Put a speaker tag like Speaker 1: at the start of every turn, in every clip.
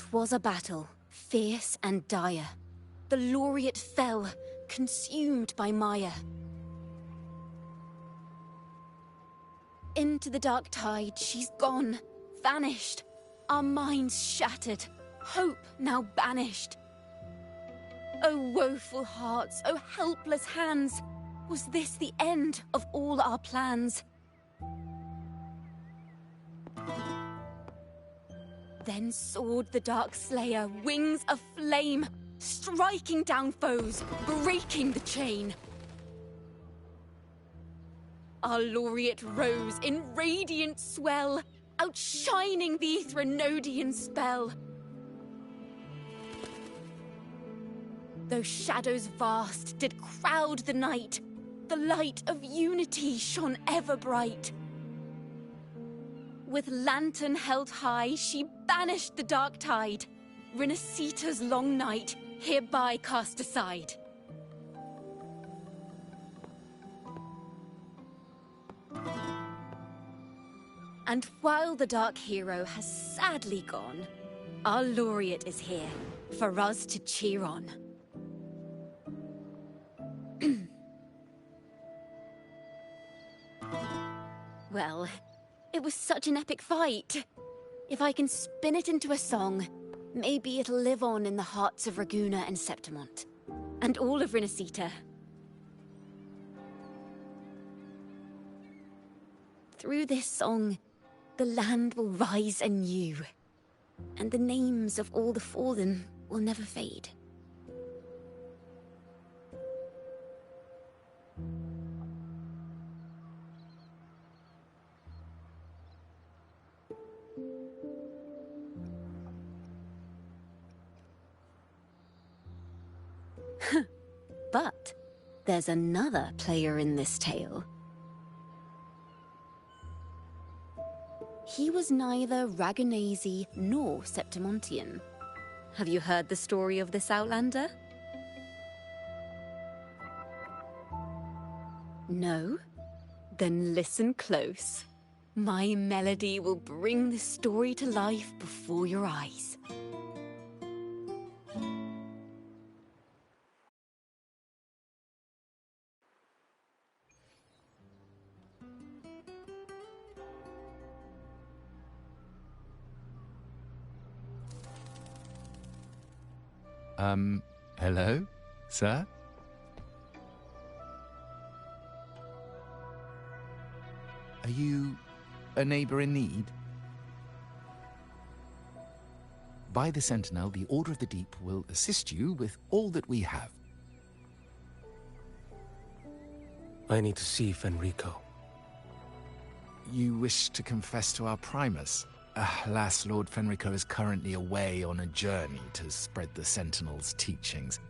Speaker 1: 'Twas a battle, fierce and dire. The laureate fell, consumed by mire. Into the dark tide she's gone, vanished. Our minds shattered, hope now banished. O woeful hearts, O helpless hands, was this the end of all our plans? Then soared the dark slayer, wings aflame, striking down foes, breaking the chain. Our laureate rose in radiant swell, outshining the Threnodian spell. Though shadows vast did crowd the night, the light of unity shone ever bright. With lantern held high, she banished the dark tide, Renacita's long night hereby cast aside. And while the dark hero has sadly gone, our laureate is here for us to cheer on. Well, it was such an epic fight. If I can spin it into a song, maybe it'll live on in the hearts of Raguna and Septimont, and all of Renacita. Through this song, the land will rise anew, and the names of all the fallen will never fade. But there's another player in this tale. He was neither Raganese nor Septimontian. Have you heard the story of this outlander? No? Then listen close. My melody will bring this story to life before your eyes.
Speaker 2: Hello, sir? Are you a neighbor in need? By the Sentinel, the Order of the Deep will assist you with all that we have.
Speaker 3: I need to see Fenrico.
Speaker 2: You wish to confess to our Primus? Alas, Lord Fenrico is currently away on a journey to spread the Sentinel's teachings.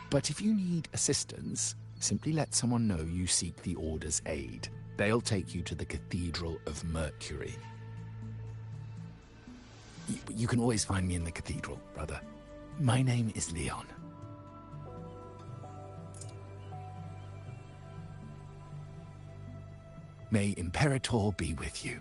Speaker 2: But if you need assistance, simply let someone know you seek the Order's aid. They'll take you to the Cathedral of Mercury. You can always find me in the Cathedral, brother. My name is Leon. May Imperator be with you.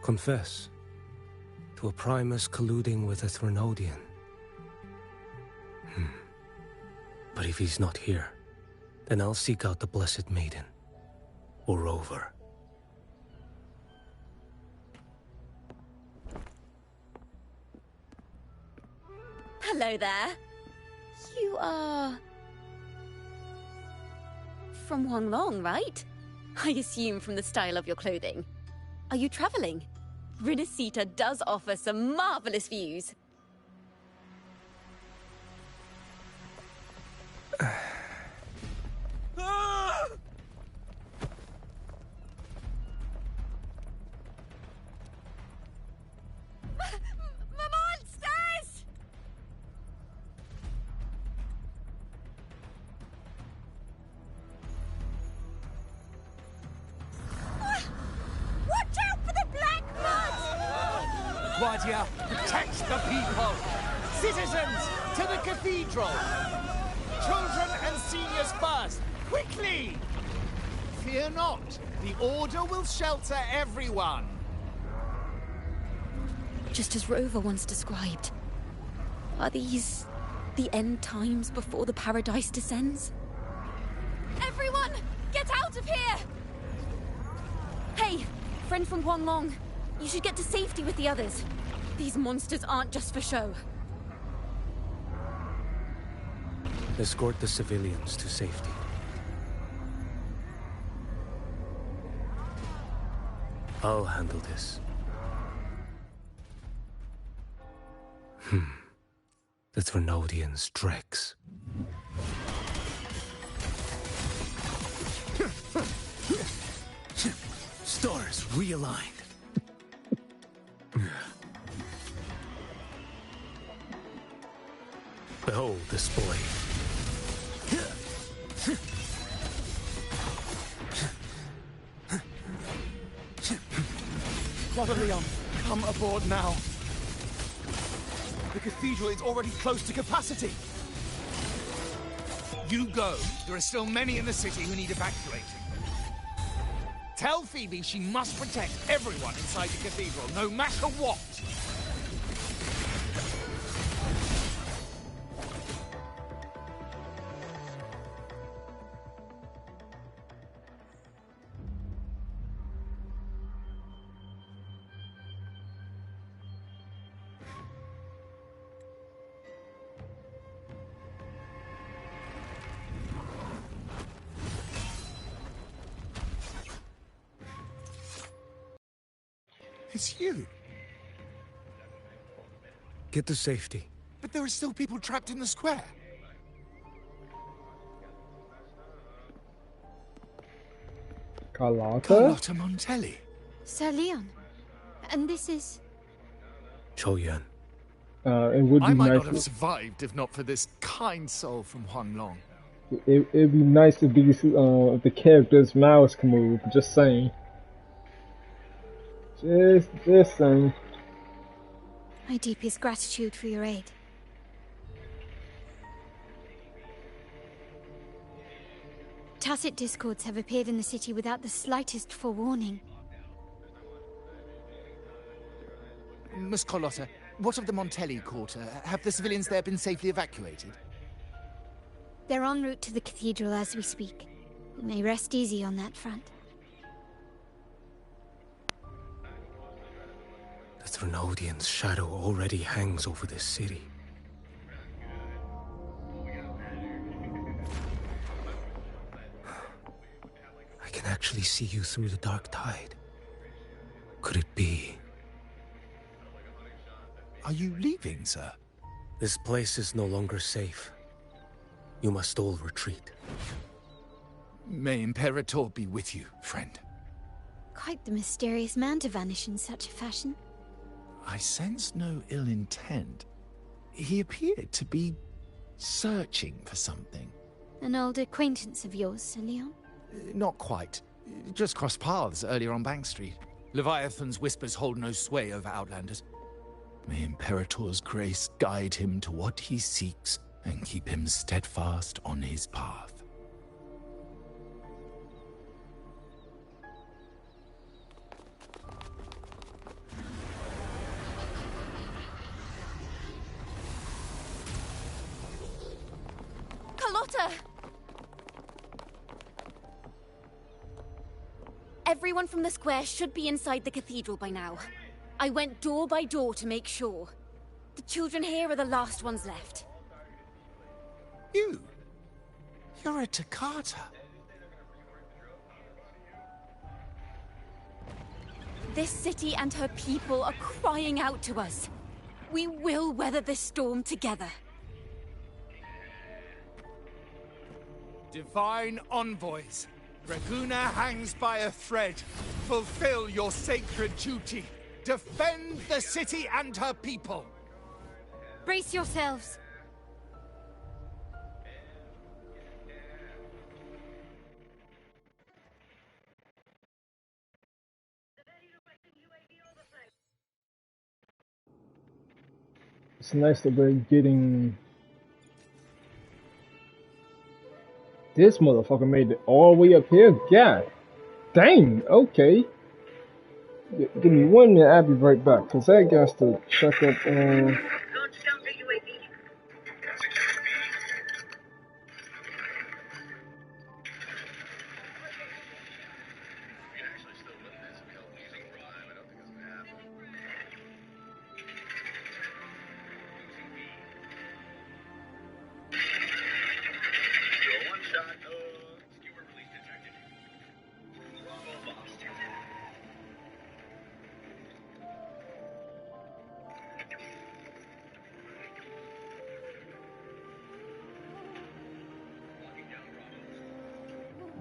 Speaker 3: Confess to a Primus colluding with a Threnodian. But if he's not here, then I'll seek out the Blessed Maiden, or Rover.
Speaker 1: Hello there. You are... from Huanglong, right? I assume from the style of your clothing. Are you traveling? Renacita does offer some marvelous views. Monsters!
Speaker 4: Guardia, protect the people!
Speaker 2: Citizens, to the cathedral! Children and seniors first! Quickly! Fear not, the Order will shelter everyone.
Speaker 1: Just as Rover once described. Are these the end times before the paradise descends? Everyone, get out of here! Hey, friend from Huanglong. You should get to safety with the others. These monsters aren't just for show.
Speaker 3: Escort the civilians to safety. I'll handle this. The Trinodians' dregs.
Speaker 2: Stars realigned.
Speaker 3: Behold this blade.
Speaker 2: Brother Leon, come aboard now. The cathedral is already close to capacity. You go. There are still many in the city who need evacuating. Tell Phoebe she must protect everyone inside the cathedral, no matter what. It's you.
Speaker 3: Get to safety.
Speaker 2: But there are still people trapped in the square. Carlotta Montelli.
Speaker 1: Sir Leon. And this is...
Speaker 3: Choyan.
Speaker 4: It would be
Speaker 2: I might
Speaker 4: nice.
Speaker 2: not have survived if not for this kind soul from Huanglong.
Speaker 4: It'd be nice if these if the characters' mouths can move. Just saying. Just saying.
Speaker 1: My deepest gratitude for your aid. Tacit discords have appeared in the city without the slightest forewarning.
Speaker 2: Miss Carlotta, what of the Montelli quarter? Have the civilians there been safely evacuated?
Speaker 1: They're en route to the cathedral as we speak. You may rest easy on that front.
Speaker 3: The Trinodians' shadow already hangs over this city. I can actually see you through the dark tide. Could it be?
Speaker 2: Are you leaving, sir?
Speaker 3: This place is no longer safe. You must all retreat.
Speaker 2: May Imperator be with you, friend.
Speaker 1: Quite the mysterious man to vanish in such a fashion.
Speaker 2: I sense no ill intent. He appeared to be searching for something.
Speaker 1: An old acquaintance of yours, Sir Leon?
Speaker 2: Not quite. Just crossed paths earlier on Bank Street. Leviathan's whispers hold no sway over Outlanders. May Imperator's grace guide him to what he seeks and keep him steadfast on his path.
Speaker 1: Carlotta! Everyone from the square should be inside the cathedral by now. I went door by door to make sure. The children here are the last ones left.
Speaker 2: You're a Takata.
Speaker 1: This city and her people are crying out to us. We will weather this storm together.
Speaker 2: Divine envoys, Reguna hangs by a thread. Fulfill your sacred duty. Defend the city and her people.
Speaker 1: Brace yourselves.
Speaker 4: It's nice that we're getting... This motherfucker made it all the way up here? God dang, okay. Give me 1 minute, I'll be right back, because I got to check up on...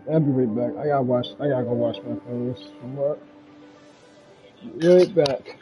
Speaker 4: I'll be right back. I gotta go wash my clothes. I'm right back.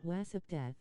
Speaker 5: Less of death.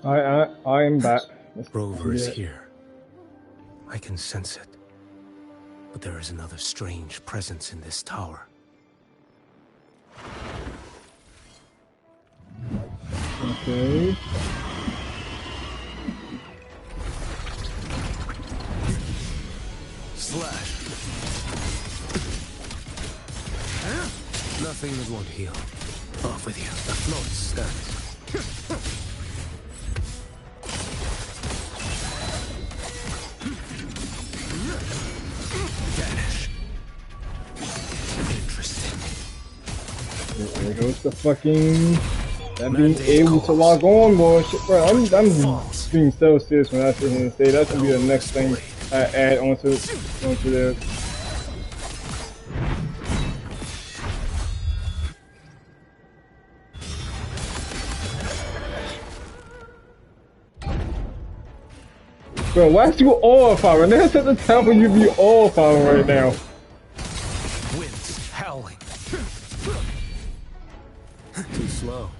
Speaker 4: I am back.
Speaker 3: Rover is here. I can sense it. But there is another strange presence in this tower.
Speaker 4: Okay.
Speaker 3: Slash. Nothing that won't heal. Off with you. The float stands. Vanish. Interesting.
Speaker 4: There goes the fucking... That being able to log on, boy. Shit, bro, I'm being so serious when I sit here and say that's gonna be the next thing I add onto this. Bro, why is you all firing? That's at the time when you be all firing right now.
Speaker 3: Winds howling. Too slow.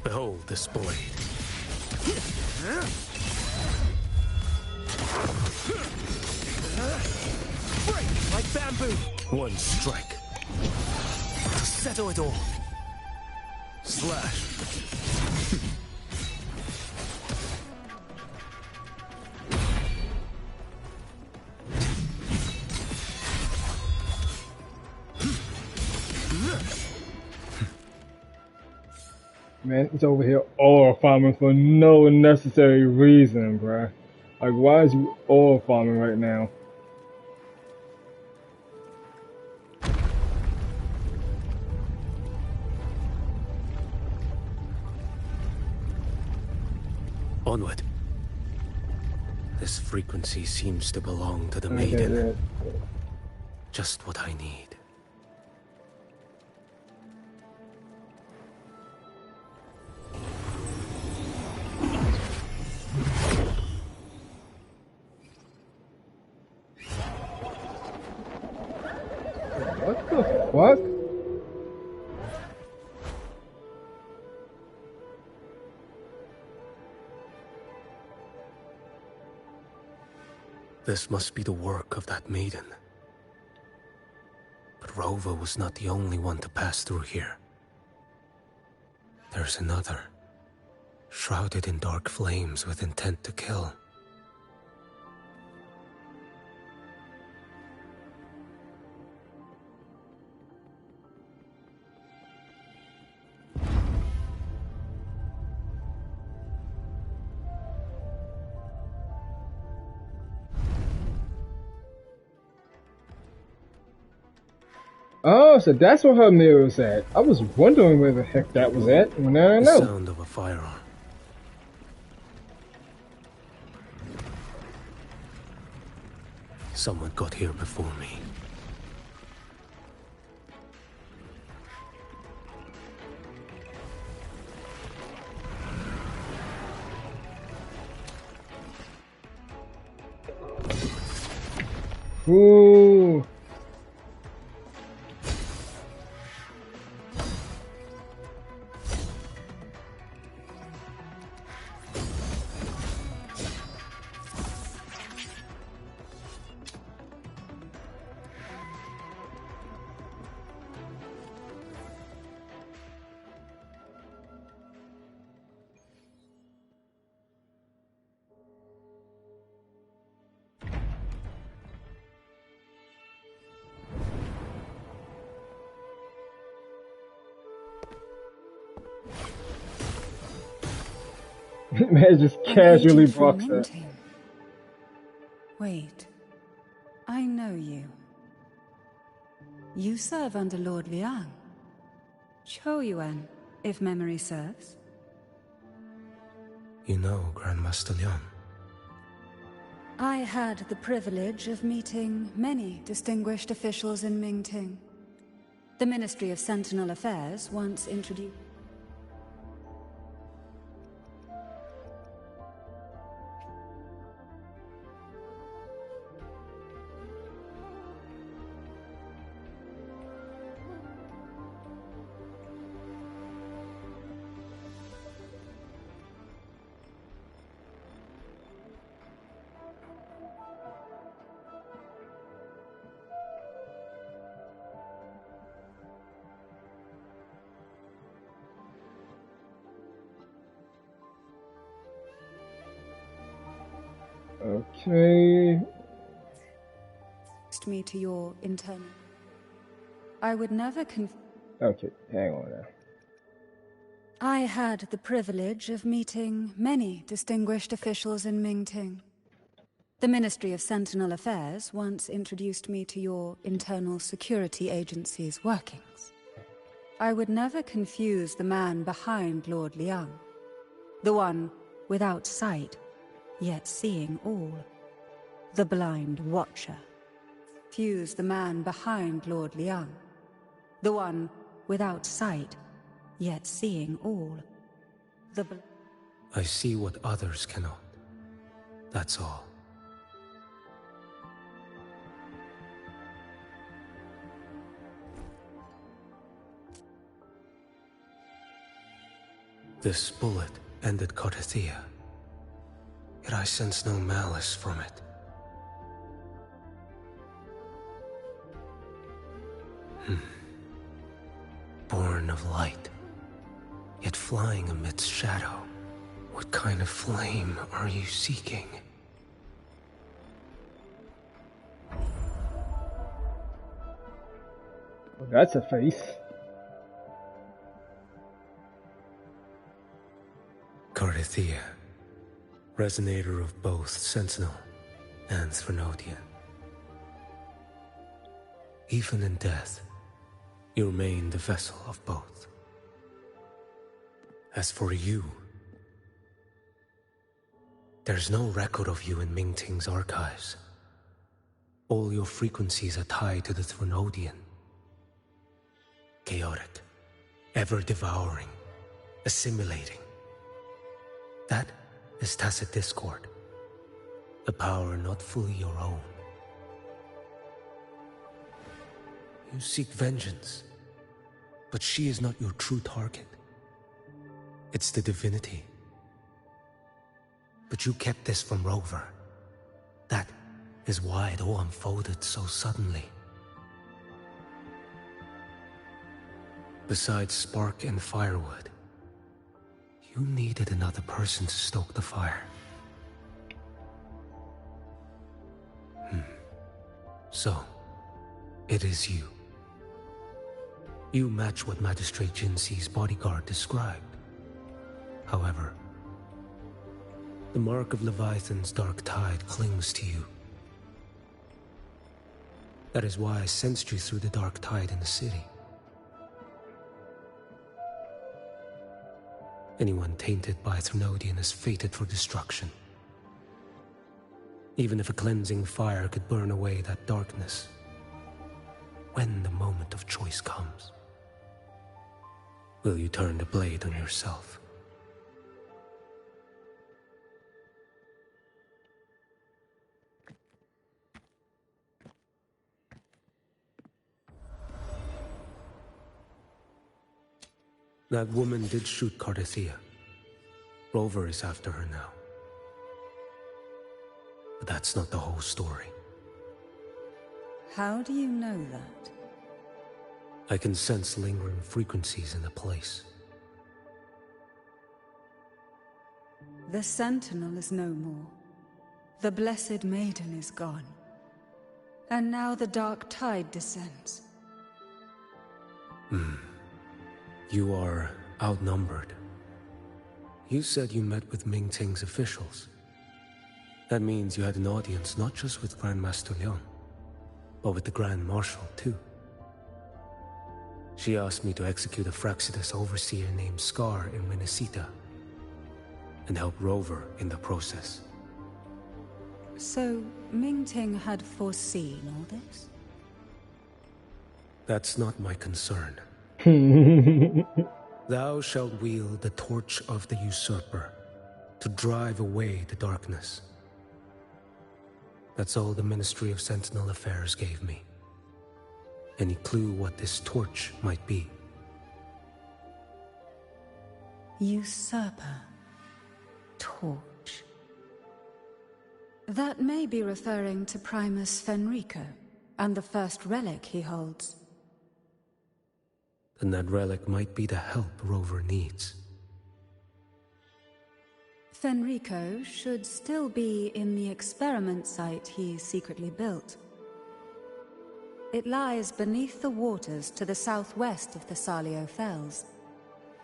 Speaker 3: Behold this blade. Break like bamboo. One strike to settle it all. Slash.
Speaker 4: Man, it's over here all farming for no necessary reason, bruh. Like, why is you all farming right now?
Speaker 3: Onward. This frequency seems to belong to the maiden. Just what I need.
Speaker 4: What the fuck?
Speaker 3: This must be the work of that maiden. But Rova was not the only one to pass through here. There's another, shrouded in dark flames with intent to kill.
Speaker 4: Oh, so that's where her mirror was at. I was wondering where the heck that was at, and now I know.
Speaker 3: The sound of a firearm. Someone got here before me.
Speaker 4: Ooh. Man just casually boxed that.
Speaker 6: Wait, I know you. You serve under Lord Liang. Choyuan, if memory serves.
Speaker 3: You know Grandmaster Liang.
Speaker 6: I had the privilege of meeting many distinguished officials in Mingting. The Ministry of Sentinel Affairs once introduced...
Speaker 4: Okay.
Speaker 6: Me to your internal. I would never
Speaker 4: Okay, hang on now.
Speaker 6: I had the privilege of meeting many distinguished officials in Mingting. The Ministry of Sentinel Affairs once introduced me to your internal security agency's workings. I would never confuse the man behind Lord Liang, the one without sight, yet seeing all, the blind watcher. Fuse the man behind Lord Liang, the one without sight, yet seeing all,
Speaker 3: I see what others cannot. That's all. This bullet ended Carthia, yet I sense no malice from it. Born of light, yet flying amidst shadow. What kind of flame are you seeking?
Speaker 4: Well, that's a face.
Speaker 3: Carthia, resonator of both Sentinel and Threnodian. Even in death, you remain the vessel of both. As for you, there's no record of you in Mingting's archives. All your frequencies are tied to the Threnodian. Chaotic, ever-devouring, assimilating. That is tacit discord, a power not fully your own. You seek vengeance, but she is not your true target. It's the divinity. But you kept this from Rover. That is why it all unfolded so suddenly. Besides spark and firewood, you needed another person to stoke the fire. So, it is you. You match what Magistrate Jinxi's bodyguard described. However, the mark of Leviathan's dark tide clings to you. That is why I sensed you through the dark tide in the city. Anyone tainted by Threnodian is fated for destruction. Even if a cleansing fire could burn away that darkness, when the moment of choice comes, will you turn the blade on yourself? That woman did shoot Carthia. Rover is after her now. But that's not the whole story.
Speaker 6: How do you know that?
Speaker 3: I can sense lingering frequencies in the place.
Speaker 6: The Sentinel is no more. The Blessed Maiden is gone. And now the dark tide descends.
Speaker 3: You are outnumbered. You said you met with Mingting's officials. That means you had an audience not just with Grandmaster Liang, but with the Grand Marshal too. She asked me to execute a Fraxidus overseer named Scar in Minnesota, and help Rover in the process.
Speaker 6: So, Mingting had foreseen all this?
Speaker 3: That's not my concern. Thou shalt wield the torch of the usurper to drive away the darkness. That's all the Ministry of Sentinel Affairs gave me. Any clue what this torch might be?
Speaker 6: Usurper. Torch. That may be referring to Primus Fenrico and the first relic he holds.
Speaker 3: Then that relic might be the help Rover needs.
Speaker 6: Fenrico should still be in the experiment site he secretly built. It lies beneath the waters to the southwest of the Salio Fells.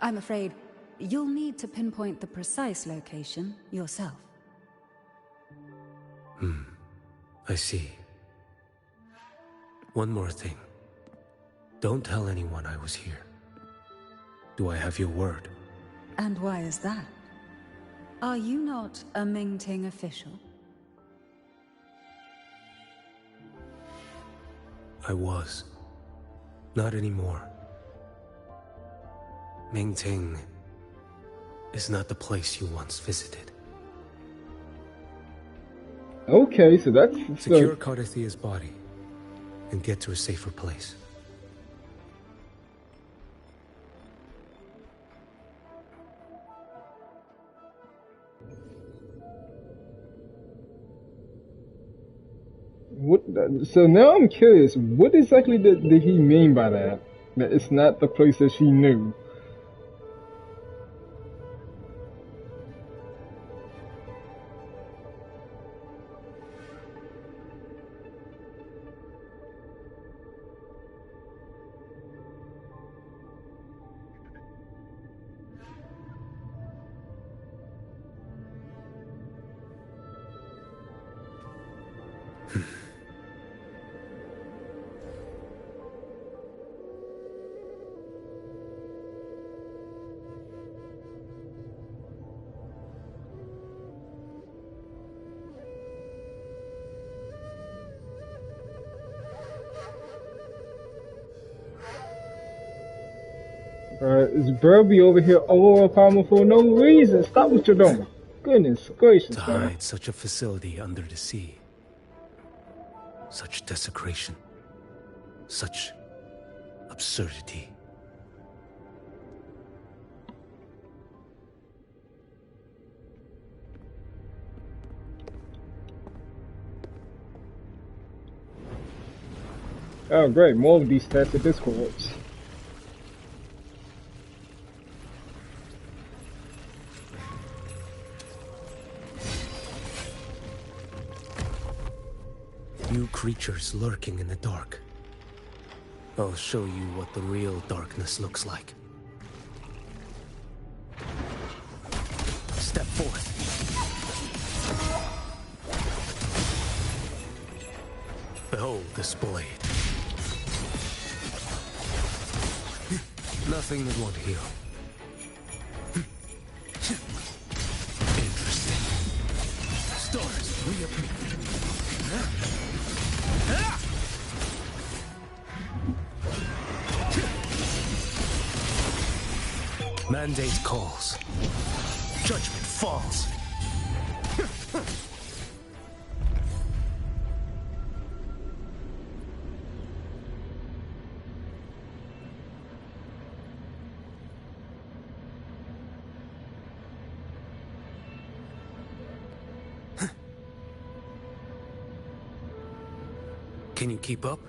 Speaker 6: I'm afraid you'll need to pinpoint the precise location yourself.
Speaker 3: I see. One more thing. Don't tell anyone I was here. Do I have your word?
Speaker 6: And why is that? Are you not a Mingting official?
Speaker 3: I was. Not anymore. Mingting is not the place you once visited.
Speaker 4: Okay, so that's
Speaker 3: Secure Cardathia's body and get to a safer place.
Speaker 4: what. So now I'm curious. What exactly did he mean by that? That it's not the place that she knew. Is Burby over here overpowered for no reason? Stop what you're doing. Goodness gracious,
Speaker 3: To
Speaker 4: man.
Speaker 3: hide such a facility under the sea. Such desecration. Such absurdity.
Speaker 4: Oh great, more of these tested discords.
Speaker 3: You creatures lurking in the dark. I'll show you what the real darkness looks like. Step forth. Behold this blade. Nothing that won't heal. Interesting. Stars reappear. Mandate calls. Judgment falls. Can you keep up?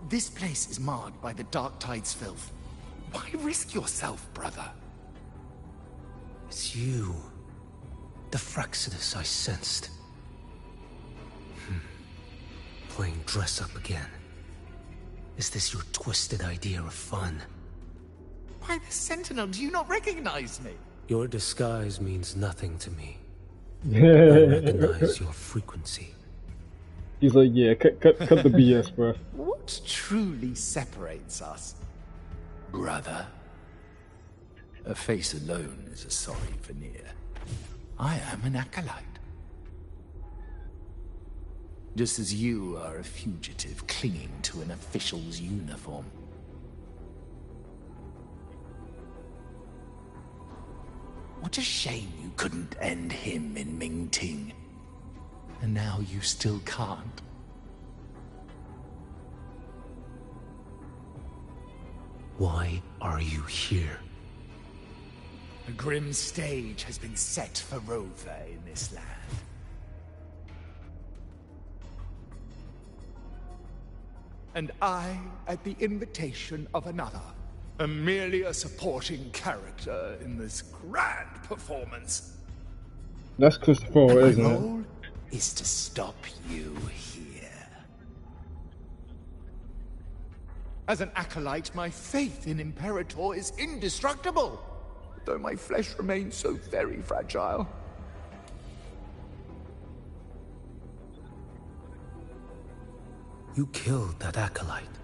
Speaker 2: This place is marred by the Dark Tide's filth. Why risk yourself, brother?
Speaker 3: It's you. The Fraxidus I sensed. Playing dress up again. Is this your twisted idea of fun?
Speaker 2: Why the Sentinel, do you not recognize me?
Speaker 3: Your disguise means nothing to me. I recognize your frequency.
Speaker 4: He's like, yeah, cut the BS, bro.
Speaker 2: What truly separates us, brother? A face alone is a sorry veneer. I am an acolyte. Just as you are a fugitive clinging to an official's uniform. What a shame you couldn't end him in Mingting. And now you still can't.
Speaker 3: Why are you here?
Speaker 2: A grim stage has been set for Rover in this land. And I, at the invitation of another, am merely a supporting character in this grand performance.
Speaker 4: That's Christopher,
Speaker 2: And
Speaker 4: isn't
Speaker 2: my
Speaker 4: it?
Speaker 2: role is to stop you here. As an acolyte, my faith in Imperator is indestructible, though my flesh remains so very fragile.
Speaker 3: You killed that acolyte.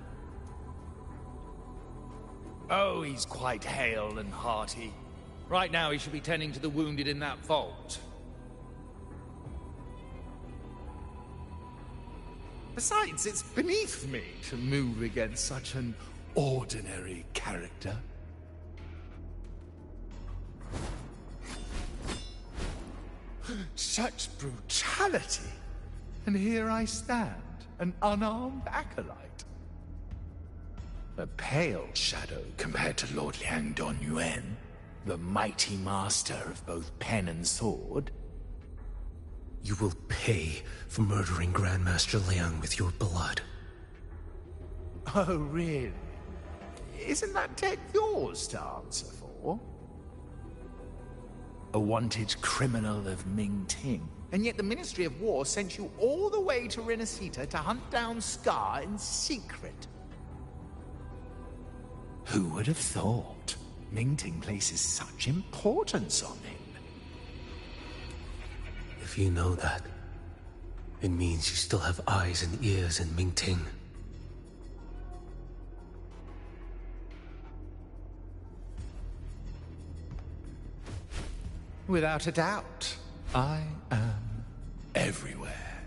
Speaker 2: Oh, he's quite hale and hearty. Right now he should be tending to the wounded in that vault. Besides, it's beneath me to move against such an ordinary character. Such brutality! And here I stand, an unarmed acolyte. A pale shadow compared to Lord Liang Don Yuan, the mighty master of both pen and sword.
Speaker 3: You will pay for murdering Grandmaster Liang with your blood.
Speaker 2: Oh, really? Isn't that tech yours to answer for? A wanted criminal of Mingting. And yet the Ministry of War sent you all the way to Renacita to hunt down Scar in secret. Who would have thought Mingting places such importance on him?
Speaker 3: If you know that, it means you still have eyes and ears in Mingting.
Speaker 2: Without a doubt, I am everywhere.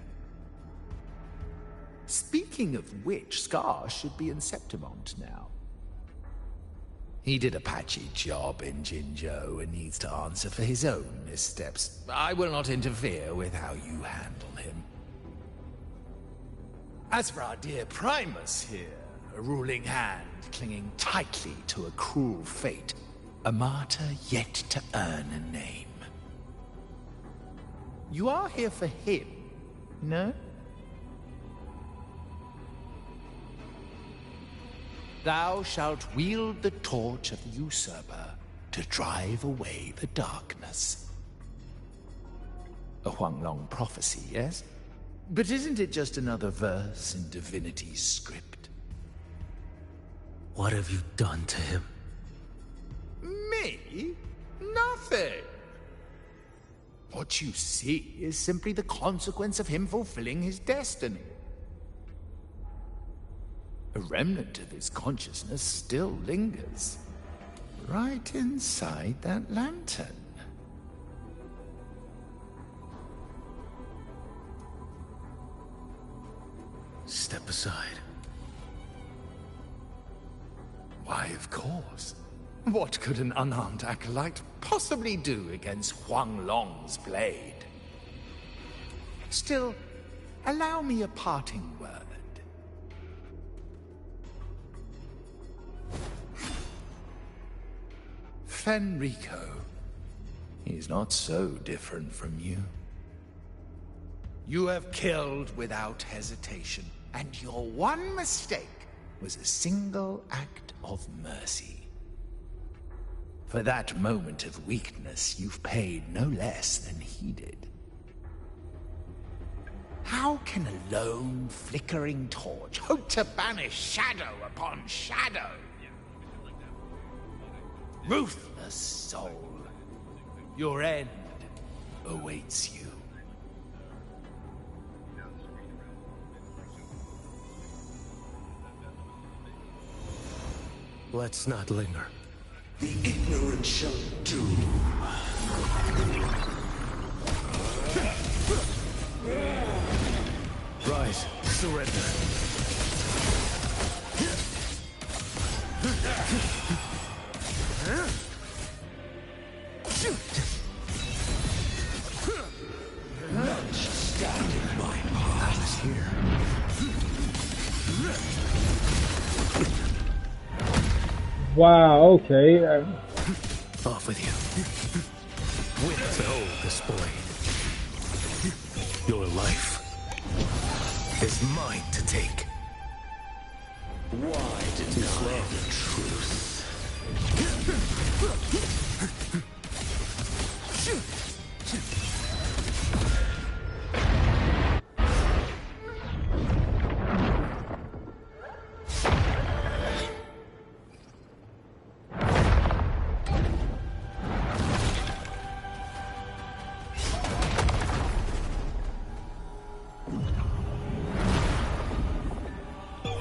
Speaker 2: Speaking of which, Scar should be in Septimont now. He did a patchy job in Jinzhou and needs to answer for his own missteps. I will not interfere with how you handle him. As for our dear Primus here, a ruling hand clinging tightly to a cruel fate, a martyr yet to earn a name. You are here for him, no? Thou shalt wield the torch of the usurper to drive away the darkness. A Huanglong prophecy, yes? But isn't it just another verse in Divinity's script?
Speaker 3: What have you done to him?
Speaker 2: Me? Nothing. What you see is simply the consequence of him fulfilling his destiny. A remnant of his consciousness still lingers, right inside that lantern.
Speaker 3: Step aside.
Speaker 2: Why, of course. What could an unarmed acolyte possibly do against Huang Long's blade? Still, allow me a parting word. Fenrico, he's not so different from you. You have killed without hesitation, and your one mistake was a single act of mercy. For that moment of weakness, you've paid no less than he did. How can a lone, flickering torch hope to banish shadow upon shadow? Ruthless soul, your end awaits you.
Speaker 3: Let's not linger.
Speaker 7: The ignorant shall do.
Speaker 3: Rise, surrender.
Speaker 2: Shoot!
Speaker 4: Wow, okay.
Speaker 3: Off with you. Withhold this boy. Your life is mine to take.
Speaker 7: Why deny the truth?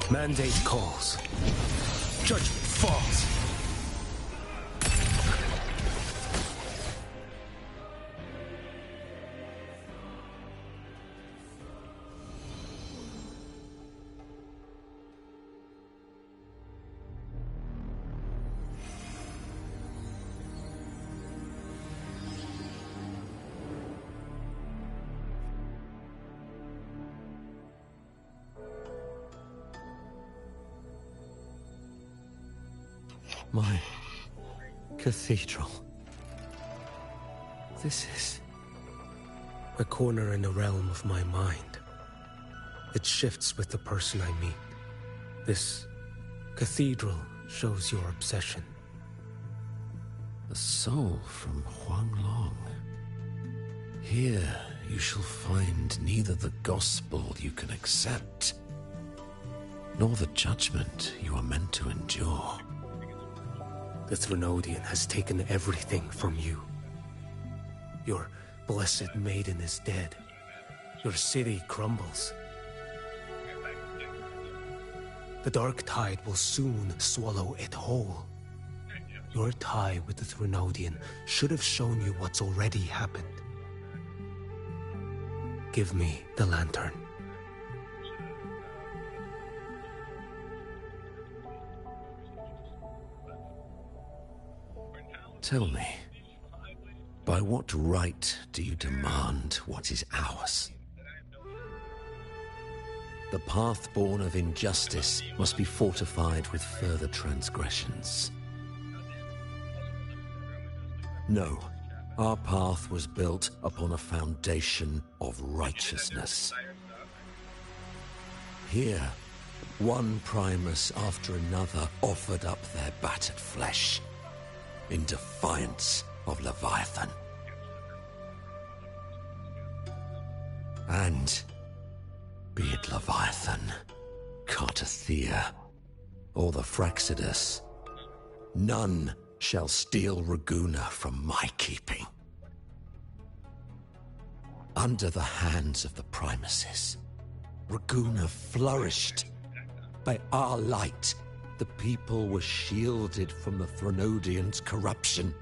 Speaker 3: Mandate calls. Judgment falls. My cathedral. This is a corner in the realm of my mind. It shifts with the person I meet. This cathedral shows your obsession.
Speaker 7: A soul from Huanglong. Here you shall find neither the gospel you can accept, nor the judgment you are meant to endure.
Speaker 3: The Threnodian has taken everything from you. Your blessed maiden is dead. Your city crumbles. The dark tide will soon swallow it whole. Your tie with the Threnodian should have shown you what's already happened. Give me the lantern.
Speaker 7: Tell me, by what right do you demand what is ours? The path born of injustice must be fortified with further transgressions. No, our path was built upon a foundation of righteousness. Here, one Primus after another offered up their battered flesh in defiance of Leviathan. And be it Leviathan, Cartathea, or the Fraxidus, none shall steal Raguna from my keeping. Under the hands of the Primuses, Raguna flourished. By our light, the people were shielded from the Threnodian's corruption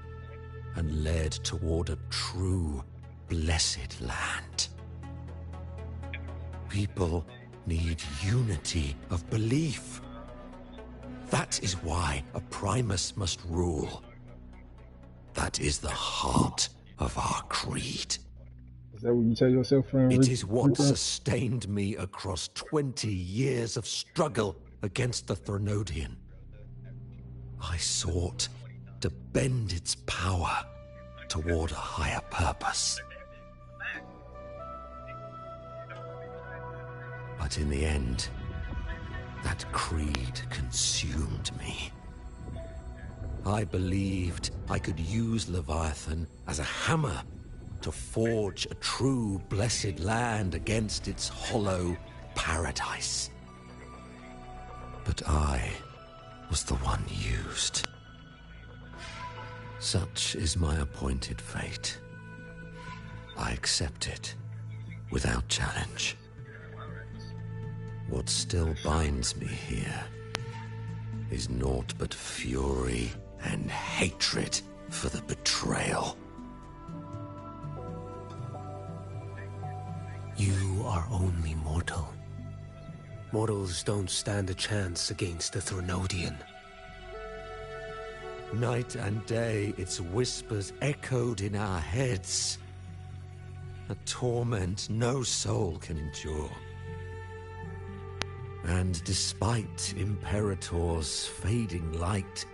Speaker 7: and led toward a true, blessed land. People need unity of belief. That is why a Primus must rule. That is the heart of our creed.
Speaker 4: Is that what you tell yourself, friend?
Speaker 7: It is what sustained me across 20 years of struggle against the Threnodian. I sought to bend its power toward a higher purpose. But in the end, that creed consumed me. I believed I could use Leviathan as a hammer to forge a true blessed land against its hollow paradise. But I was the one used. Such is my appointed fate. I accept it without challenge. What still binds me here is naught but fury and hatred for the betrayal.
Speaker 3: You are only mortal. Mortals don't stand a chance against the Threnodian.
Speaker 7: Night and day, its whispers echoed in our heads. A torment no soul can endure. And despite Imperator's fading light,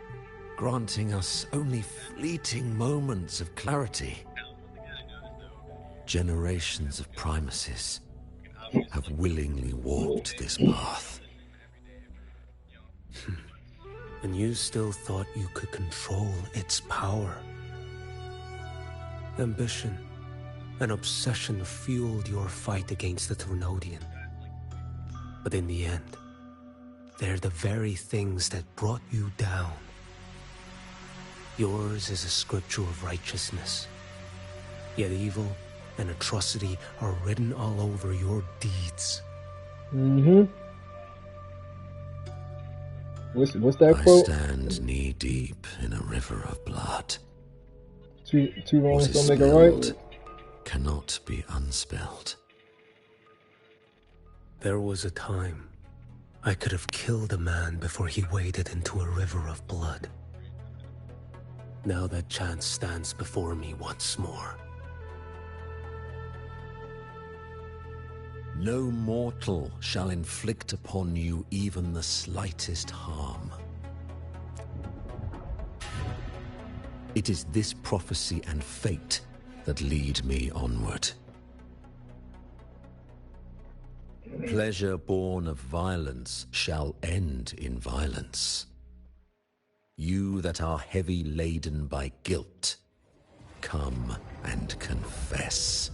Speaker 7: granting us only fleeting moments of clarity. Generations of primacies have willingly walked this path.
Speaker 3: And you still thought you could control its power. Ambition and obsession fueled your fight against the Thrunodian. But in the end, they're the very things that brought you down. Yours is a scripture of righteousness. Yet evil and atrocity are written all over your deeds.
Speaker 4: Mm-hmm. What's that quote?
Speaker 7: I stand knee-deep in a river of blood.
Speaker 4: Two wrongs
Speaker 7: What is
Speaker 4: don't make a right.
Speaker 7: spilled cannot be unspilled.
Speaker 3: There was a time I could have killed a man before he waded into a river of blood. Now that chance stands before me once more.
Speaker 7: No mortal shall inflict upon you even the slightest harm. It is this prophecy and fate that lead me onward. Pleasure born of violence shall end in violence. You that are heavy laden by guilt, come and confess.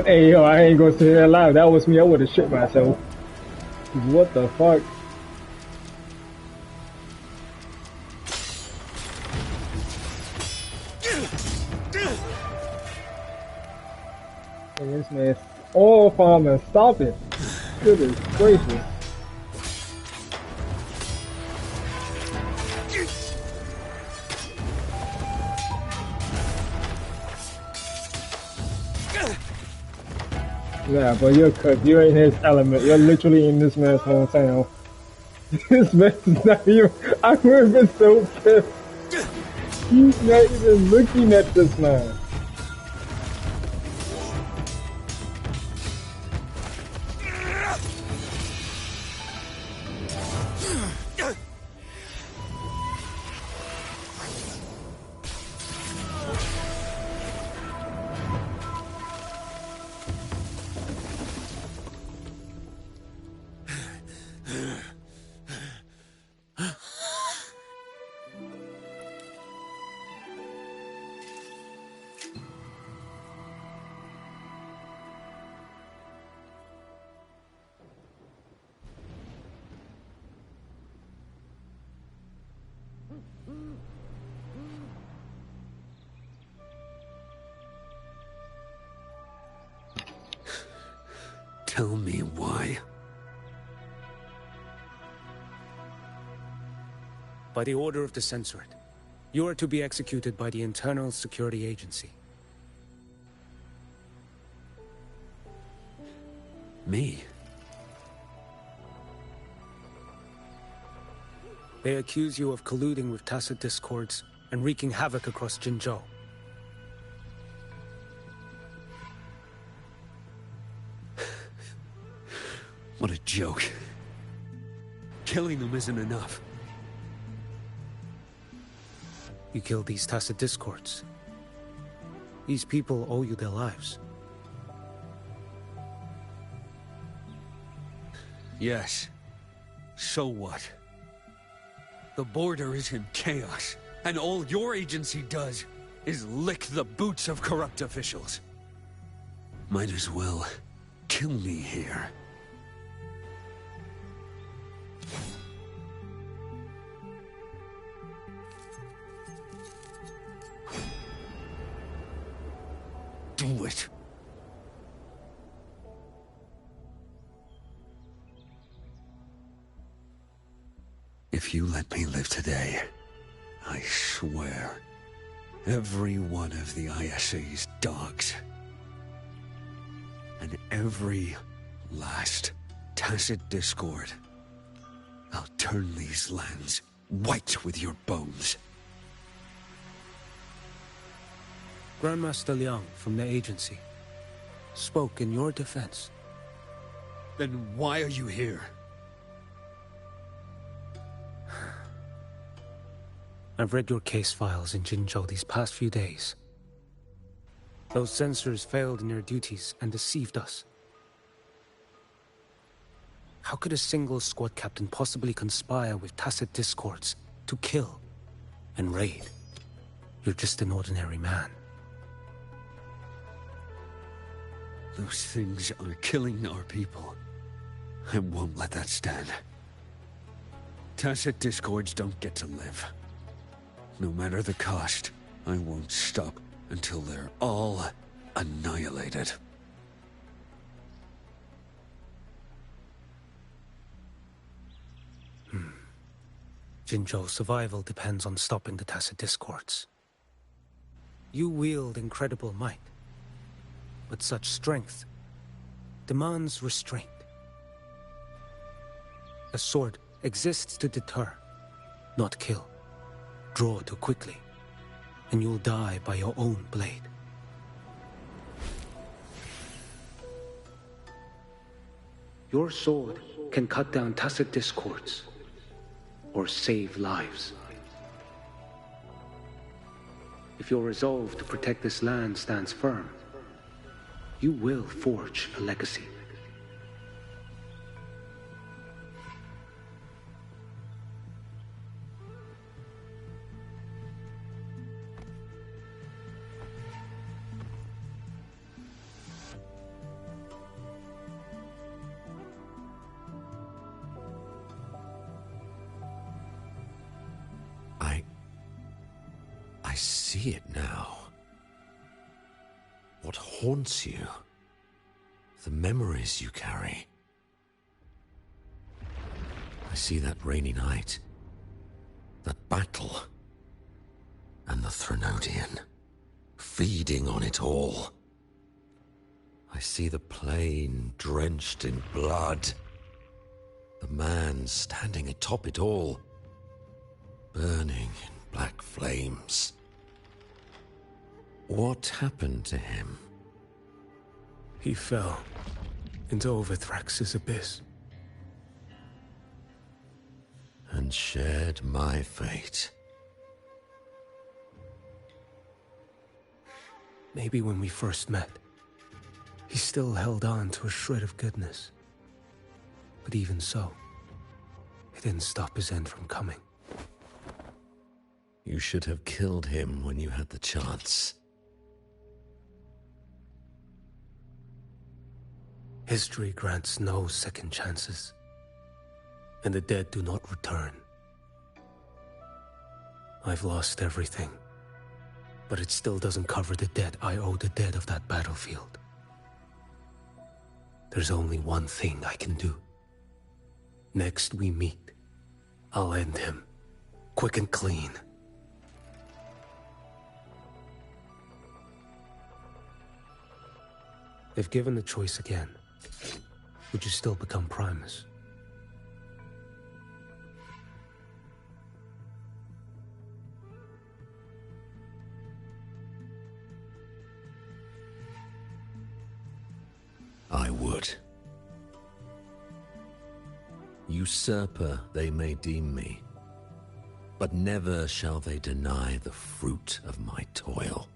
Speaker 4: Hey yo, I ain't gonna say that loud. That was me. I would have shit myself. What the fuck? Hey, this man, oil farmer, stop it! Goodness gracious! Yeah, but you're in his element. You're literally in this man's hometown. This man's not even. I would have been so pissed. He's not even looking at this man.
Speaker 3: Tell me why. By the order of the Censorate, you are to be executed by the Internal Security Agency.
Speaker 7: Me?
Speaker 3: They accuse you of colluding with tacit discords and wreaking havoc across Jinzhou.
Speaker 8: What a joke. Killing them isn't enough.
Speaker 3: You killed these tacit discords. These people owe you their lives.
Speaker 8: Yes. So what? The border is in chaos, and all your agency does is lick the boots of corrupt officials. Might as well kill me here. Do it. If If you let me live today, I swear, every one of the ISA's dogs, and every last tacit discord, I'll turn these lands white with your bones.
Speaker 3: Grandmaster Liang from the agency spoke in your defense.
Speaker 8: Then why are you here?
Speaker 3: I've read your case files in Jinzhou these past few days. Those censors failed in their duties and deceived us. How could a single squad captain possibly conspire with tacit discords to kill and raid? You're just an ordinary man.
Speaker 8: Those things are killing our people. I won't let that stand. Tacit discords don't get to live. No matter the cost, I won't stop until they're all annihilated.
Speaker 3: Jinzhou's survival depends on stopping the tacit discords. You wield incredible might, but such strength demands restraint. A sword exists to deter, not kill. Draw too quickly, and you'll die by your own blade. Your sword can cut down tacit discords, or save lives. If your resolve to protect this land stands firm, you will forge a legacy.
Speaker 7: I see it now. What haunts you? The memories you carry. I see that rainy night, that battle, and the Threnodian, feeding on it all. I see the plain drenched in blood, the man standing atop it all, burning in black flames. What happened to him?
Speaker 3: He fell into Overthrax's abyss.
Speaker 7: And shared my fate.
Speaker 3: Maybe when we first met, he still held on to a shred of goodness. But even so, it didn't stop his end from coming.
Speaker 7: You should have killed him when you had the chance.
Speaker 3: History grants no second chances, and the dead do not return. I've lost everything, but it still doesn't cover the debt I owe the dead of that battlefield. There's only one thing I can do. Next we meet, I'll end him, quick and clean. If given the choice again, would you still become Primus?
Speaker 7: I would. Usurper they may deem me, but never shall they deny the fruit of my toil.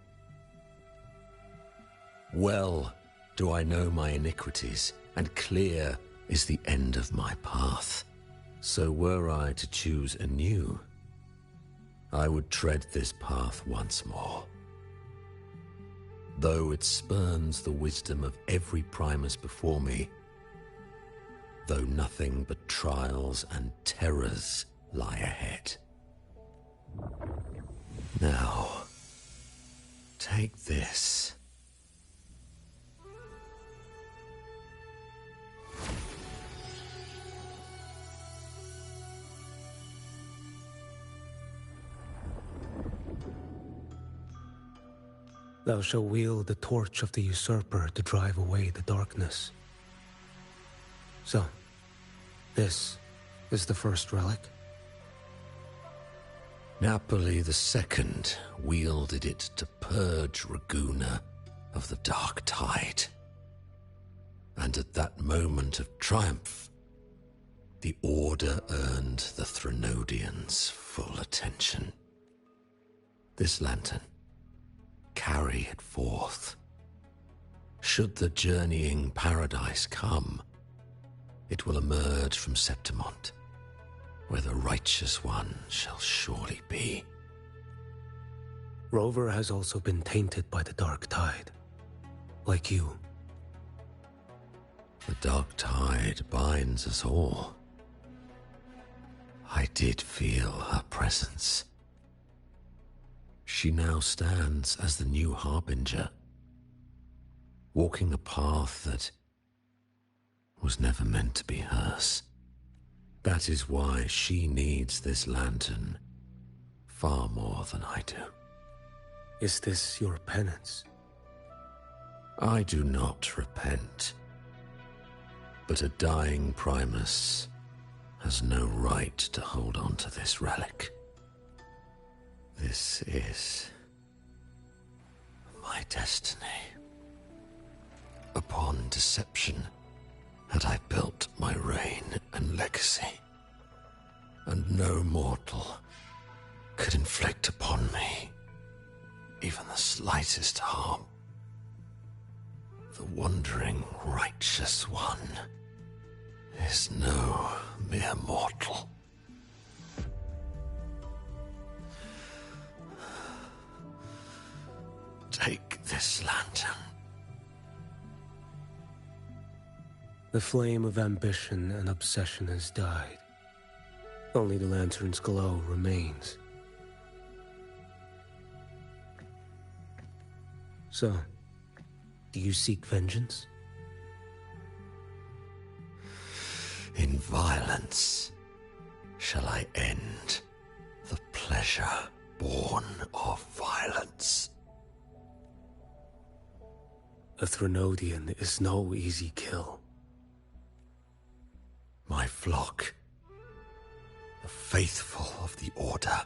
Speaker 7: Well do I know my iniquities, and clear is the end of my path. So were I to choose anew, I would tread this path once more. Though it spurns the wisdom of every Primus before me, though nothing but trials and terrors lie ahead. Now, take this.
Speaker 3: Thou shalt wield the torch of the usurper to drive away the darkness. So, this is the first relic?
Speaker 7: Napoli II wielded it to purge Raguna of the dark tide. And at that moment of triumph, the Order earned the Threnodians full attention. This lantern, carry it forth. Should the journeying paradise come, it will emerge from Septimont, where the Righteous One shall surely be.
Speaker 3: Rover has also been tainted by the dark tide, like you.
Speaker 7: The dark tide binds us all. I did feel her presence. She now stands as the new harbinger, walking a path that was never meant to be hers. That is why she needs this lantern far more than I do.
Speaker 3: Is this your penance?
Speaker 7: I do not repent, but a dying Primus has no right to hold on to this relic. This is my destiny. Upon deception had I built my reign and legacy, and no mortal could inflict upon me even the slightest harm. The wandering Righteous One is no mere mortal. Take this lantern.
Speaker 3: The flame of ambition and obsession has died. Only the lantern's glow remains. So, do you seek vengeance?
Speaker 7: In violence shall I end the pleasure born of violence.
Speaker 3: A Threnodian is no easy kill.
Speaker 7: My flock, the faithful of the Order,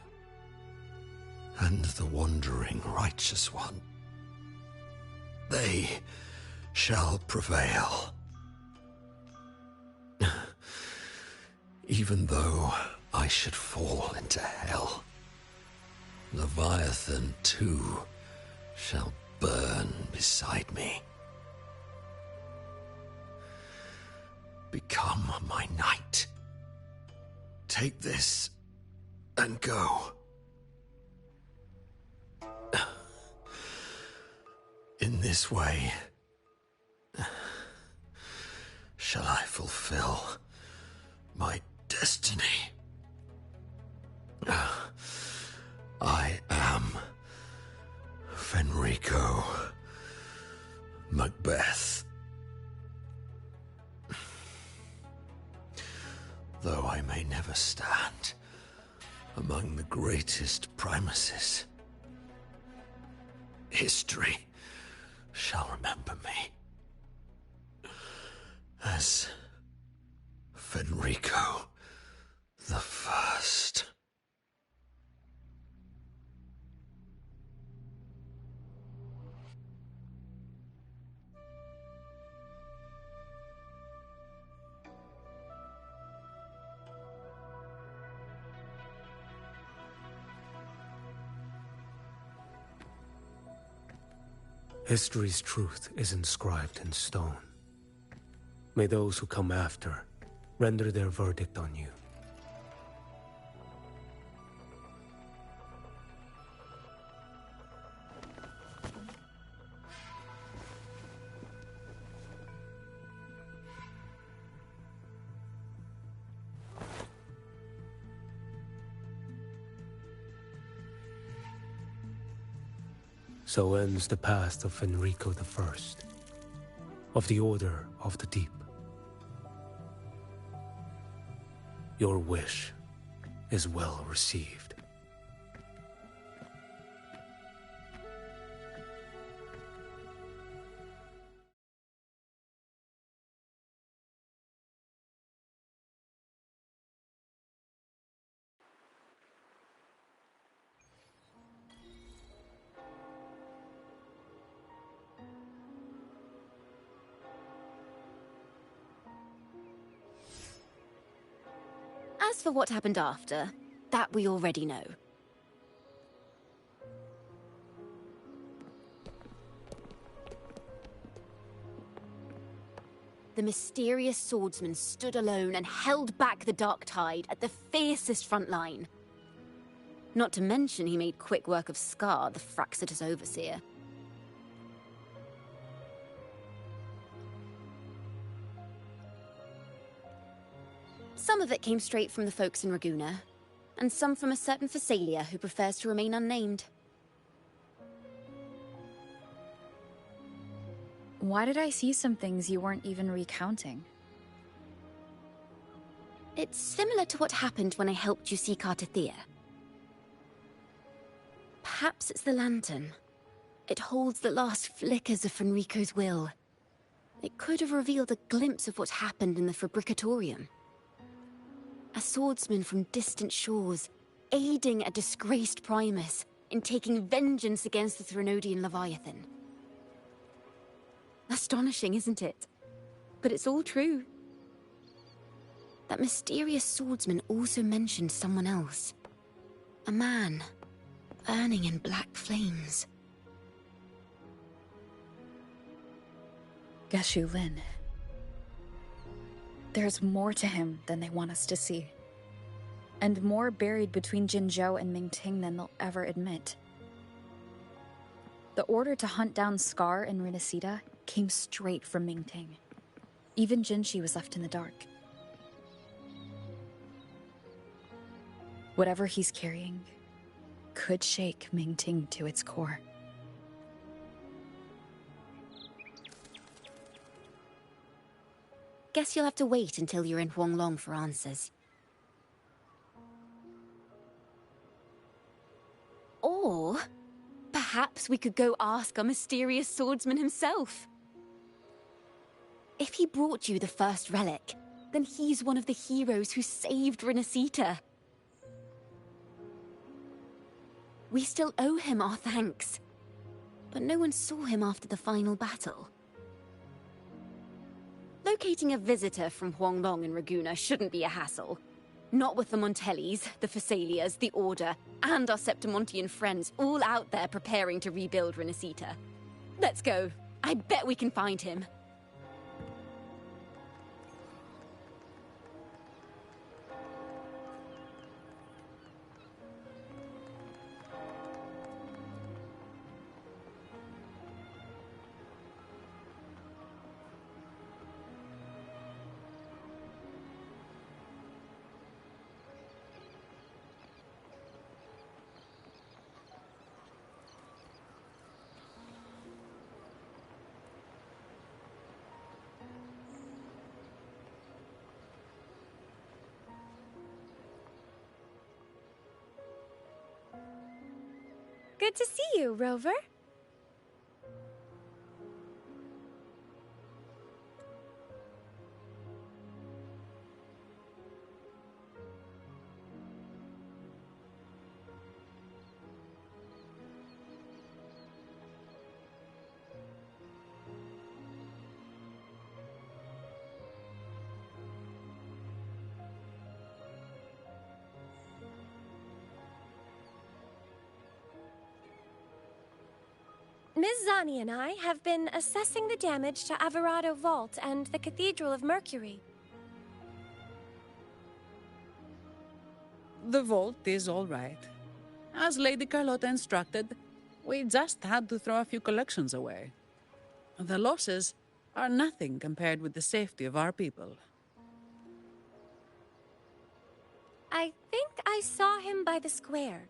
Speaker 7: and the wandering Righteous One, they shall prevail. Even though I should fall into hell, Leviathan too shall burn beside me. Become my knight. Take this and go. In this way, shall I fulfill my destiny. I am Fenrico Macbeth. Though I may never stand among the greatest Primuses, history shall remember me as Fenrico the First.
Speaker 3: History's truth is inscribed in stone. May those who come after render their verdict on you. So ends the past of Fenrico I, of the Order of the Deep. Your wish is well received.
Speaker 1: As for what happened after, that we already know. The mysterious swordsman stood alone and held back the dark tide at the fiercest front line. Not to mention he made quick work of Scar, the Fraxitous overseer. Some of it came straight from the folks in Raguna, and some from a certain Phasalia who prefers to remain unnamed.
Speaker 9: Why did I see some things you weren't even recounting?
Speaker 1: It's similar to what happened when I helped you seek Artethea. Perhaps it's the lantern. It holds the last flickers of Fenrico's will. It could have revealed a glimpse of what happened in the Fabricatorium. A swordsman from distant shores, aiding a disgraced Primus in taking vengeance against the Threnodian Leviathan. Astonishing, isn't it? But it's all true. That mysterious swordsman also mentioned someone else. A man, burning in black flames.
Speaker 9: Geshu Lin. There's more to him than they want us to see. And more buried between Jinzhou and Mingting than they'll ever admit. The order to hunt down Scar and Renacita came straight from Mingting. Even Jinshi was left in the dark. Whatever he's carrying could shake Mingting to its core.
Speaker 1: Guess you'll have to wait until you're in Huanglong for answers. Or perhaps we could go ask our mysterious swordsman himself. If he brought you the first relic, then he's one of the heroes who saved Renacita. We still owe him our thanks, but no one saw him after the final battle. Locating a visitor from Huanglong and Raguna shouldn't be a hassle. Not with the Montellis, the Phasalias, the Order, and our Septimontian friends all out there preparing to rebuild Renacita. Let's go. I bet we can find him.
Speaker 10: Good to see you, Rover. Ms. Zani and I have been assessing the damage to Averado Vault and the Cathedral of Mercury.
Speaker 11: The vault is all right. As Lady Carlotta instructed, we just had to throw a few collections away. The losses are nothing compared with the safety of our people.
Speaker 10: I think I saw him by the square.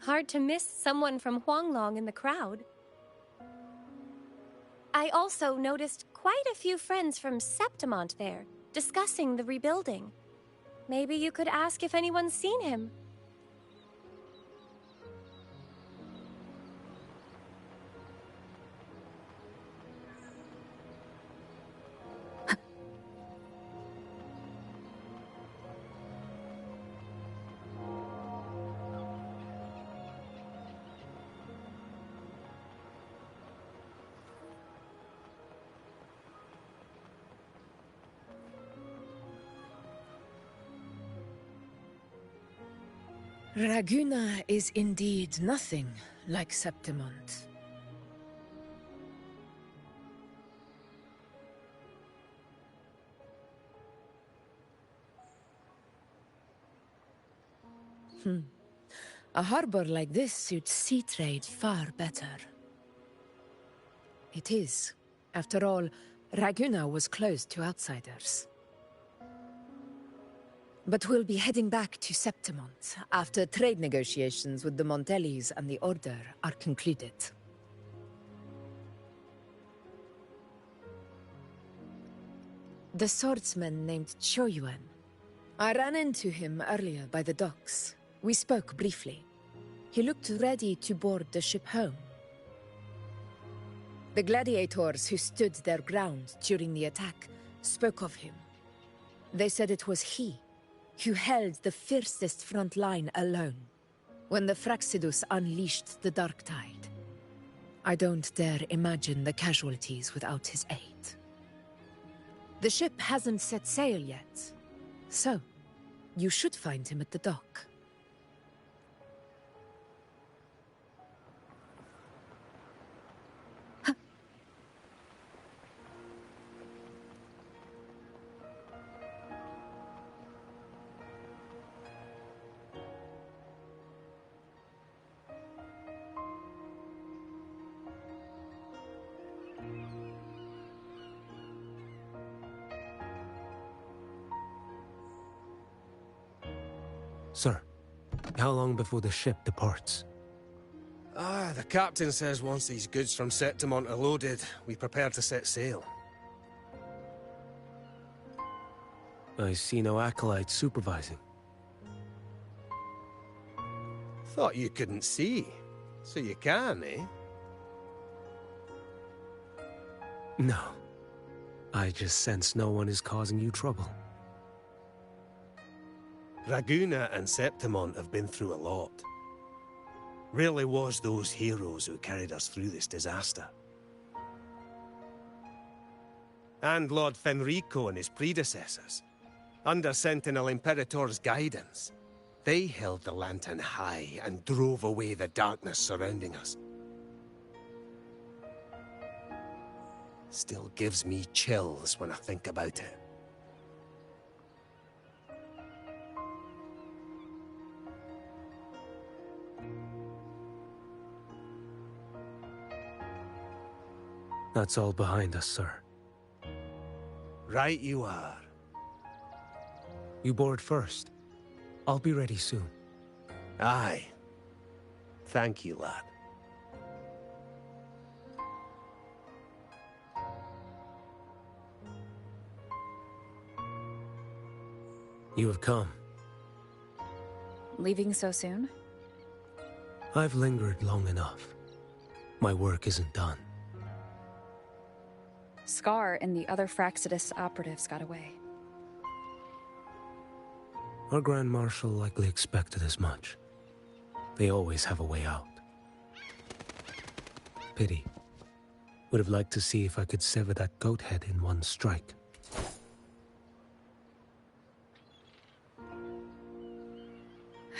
Speaker 10: Hard to miss someone from Huanglong in the crowd. I also noticed quite a few friends from Septimont there, discussing the rebuilding. Maybe you could ask if anyone's seen him.
Speaker 12: Raguna is indeed nothing like Septimont. A harbor like this suits sea trade far better. It is. After all, Raguna was closed to outsiders. But we'll be heading back to Septimont after trade negotiations with the Montellis and the Order are concluded. The swordsman named Choyuan. I ran into him earlier by the docks. We spoke briefly. He looked ready to board the ship home. The gladiators who stood their ground during the attack spoke of him. They said it was he who held the fiercest front line alone when the Fraxidus unleashed the Dark Tide. I don't dare imagine the casualties without his aid. The ship hasn't set sail yet, so you should find him at the dock.
Speaker 3: Sir, how long before the ship departs?
Speaker 13: The captain says once these goods from Septimont are loaded, we prepare to set sail.
Speaker 3: I see no acolytes supervising.
Speaker 13: Thought you couldn't see, so you can, eh?
Speaker 3: No. I just sense no one is causing you trouble.
Speaker 13: Raguna and Septimont have been through a lot. Rarely was those heroes who carried us through this disaster. And Lord Fenrico and his predecessors, under Sentinel Imperator's guidance, they held the lantern high and drove away the darkness surrounding us. Still gives me chills when I think about it.
Speaker 3: That's all behind us, sir.
Speaker 13: Right you are.
Speaker 3: You board first. I'll be ready soon.
Speaker 13: Aye. Thank you, lad.
Speaker 3: You have come.
Speaker 9: Leaving so soon?
Speaker 3: I've lingered long enough. My work isn't done.
Speaker 9: Scar and the other Fraxidus operatives got away.
Speaker 3: Our Grand Marshal likely expected as much. They always have a way out. Pity. Would have liked to see if I could sever that goat head in one strike.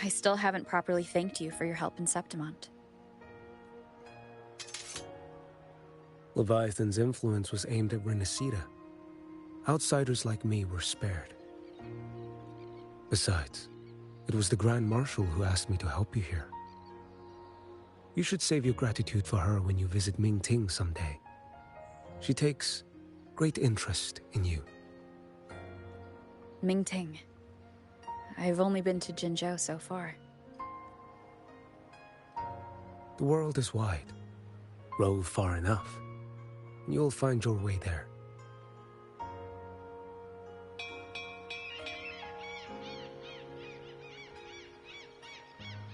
Speaker 9: I still haven't properly thanked you for your help in Septimont.
Speaker 3: Leviathan's influence was aimed at Renacida. Outsiders like me were spared. Besides, it was the Grand Marshal who asked me to help you here. You should save your gratitude for her when you visit Mingting someday. She takes great interest in you.
Speaker 9: Mingting. I've only been to Jinzhou so far.
Speaker 3: The world is wide. Rove far enough. You'll find your way there.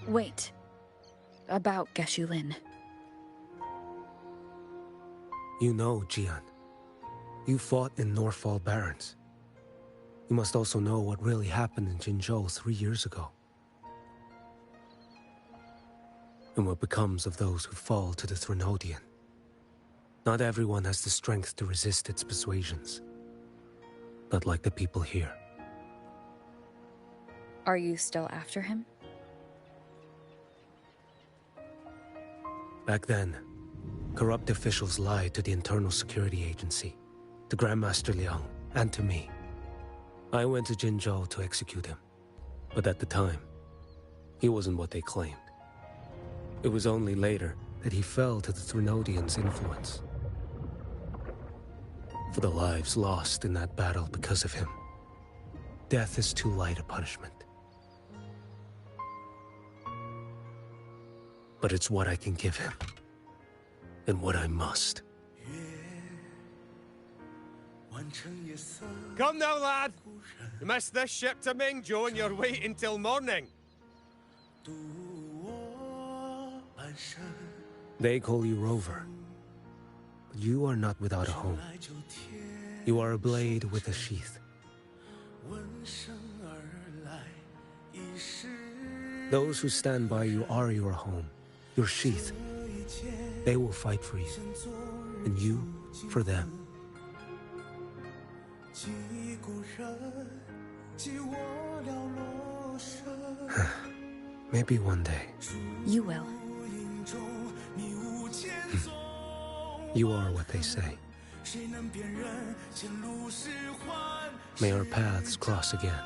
Speaker 9: Wait. About Geshu Lin.
Speaker 3: You know, Jian. You fought in Norfall Barrens. You must also know what really happened in Jinzhou 3 years ago. And what becomes of those who fall to the Threnodian. Not everyone has the strength to resist its persuasions. Not like the people here.
Speaker 9: Are you still after him?
Speaker 3: Back then, corrupt officials lied to the Internal Security Agency, to Grandmaster Liang, and to me. I went to Jinzhou to execute him, but at the time, he wasn't what they claimed. It was only later that he fell to the Trinodians' influence. For the lives lost in that battle because of him, death is too light a punishment. But it's what I can give him, and what I must.
Speaker 13: Come now, lad! You missed this ship to Mingzhou and you're waiting till morning.
Speaker 3: They call you Rover, but you are not without a home. You are a blade with a sheath. Those who stand by you are your home, your sheath. They will fight for you, and you for them. Maybe one day.
Speaker 9: You will.
Speaker 3: You are what they say. May our paths cross again.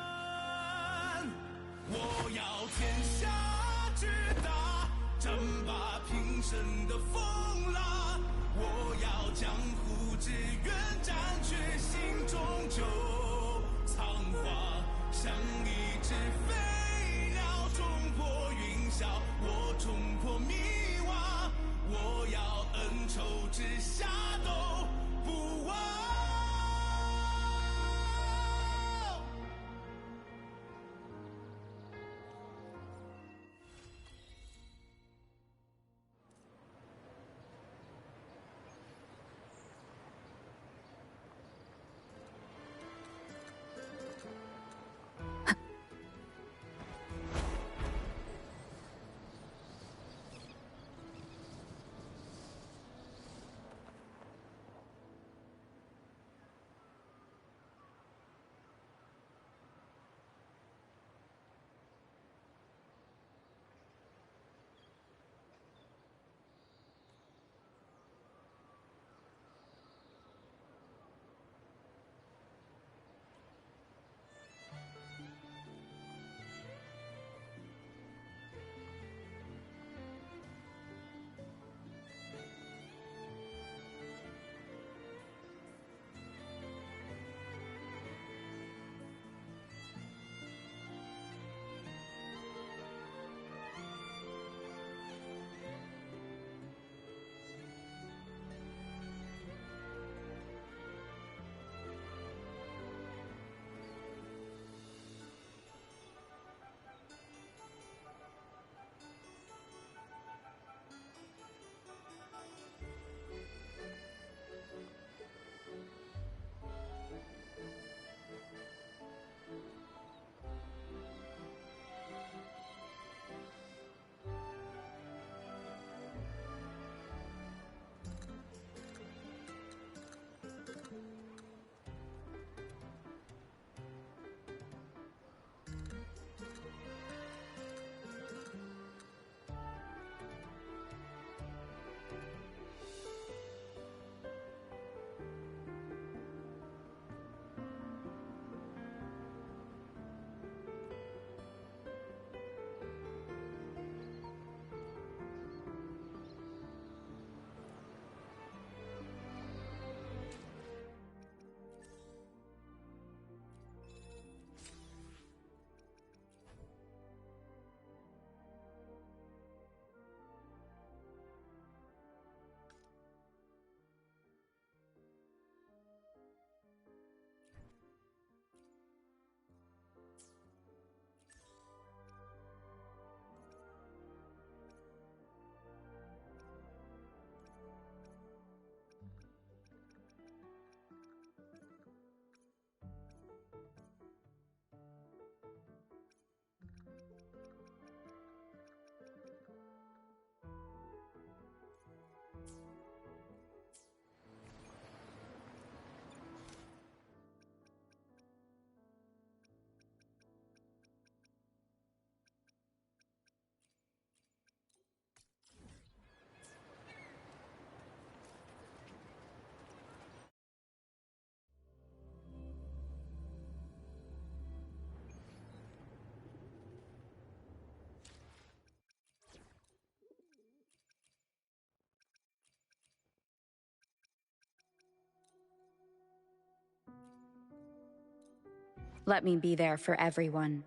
Speaker 9: Let me be there for everyone,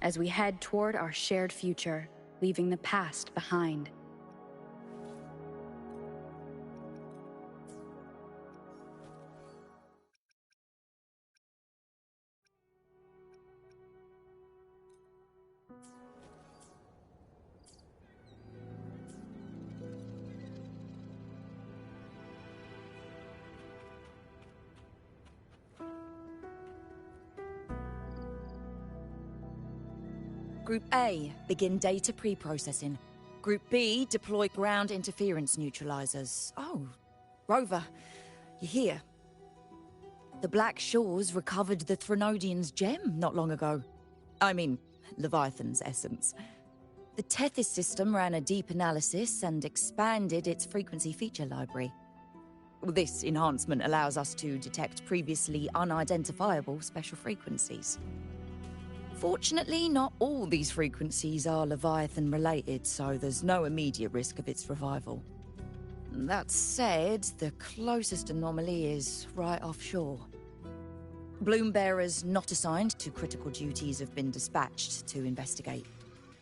Speaker 9: as we head toward our shared future, leaving the past behind.
Speaker 14: Group A, begin data pre-processing. Group B, deploy ground interference neutralizers. Oh, Rover, you're here. The Black Shores recovered the Threnodian's gem not long ago. I mean, Leviathan's essence. The Tethys system ran a deep analysis and expanded its frequency feature library. This enhancement allows us to detect previously unidentifiable special frequencies. Fortunately, not all these frequencies are Leviathan-related, so there's no immediate risk of its revival. That said, the closest anomaly is right offshore. Bloombearers not assigned to critical duties have been dispatched to investigate.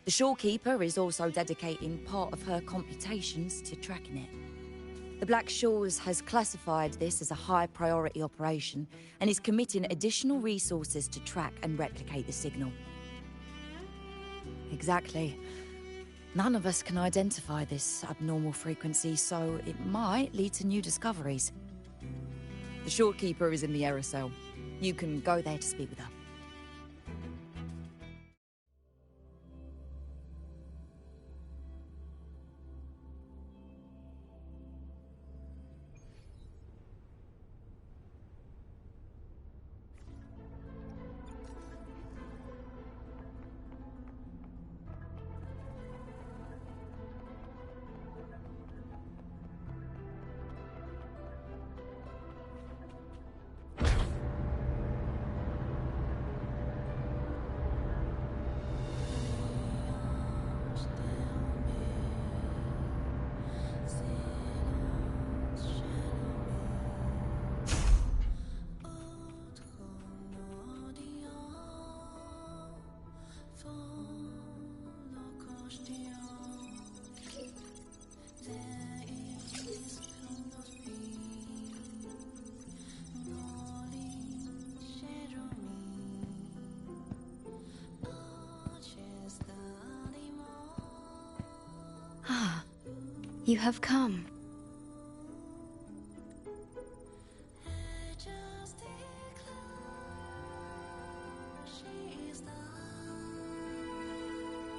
Speaker 14: The Shorekeeper is also dedicating part of her computations to tracking it. The Black Shores has classified this as a high-priority operation and is committing additional resources to track and replicate the signal. Exactly. None of us can identify this abnormal frequency, so it might lead to new discoveries. The Shorekeeper is in the aerosol. You can go there to speak with her.
Speaker 15: You have come.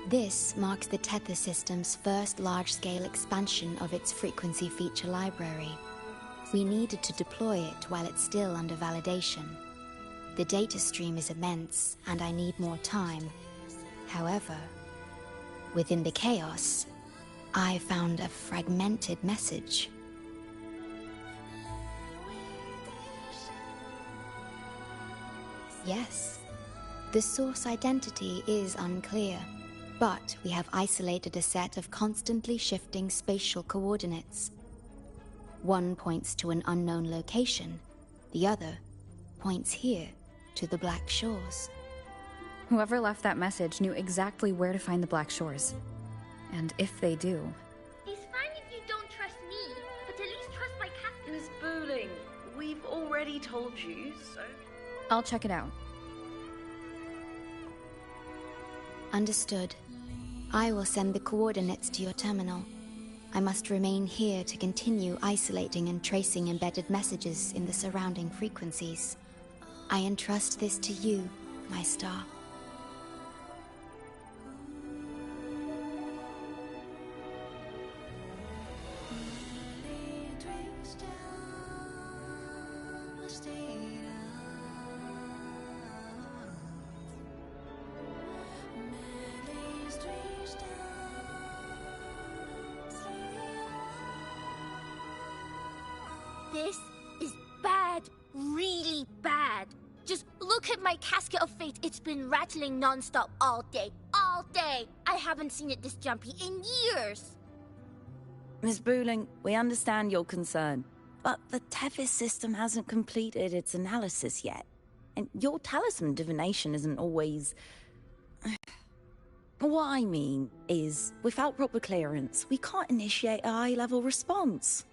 Speaker 15: This marks the Tether system's first large-scale expansion of its frequency feature library. We needed to deploy it while it's still under validation. The data stream is immense, and I need more time. However, within the chaos, I found a fragmented message. Yes, the source identity is unclear, but we have isolated a set of constantly shifting spatial coordinates. One points to an unknown location, the other points here to the Black Shores.
Speaker 9: Whoever left that message knew exactly where to find the Black Shores. And if they do...
Speaker 16: It's fine if you don't trust me, but at least trust my captain.
Speaker 17: Miss Booling, we've already told you, so...
Speaker 9: I'll check it out.
Speaker 15: Understood. I will send the coordinates to your terminal. I must remain here to continue isolating and tracing embedded messages in the surrounding frequencies. I entrust this to you, my star.
Speaker 16: This is bad, really bad. Just look at my casket of fate. It's been rattling non-stop all day. All day! I haven't seen it this jumpy in years.
Speaker 14: Miss Booling, we understand your concern, but the Tethys system hasn't completed its analysis yet. And your talisman divination isn't always... What I mean is, without proper clearance, we can't initiate a high-level response.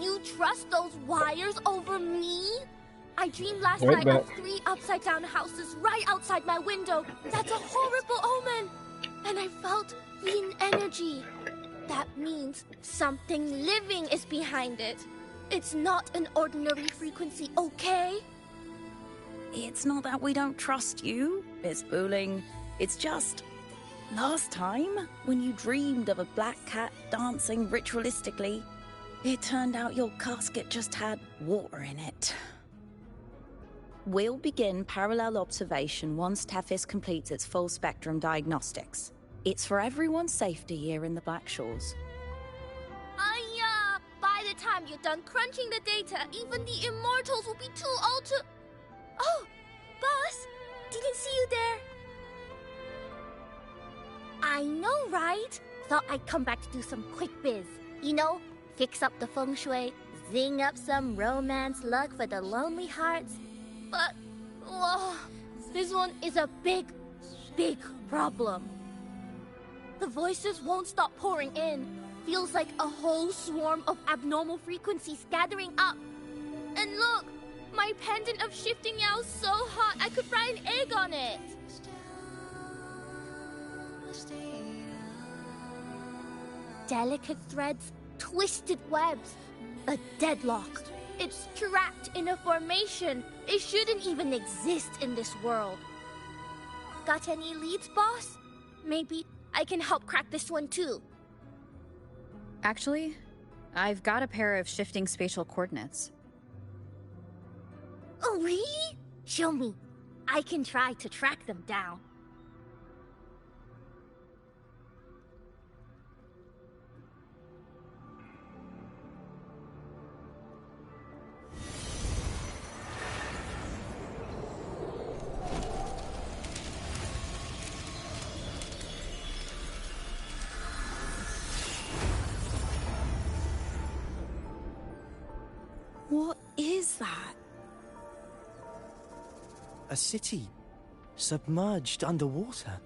Speaker 16: You trust those wires over me? I dreamed last
Speaker 4: Right
Speaker 16: night of
Speaker 4: back.
Speaker 16: 3 upside-down houses right outside my window. That's a horrible omen! And I felt yin energy. That means something living is behind it. It's not an ordinary frequency, okay?
Speaker 14: It's not that we don't trust you, Miss Booling. It's just... last time, when you dreamed of a black cat dancing ritualistically, it turned out your casket just had water in it. We'll begin parallel observation once Tethys completes its full spectrum diagnostics. It's for everyone's safety here in the Black Shores.
Speaker 16: By the time you're done crunching the data, even the immortals will be too old to... Oh, boss, didn't see you there. I know, right? Thought I'd come back to do some quick biz. You know, fix up the feng shui, zing up some romance luck for the lonely hearts. But, this one is a big, big problem. The voices won't stop pouring in. Feels like a whole swarm of abnormal frequencies gathering up. And look, my pendant of shifting yow's so hot I could fry an egg on it. Delicate threads, twisted webs, a deadlock. It's trapped in a formation. It shouldn't even exist in this world. Got any leads, boss? Maybe I can help crack this one too.
Speaker 9: Actually, I've got a pair of shifting spatial coordinates.
Speaker 16: Oh, really? Show me. I can try to track them down.
Speaker 14: What is that?
Speaker 18: A city, submerged underwater.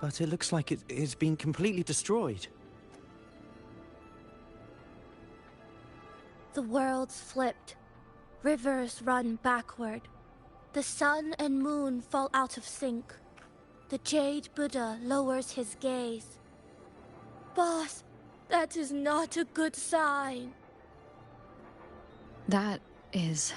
Speaker 18: But it looks like it's been completely destroyed.
Speaker 16: The world's flipped. Rivers run backward. The sun and moon fall out of sync. The Jade Buddha lowers his gaze. Boss, that is not a good sign.
Speaker 9: That is...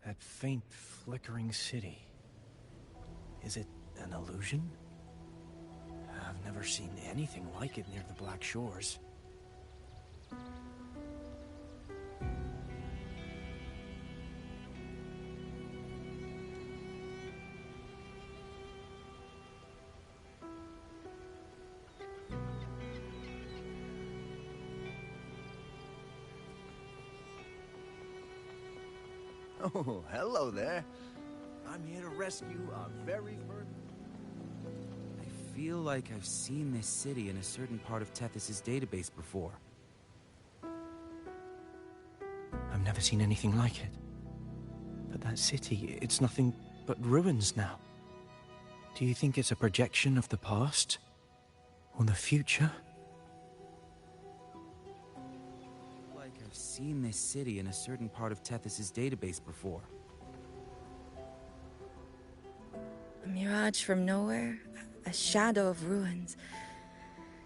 Speaker 18: That faint, flickering city. Is it an illusion? I've never seen anything like it near the Black Shores.
Speaker 19: Oh, hello there. I'm here to rescue our very first...
Speaker 20: I feel like I've seen this city in a certain part of Tethys' database before.
Speaker 18: I've never seen anything like it. But that city, it's nothing but ruins now. Do you think it's a projection of the past? Or the future?
Speaker 20: I've seen this city in a certain part of Tethys' database before.
Speaker 21: A mirage from nowhere, a shadow of ruins.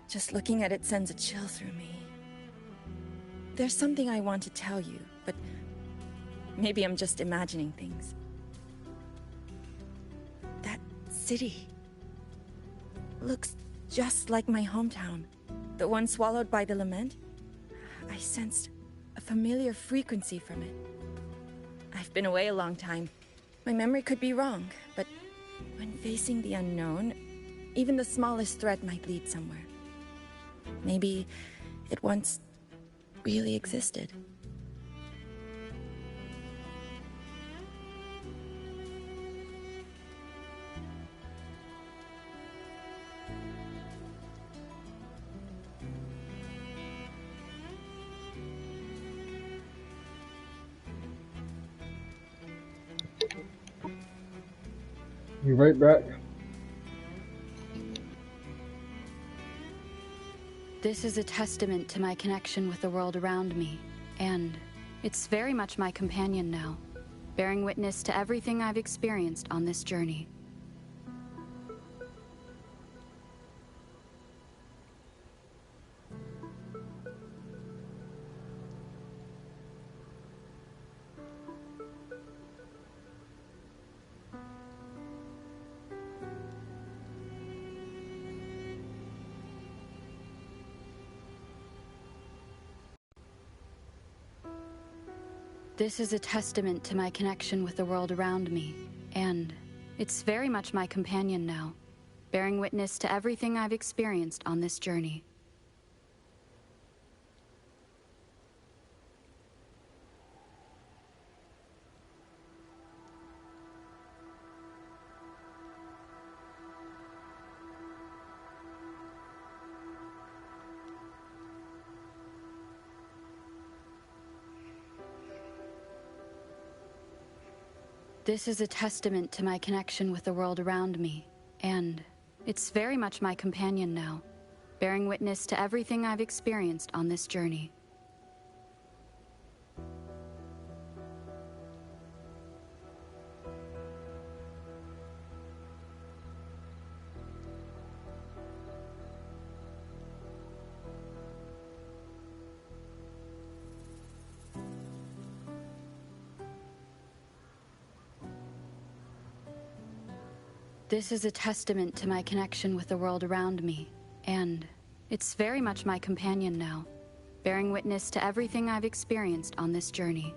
Speaker 21: Just looking at it sends a chill through me. There's something I want to tell you, but maybe I'm just imagining things. That city looks just like my hometown, the one swallowed by the lament. I sensed a familiar frequency from it. I've been away a long time. My memory could be wrong, but when facing the unknown, even the smallest thread might lead somewhere. Maybe it once really existed.
Speaker 4: Be right back.
Speaker 6: This is a testament to my connection with the world around me, and it's very much my companion now, bearing witness to everything I've experienced on this journey. This is a testament to my connection with the world around me, and it's very much my companion now, bearing witness to everything I've experienced on this journey. This is a testament to my connection with the world around me, and it's very much my companion now, bearing witness to everything I've experienced on this journey. This is a testament to my connection with the world around me, and it's very much my companion now, bearing witness to everything I've experienced on this journey.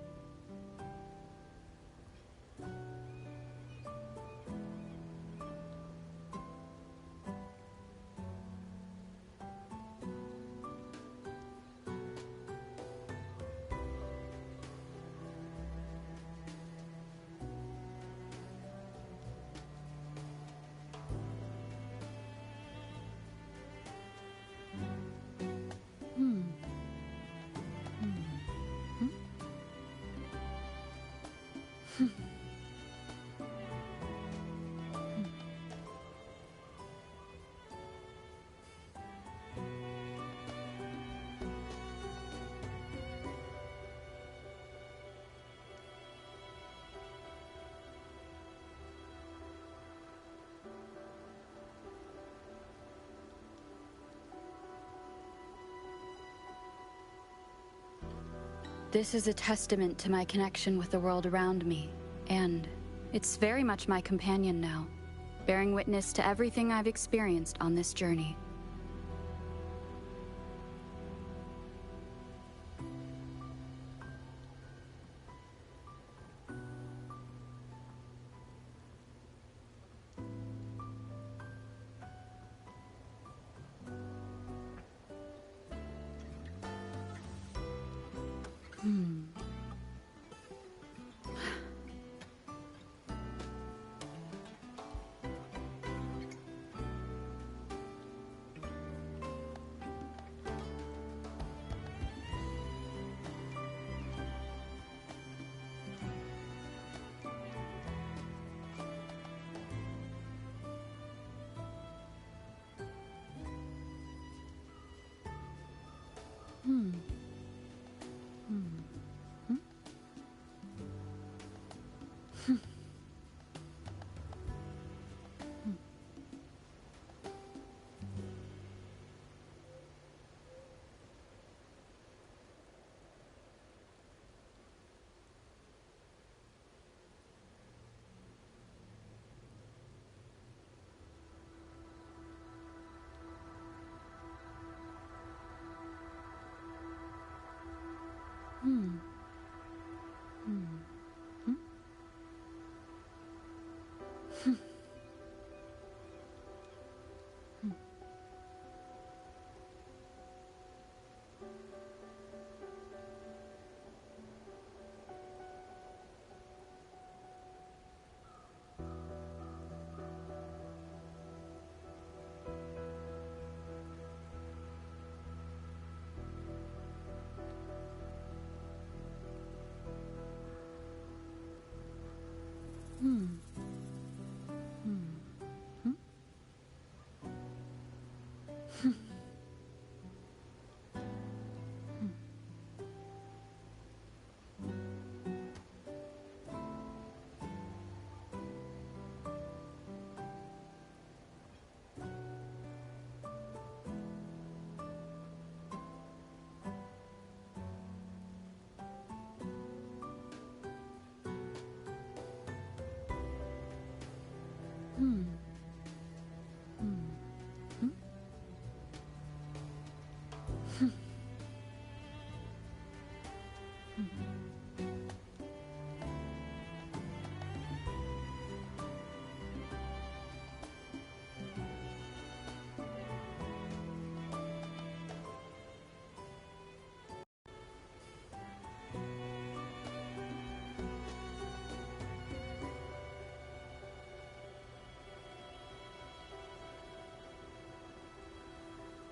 Speaker 6: This is a testament to my connection with the world around me, and it's very much my companion now, bearing witness to everything I've experienced on this journey.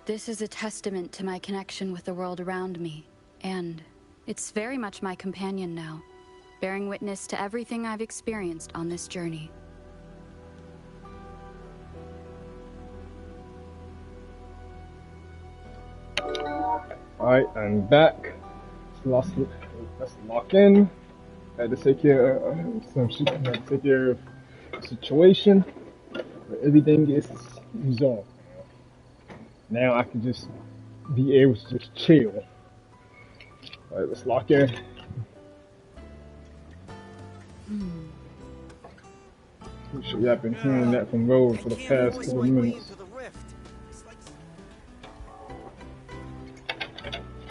Speaker 6: This is a testament to my connection with the world around me, and it's very much my companion now, bearing witness to everything I've experienced on this journey.
Speaker 4: Alright, I'm back. Let's lock in. I had to take care of some shit. I had to take care of the situation. But everything is resolved. Now I can just be able to just chill. Alright, let's lock in. I'm sure I've been hearing that from Rose for the past couple of minutes.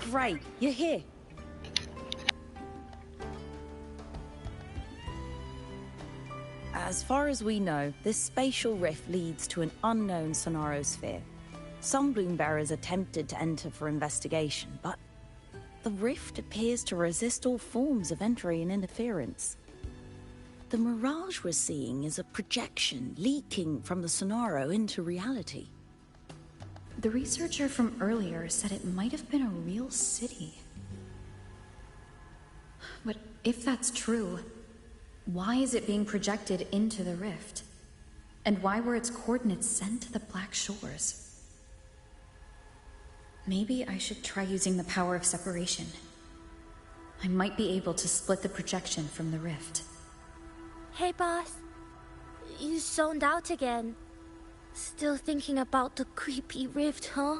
Speaker 14: Great, you're here. As far as we know, this spatial rift leads to an unknown sonarosphere. Some bloom-bearers attempted to enter for investigation, but the rift appears to resist all forms of entry and interference. The mirage we're seeing is a projection leaking from the sonaro into reality.
Speaker 9: The researcher from earlier said it might have been a real city. But if that's true, why is it being projected into the rift? And why were its coordinates sent to the Black Shores? Maybe I should try using the power of separation. I might be able to split the projection from the rift.
Speaker 16: Hey, boss. You zoned out again. Still thinking about the creepy rift, huh?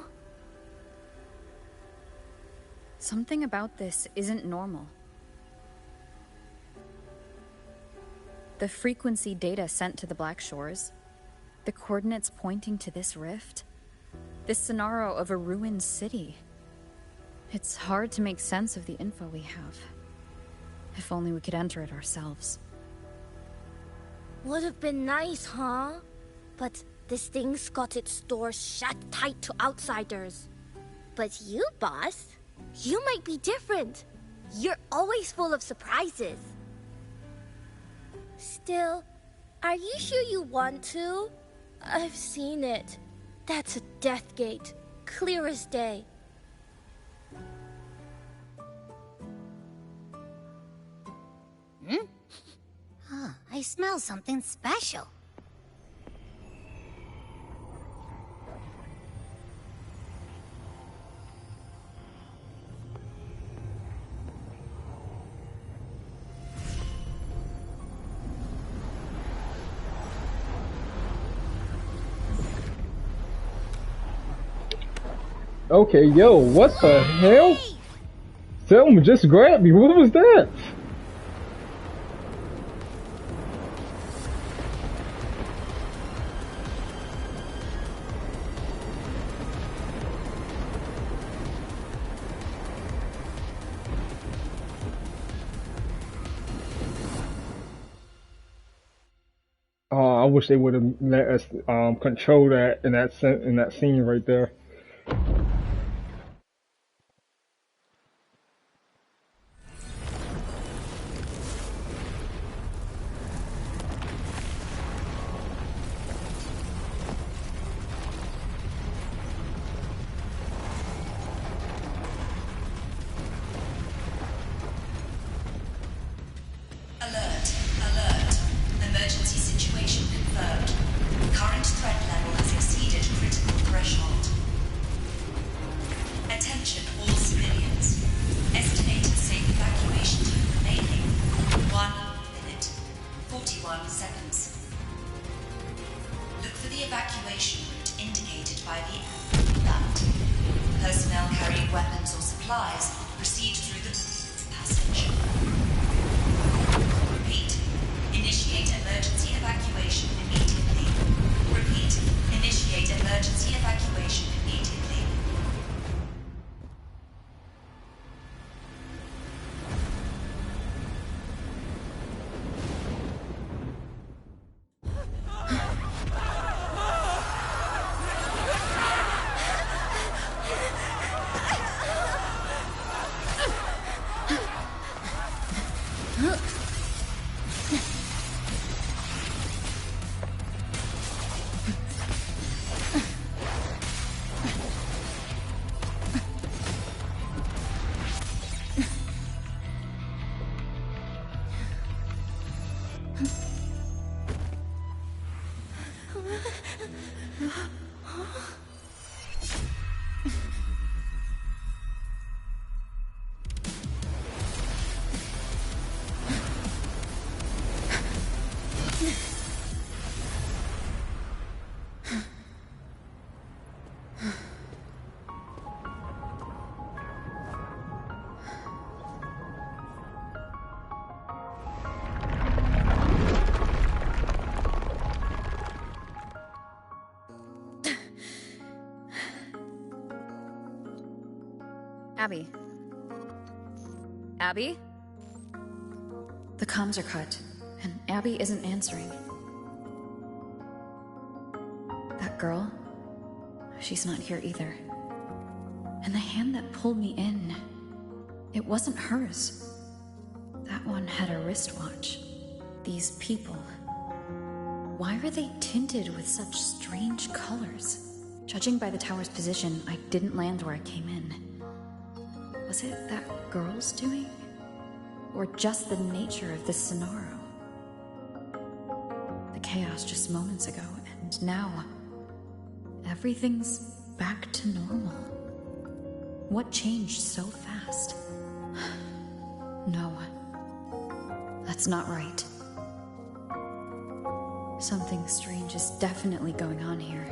Speaker 9: Something about this isn't normal. The frequency data sent to the Black Shores, the coordinates pointing to this rift, this scenario of a ruined city. It's hard to make sense of the info we have. If only we could enter it ourselves.
Speaker 16: Would have been nice, huh? But this thing's got its doors shut tight to outsiders. But you, boss, you might be different. You're always full of surprises. Still, are you sure you want to? I've seen it. That's a death gate, clear as day.
Speaker 5: I smell something special.
Speaker 4: Okay, yo, what the hell? Someone just grabbed me. What was that? I wish they would have let us control that in that scene right there.
Speaker 22: Emergency situation confirmed. Current threat level has exceeded critical threshold.
Speaker 9: Abby? Abby? The comms are cut, and Abby isn't answering. That girl, she's not here either. And the hand that pulled me in, it wasn't hers. That one had a wristwatch. These people, why are they tinted with such strange colors? Judging by the tower's position, I didn't land where I came in. Was it that girl's doing? Or just the nature of this scenario? The chaos just moments ago, and now everything's back to normal. What changed so fast? No, that's not right. Something strange is definitely going on here.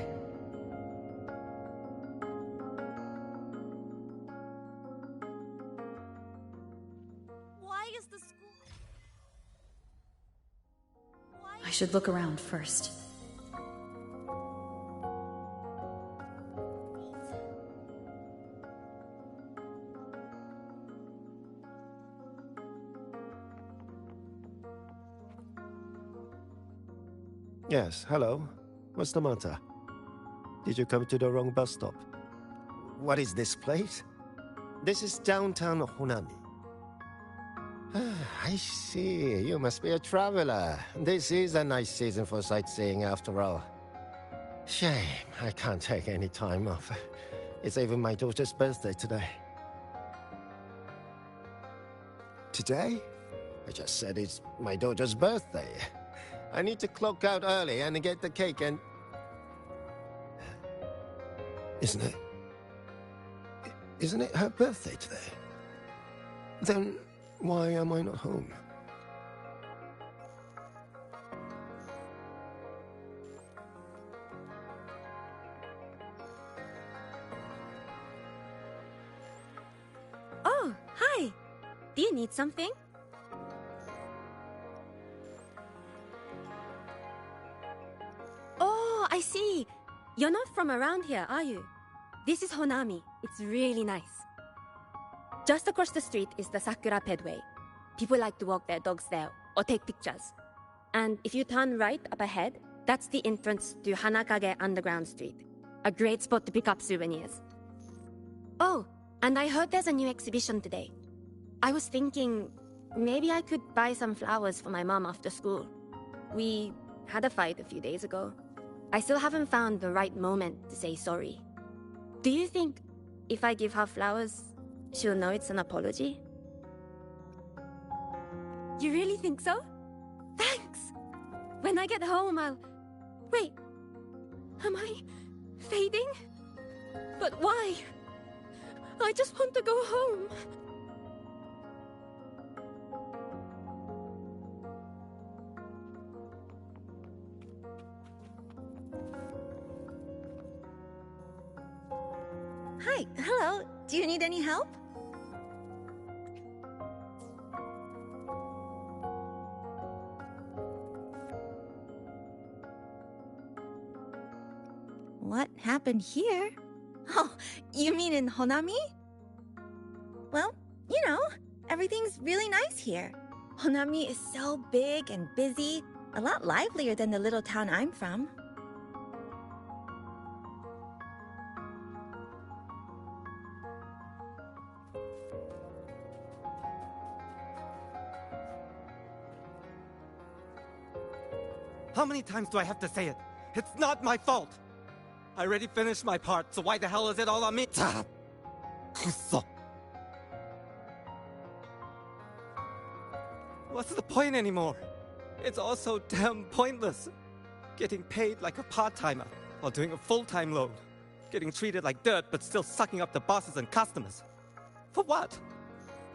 Speaker 10: Why is the school...
Speaker 9: I should look around first.
Speaker 2: Yes, hello. What's the matter? Did you come to the wrong bus stop? What is this place? This is downtown Honami. I see. You must be a traveler. This is a nice season for sightseeing after all. Shame, I can't take any time off. It's even my daughter's birthday today. Today? I just said it's my daughter's birthday. I need to clock out early and get the cake and... Isn't it her birthday today? Then why am I not home?
Speaker 10: Oh, hi. Do you need something? Oh, I see. You're not from around here, are you? This is Honami. It's really nice. Just across the street is the Sakura Pedway. People like to walk their dogs there or take pictures. And if you turn right up ahead, that's the entrance to Hanakage Underground Street. A great spot to pick up souvenirs. Oh, and I heard there's a new exhibition today. I was thinking maybe I could buy some flowers for my mom after school. We had a fight a few days ago. I still haven't found the right moment to say sorry. Do you think if I give her flowers, she'll know it's an apology? You really think so? Thanks! When I get home, I'll... Wait, am I fading? But why? I just want to go home. Hi, hello. Do you need any help? What happened here? Oh, you mean in Honami? Well, you know, everything's really nice here. Honami is so big and busy, a lot livelier than the little town I'm from.
Speaker 13: How many times do I have to say it? It's not my fault! I already finished my part, so why the hell is it all on me? What's the point anymore? It's all so damn pointless. Getting paid like a part-timer, while doing a full-time load. Getting treated like dirt, but still sucking up the bosses and customers. For what?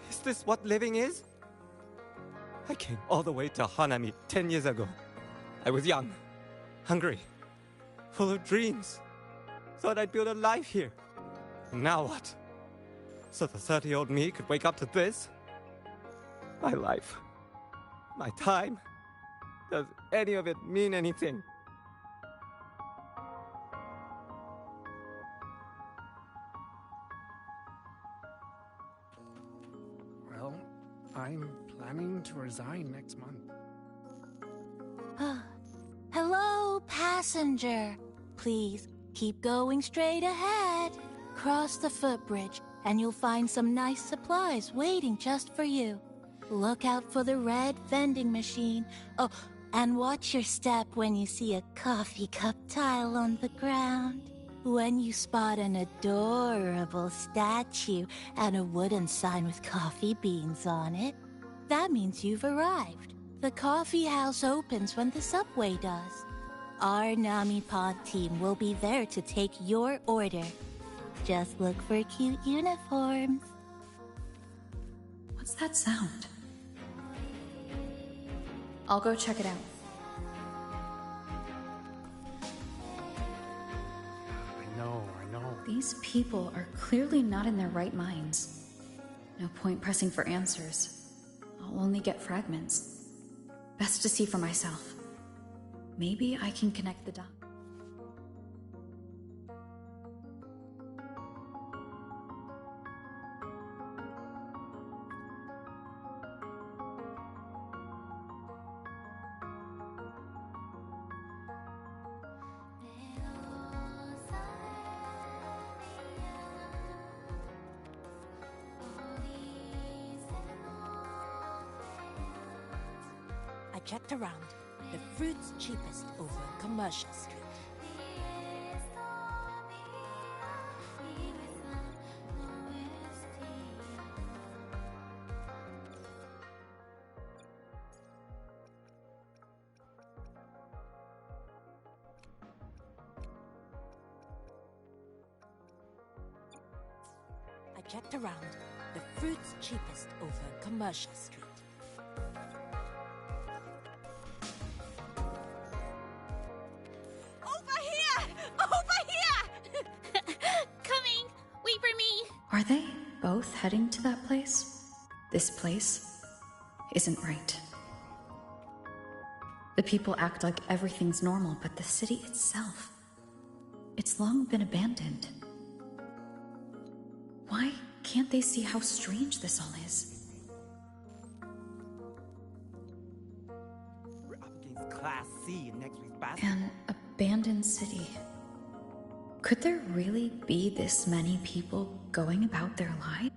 Speaker 13: Is this what living is? I came all the way to Hanami 10 years ago. I was young, hungry, full of dreams. Thought I'd build a life here. Now what? So the 30-year-old me could wake up to this? My life, my time, does any of it mean anything?
Speaker 8: I'm planning to resign next month.
Speaker 22: Hello, passenger. Please keep going straight ahead. Cross the footbridge, and you'll find some nice supplies waiting just for you. Look out for the red vending machine. Oh, and watch your step when you see a coffee cup tile on the ground. When you spot an adorable statue and a wooden sign with coffee beans on it, that means you've arrived. The coffee house opens when the subway does. Our Nami Pod team will be there to take your order. Just look for cute uniforms.
Speaker 9: What's that sound? I'll go check it out.
Speaker 8: I know.
Speaker 9: These people are clearly not in their right minds. No point pressing for answers. I'll only get fragments. Best to see for myself. Maybe I can connect the dots.
Speaker 22: I checked around. The fruit's cheapest over Commercial Street. I checked around. The fruit's cheapest over Commercial Street.
Speaker 9: Are they both heading to that place? This place isn't right. The people act like everything's normal, but the city itself, it's long been abandoned. Why can't they see how strange this all is?
Speaker 23: We're up against Class C in next week's basket.
Speaker 9: An abandoned city. Could there really be this many people going about their lives?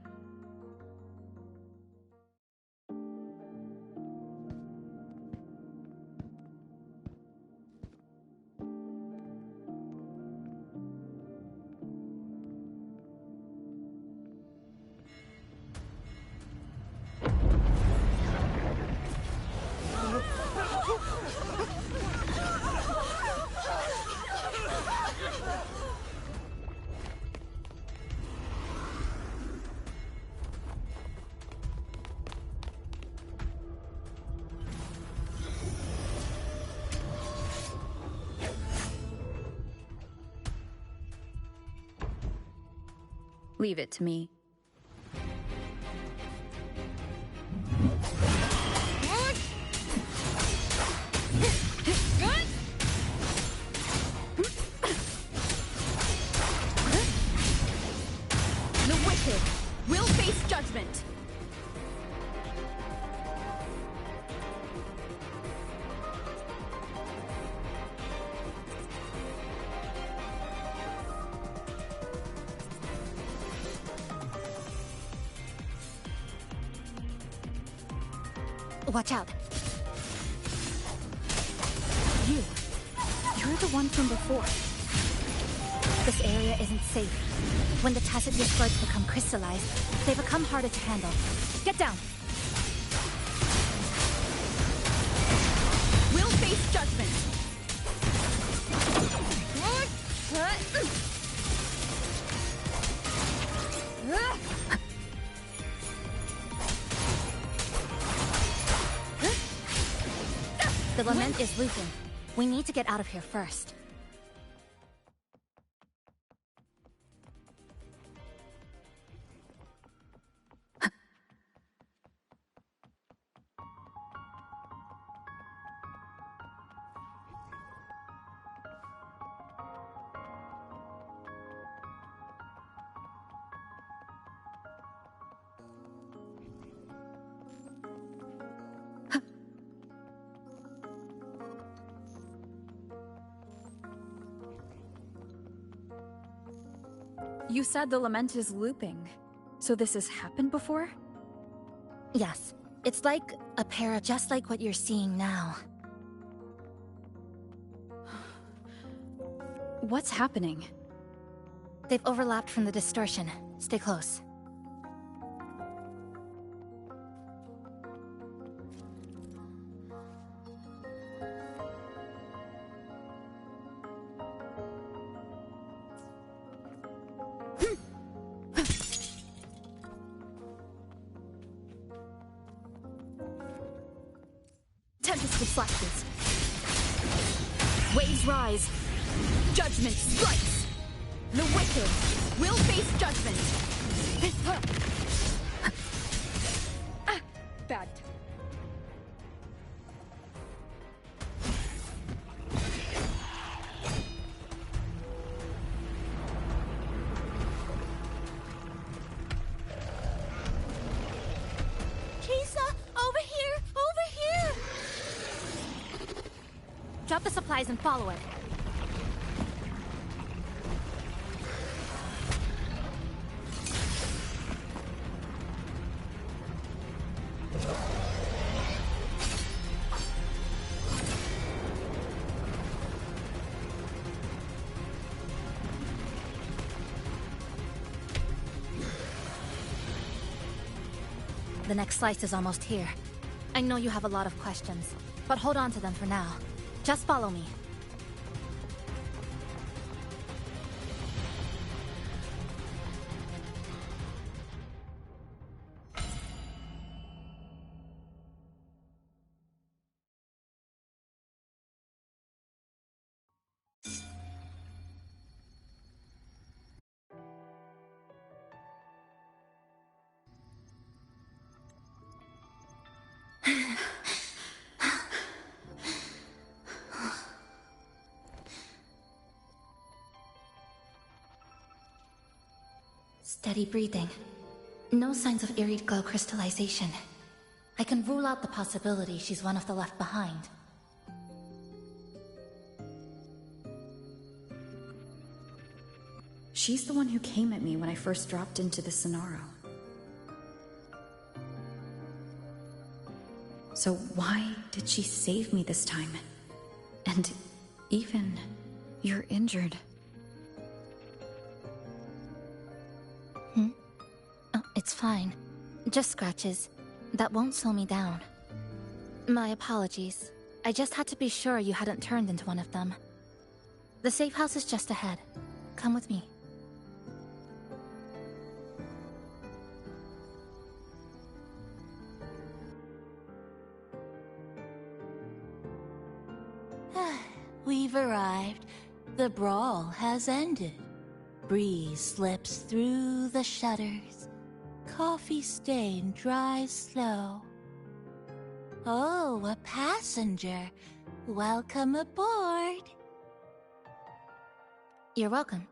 Speaker 9: Leave it to me.
Speaker 1: The wicked will face judgment.
Speaker 22: Watch out.
Speaker 1: You're the one from before.
Speaker 22: This area isn't safe. When the tacit discords become crystallized, they become harder to handle. Get down!
Speaker 1: We'll face judgment.
Speaker 22: The lament is looping. We need to get out of here first.
Speaker 9: You said the lament is looping. So this has happened before?
Speaker 22: Yes. It's like a pair of just like what you're seeing now.
Speaker 9: What's happening?
Speaker 22: They've overlapped from the distortion. Stay close.
Speaker 9: Tempest reflectors. Waves rise. Judgment strikes. The wicked will face judgment. Bad.
Speaker 16: Chisa, over here! Over here!
Speaker 22: Drop the supplies and follow it. The next slice is almost here. I know you have a lot of questions, but hold on to them for now. Just follow me. Steady breathing. No signs of Irid glow crystallization. I can rule out the possibility she's one of the left behind.
Speaker 9: She's the one who came at me when I first dropped into the Sonaro. So why did she save me this time? And even, you're injured.
Speaker 22: Oh, it's fine. Just scratches. That won't slow me down. My apologies. I just had to be sure you hadn't turned into one of them. The safe house is just ahead. Come with me. We've arrived. The brawl has ended. Breeze slips through the shutters. Coffee stain dries slow. Oh, a passenger. Welcome aboard. You're welcome.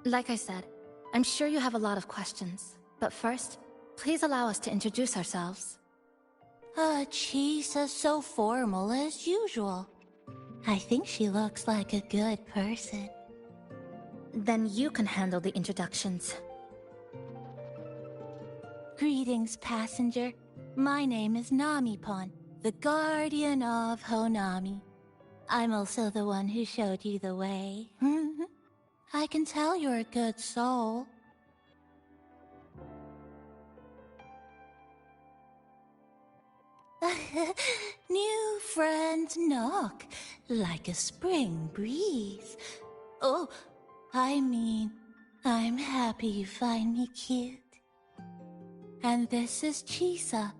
Speaker 22: Like I said, I'm sure you have a lot of questions. But first, please allow us to introduce ourselves. Chisa's so formal as usual. I think she looks like a good person. Then you can handle the introductions. Greetings, passenger. My name is Namipon, the guardian of Honami. I'm also the one who showed you the way. I can tell you're a good soul. New friends knock like a spring breeze. Oh, I mean, I'm happy you find me cute. And this is Chisa,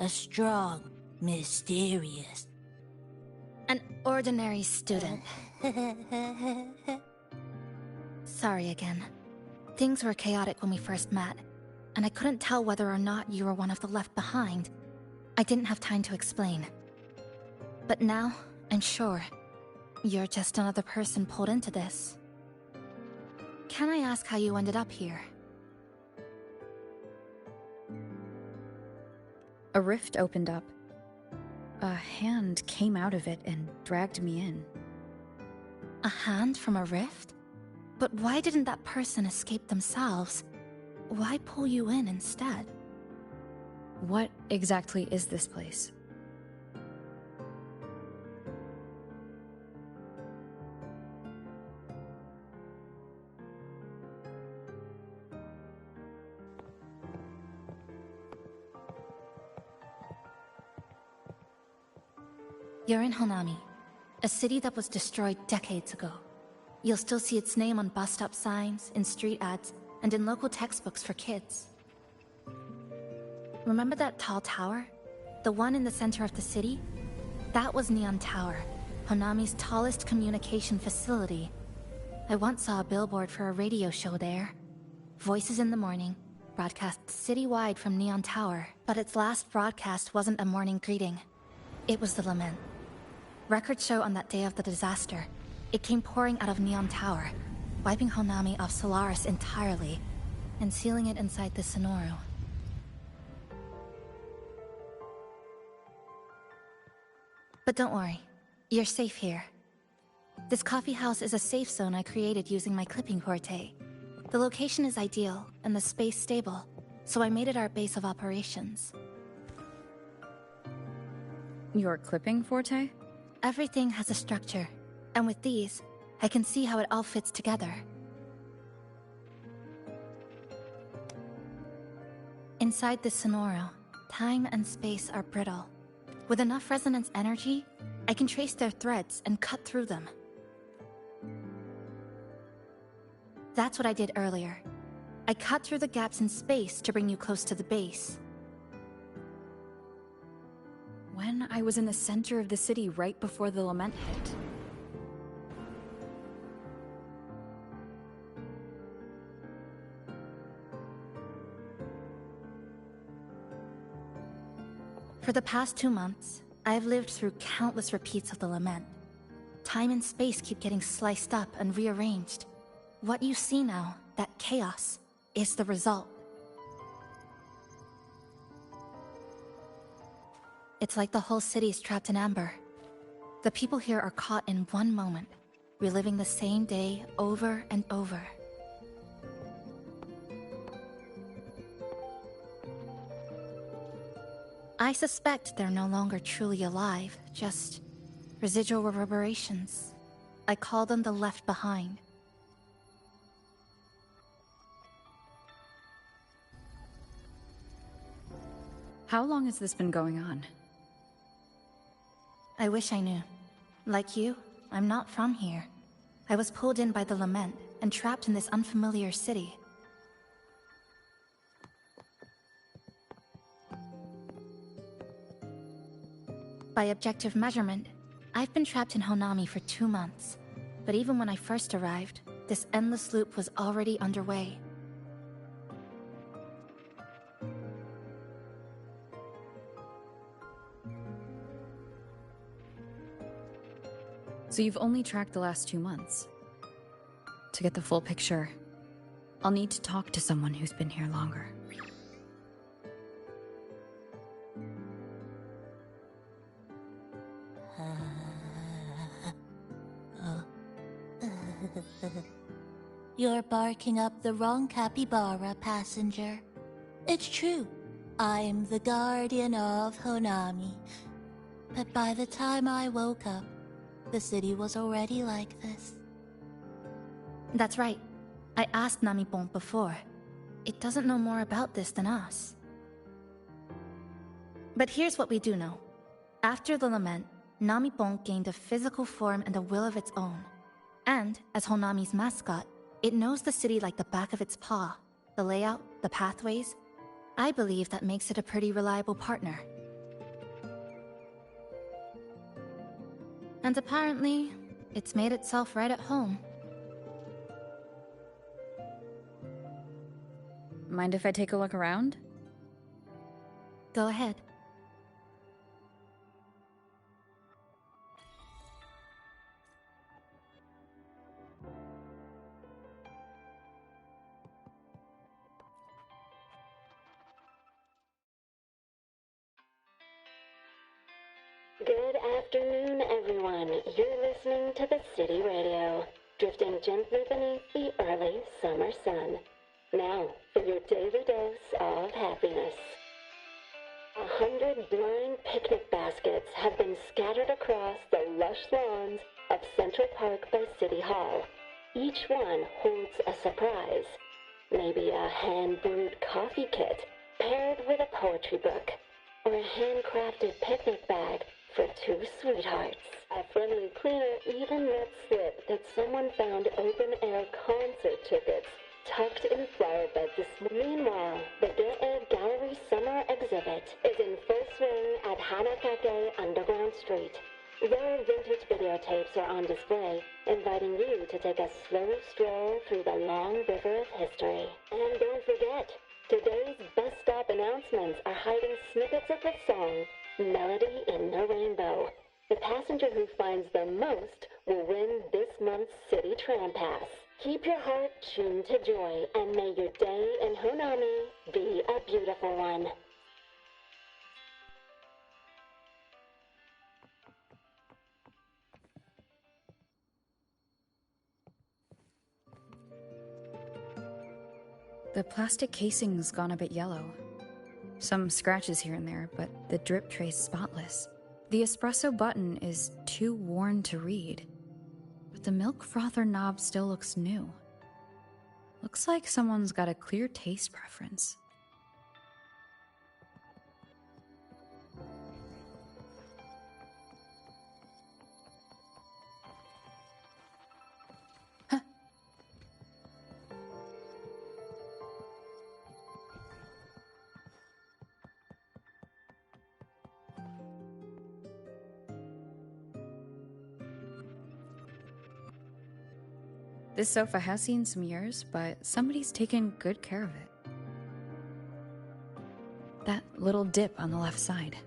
Speaker 22: a strong, mysterious, an ordinary student. Sorry again. Things were chaotic when we first met, and I couldn't tell whether or not you were one of the left behind. I didn't have time to explain. But now, I'm sure. You're just another person pulled into this. Can I ask how you ended up here?
Speaker 9: A rift opened up. A hand came out of it and dragged me in.
Speaker 22: A hand from a rift? But why didn't that person escape themselves? Why pull you in instead?
Speaker 9: What exactly is this place?
Speaker 22: You're in Honami, a city that was destroyed decades ago. You'll still see its name on bus-stop signs, in street ads, and in local textbooks for kids. Remember that tall tower? The one in the center of the city? That was Neon Tower, Honami's tallest communication facility. I once saw a billboard for a radio show there. Voices in the morning, broadcast citywide from Neon Tower, but its last broadcast wasn't a morning greeting. It was the lament. Records show on that day of the disaster, it came pouring out of Neon Tower, wiping Honami off Solaris entirely, and sealing it inside the Sonoro. But don't worry, you're safe here. This coffee house is a safe zone I created using my clipping forte. The location is ideal, and the space stable, so I made it our base of operations.
Speaker 9: Your clipping forte?
Speaker 22: Everything has a structure, and with these, I can see how it all fits together. Inside this Sonoro, time and space are brittle. With enough resonance energy, I can trace their threads and cut through them. That's what I did earlier. I cut through the gaps in space to bring you close to the base.
Speaker 9: When I was in the center of the city right before the lament hit.
Speaker 22: For the past 2 months, I've lived through countless repeats of the lament. Time and space keep getting sliced up and rearranged. What you see now, that chaos, is the result. It's like the whole city's trapped in amber. The people here are caught in one moment, reliving the same day over and over. I suspect they're no longer truly alive, just residual reverberations. I call them the left behind.
Speaker 9: How long has this been going on?
Speaker 22: I wish I knew. Like you, I'm not from here. I was pulled in by the lament and trapped in this unfamiliar city. By objective measurement, I've been trapped in Honami for 2 months. But even when I first arrived, this endless loop was already underway.
Speaker 9: So you've only tracked the last 2 months. To get the full picture, I'll need to talk to someone who's been here longer.
Speaker 22: You're barking up the wrong capybara, passenger. It's true. I'm the guardian of Honami. But by the time I woke up, the city was already like this. That's right. I asked Namipon before. It doesn't know more about this than us. But here's what we do know. After the lament, Namipon gained a physical form and a will of its own. And, as Honami's mascot, it knows the city like the back of its paw. The layout, the pathways. I believe that makes it a pretty reliable partner. And apparently, it's made itself right at home.
Speaker 9: Mind if I take a look around?
Speaker 22: Go ahead.
Speaker 7: Good afternoon, everyone. You're listening to the City Radio. drifting gently beneath the early summer sun. Now for your daily dose of happiness. 100 blind picnic baskets have been scattered across the lush lawns of Central Park by City Hall. Each one holds a surprise. Maybe a hand-brewed coffee kit paired with a poetry book, or a handcrafted picnic bag for two sweethearts. A friendly cleaner even let slip that someone found open-air concert tickets tucked in flower beds this morning. Meanwhile, the Get Ed Gallery Summer Exhibit is in full swing at Hanakake Underground Street. Rare vintage videotapes are on display, inviting you to take a slow stroll through the long river of history. And don't forget, today's bus stop announcements are hiding snippets of the song Melody in the Rainbow. The passenger who finds the most will win this month's City Tram Pass. Keep your heart tuned to joy, and may your day in Honami be a beautiful one.
Speaker 9: The plastic casing's gone a bit yellow. Some scratches here and there, but the drip tray's spotless. The espresso button is too worn to read, but the milk frother knob still looks new. Looks like someone's got a clear taste preference. This sofa has seen some years, but somebody's taken good care of it. That little dip on the left side.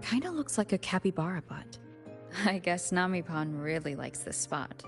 Speaker 9: Kinda looks like a capybara butt. I guess Nami-pan really likes this spot.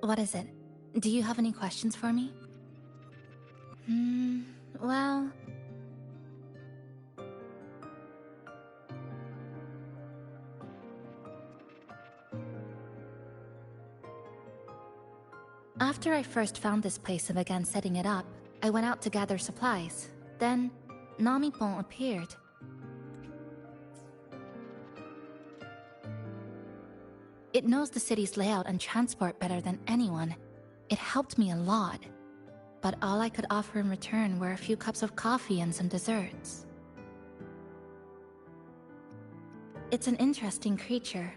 Speaker 22: What is it? Do you have any questions for me? Well... After I first found this place and began setting it up, I went out to gather supplies. Then, Nami-pon appeared. It knows the city's layout and transport better than anyone. It helped me a lot. But all I could offer in return were a few cups of coffee and some desserts. It's an interesting creature.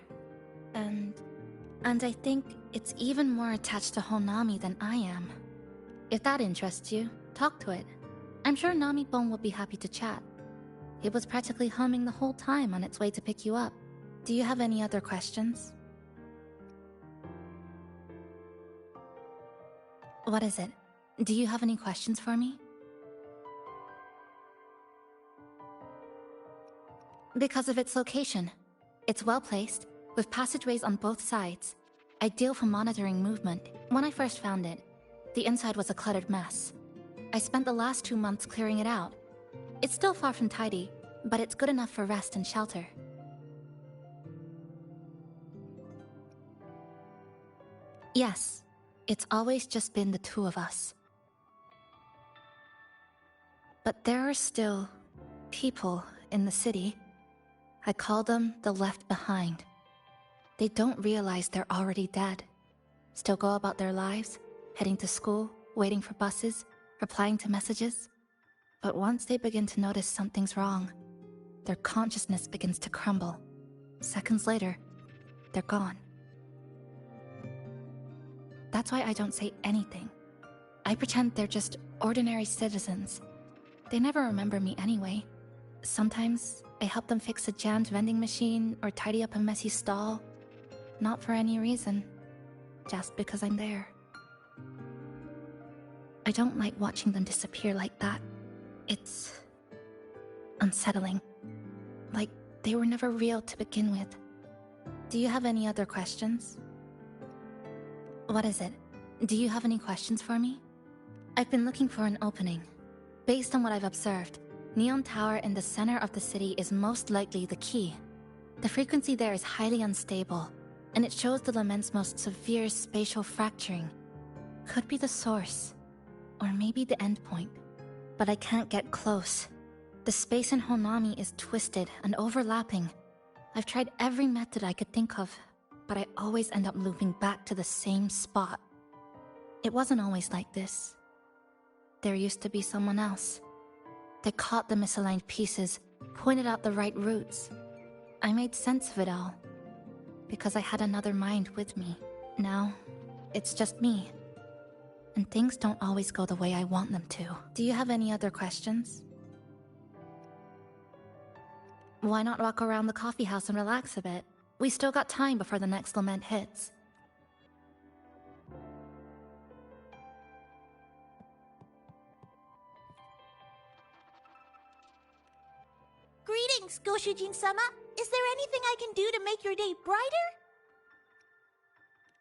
Speaker 22: And I think it's even more attached to Honami than I am. If that interests you, talk to it. I'm sure Nami-pon will be happy to chat. It was practically humming the whole time on its way to pick you up. Do you have any other questions? What is it? Do you have any questions for me? Because of its location.
Speaker 5: It's well placed, with passageways on both sides, ideal for monitoring movement. When I first found it, the inside was a cluttered mess. I spent the last 2 months clearing it out. It's still far from tidy, but it's good enough for rest and shelter. Yes, it's always just been the two of us. But there are still people in the city. I call them the left behind. They don't realize they're already dead. Still go about their lives, heading to school, waiting for buses, replying to messages. But once they begin to notice something's wrong, their consciousness begins to crumble. Seconds later, they're gone. That's why I don't say anything. I pretend they're just ordinary citizens. They never remember me anyway. Sometimes I help them fix a jammed vending machine or tidy up a messy stall. Not for any reason, just because I'm there. I don't like watching them disappear like that. It's unsettling. Like they were never real to begin with. Do you have any other questions? What is it? Do you have any questions for me? I've been looking for an opening. Based on what I've observed, Neon Tower in the center of the city is most likely the key. The frequency there is highly unstable, and it shows the Lament's most severe spatial fracturing. Could be the source, or maybe the endpoint. But I can't get close. The space in Honami is twisted and overlapping. I've tried every method I could think of, but I always end up looping back to the same spot. It wasn't always like this. There used to be someone else. They caught the misaligned pieces, pointed out the right routes. I made sense of it all, because I had another mind with me. Now, it's just me. And things don't always go the way I want them to. Do you have any other questions? Why not walk around the coffee house and relax a bit? We still got time before the next lament hits.
Speaker 22: Greetings, Goshujin-sama. Is there anything I can do to make your day brighter?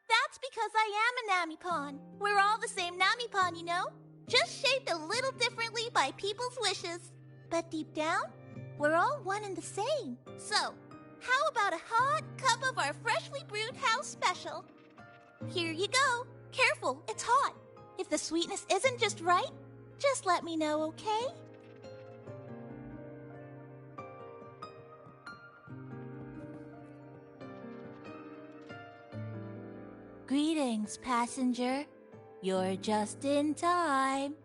Speaker 22: That's because I am a Namipon. We're all the same Namipon, you know? Just shaped a little differently by people's wishes. But deep down, we're all one and the same. So, how about a hot cup of our freshly brewed house special? Here you go. Careful, it's hot. If the sweetness isn't just right, just let me know, okay? Greetings, passenger. You're just in time.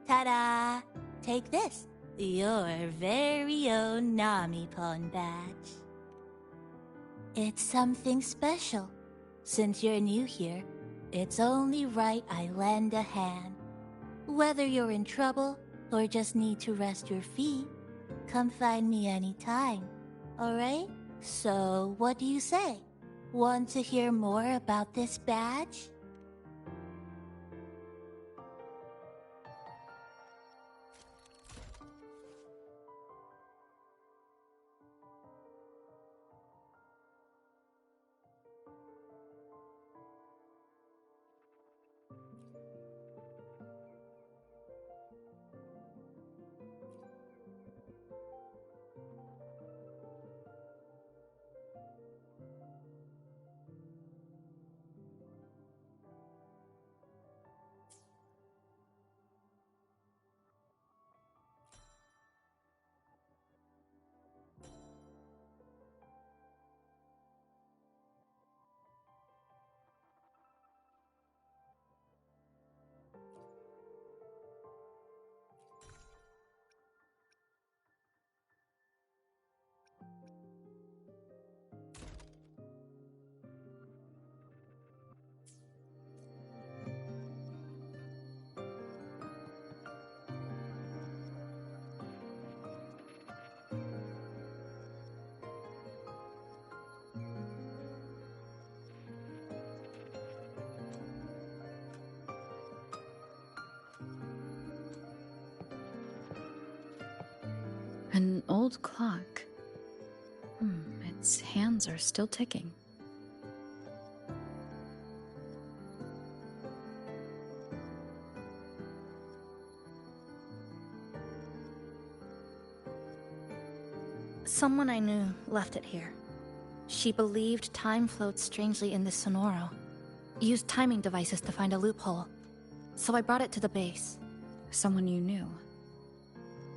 Speaker 22: Ta-da! Take this, your very own Namipon badge. It's something special. Since you're new here, it's only right I lend a hand. Whether you're in trouble or just need to rest your feet, come find me anytime, alright? So, what do you say? Want to hear more about this badge?
Speaker 9: An old clock. Its hands are still ticking.
Speaker 5: Someone I knew left it here. She believed time flowed strangely in this Sonoro. Used timing devices to find a loophole. So I brought it to the base.
Speaker 9: Someone you knew.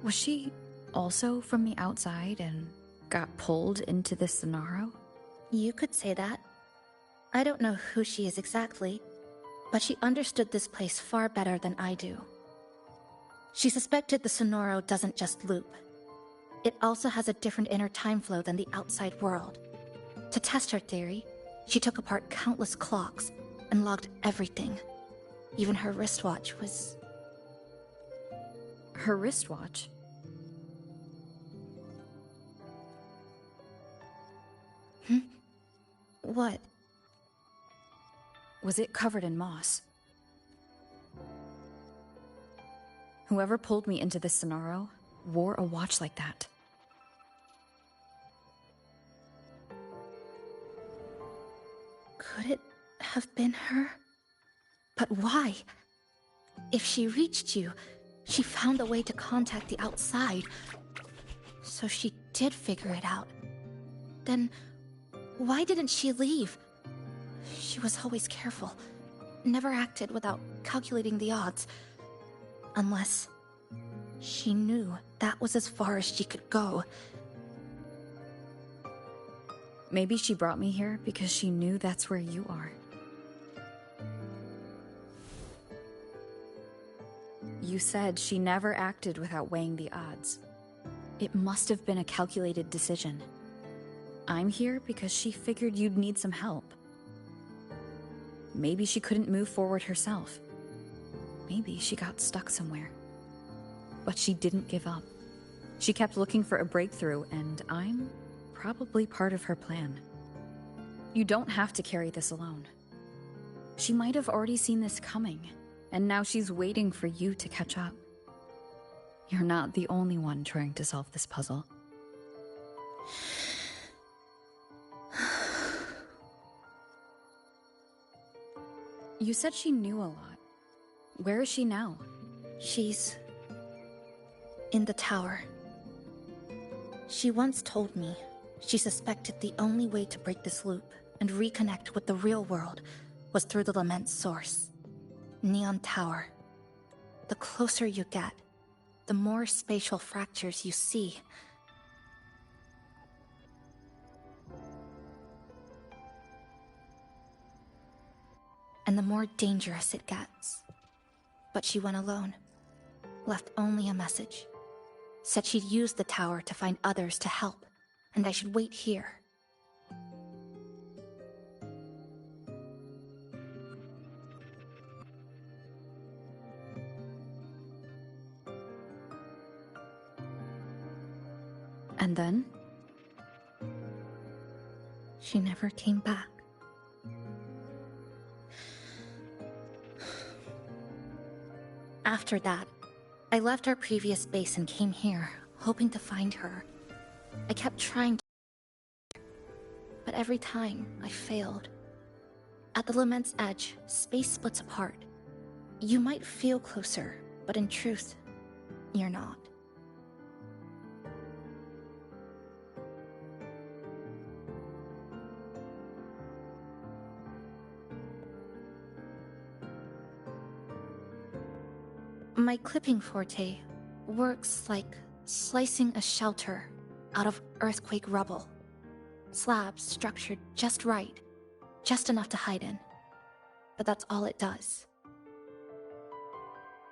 Speaker 9: Was she also from the outside and got pulled into this Sonoro?
Speaker 5: You could say that. I don't know who she is exactly, but she understood this place far better than I do. She suspected the Sonoro doesn't just loop. It also has a different inner time flow than the outside world. To test her theory, she took apart countless clocks and logged everything. Even her wristwatch was...
Speaker 9: Her wristwatch?
Speaker 5: What?
Speaker 9: Was it covered in moss? Whoever pulled me into this Sonoro wore a watch like that.
Speaker 5: Could it have been her? But why? If she reached you, she found a way to contact the outside. So she did figure it out. Then, why didn't she leave? She was always careful. Never acted without calculating the odds. Unless she knew that was as far as she could go.
Speaker 9: Maybe she brought me here because she knew that's where you are. You said she never acted without weighing the odds. It must have been a calculated decision. I'm here because she figured you'd need some help. Maybe she couldn't move forward herself. Maybe she got stuck somewhere. But she didn't give up. She kept looking for a breakthrough, and I'm probably part of her plan. You don't have to carry this alone. She might have already seen this coming, and now she's waiting for you to catch up. You're not the only one trying to solve this puzzle. You said she knew a lot. Where is she now?
Speaker 5: She's in the tower. She once told me she suspected the only way to break this loop and reconnect with the real world was through the Lament's source, Neon Tower. The closer you get, the more spatial fractures you see. And the more dangerous it gets. But she went alone, left only a message. Said she'd use the tower to find others to help, and I should wait here.
Speaker 9: And then?
Speaker 5: She never came back. After that, I left our previous base and came here, hoping to find her. I kept trying to, but every time I failed. At the Lament's edge, space splits apart. You might feel closer, but in truth, you're not. My clipping forte works like slicing a shelter out of earthquake rubble. Slabs structured just right, just enough to hide in. But that's all it does.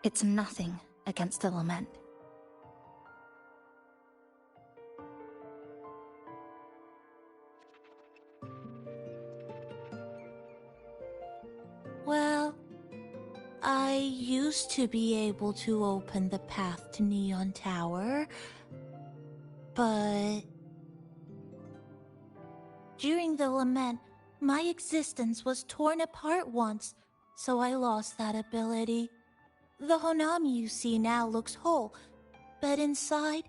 Speaker 5: It's nothing against the Lament.
Speaker 22: Well, I used to be able to open the path to Neon Tower, but during the Lament, my existence was torn apart once, so I lost that ability. The Honami you see now looks whole, but inside,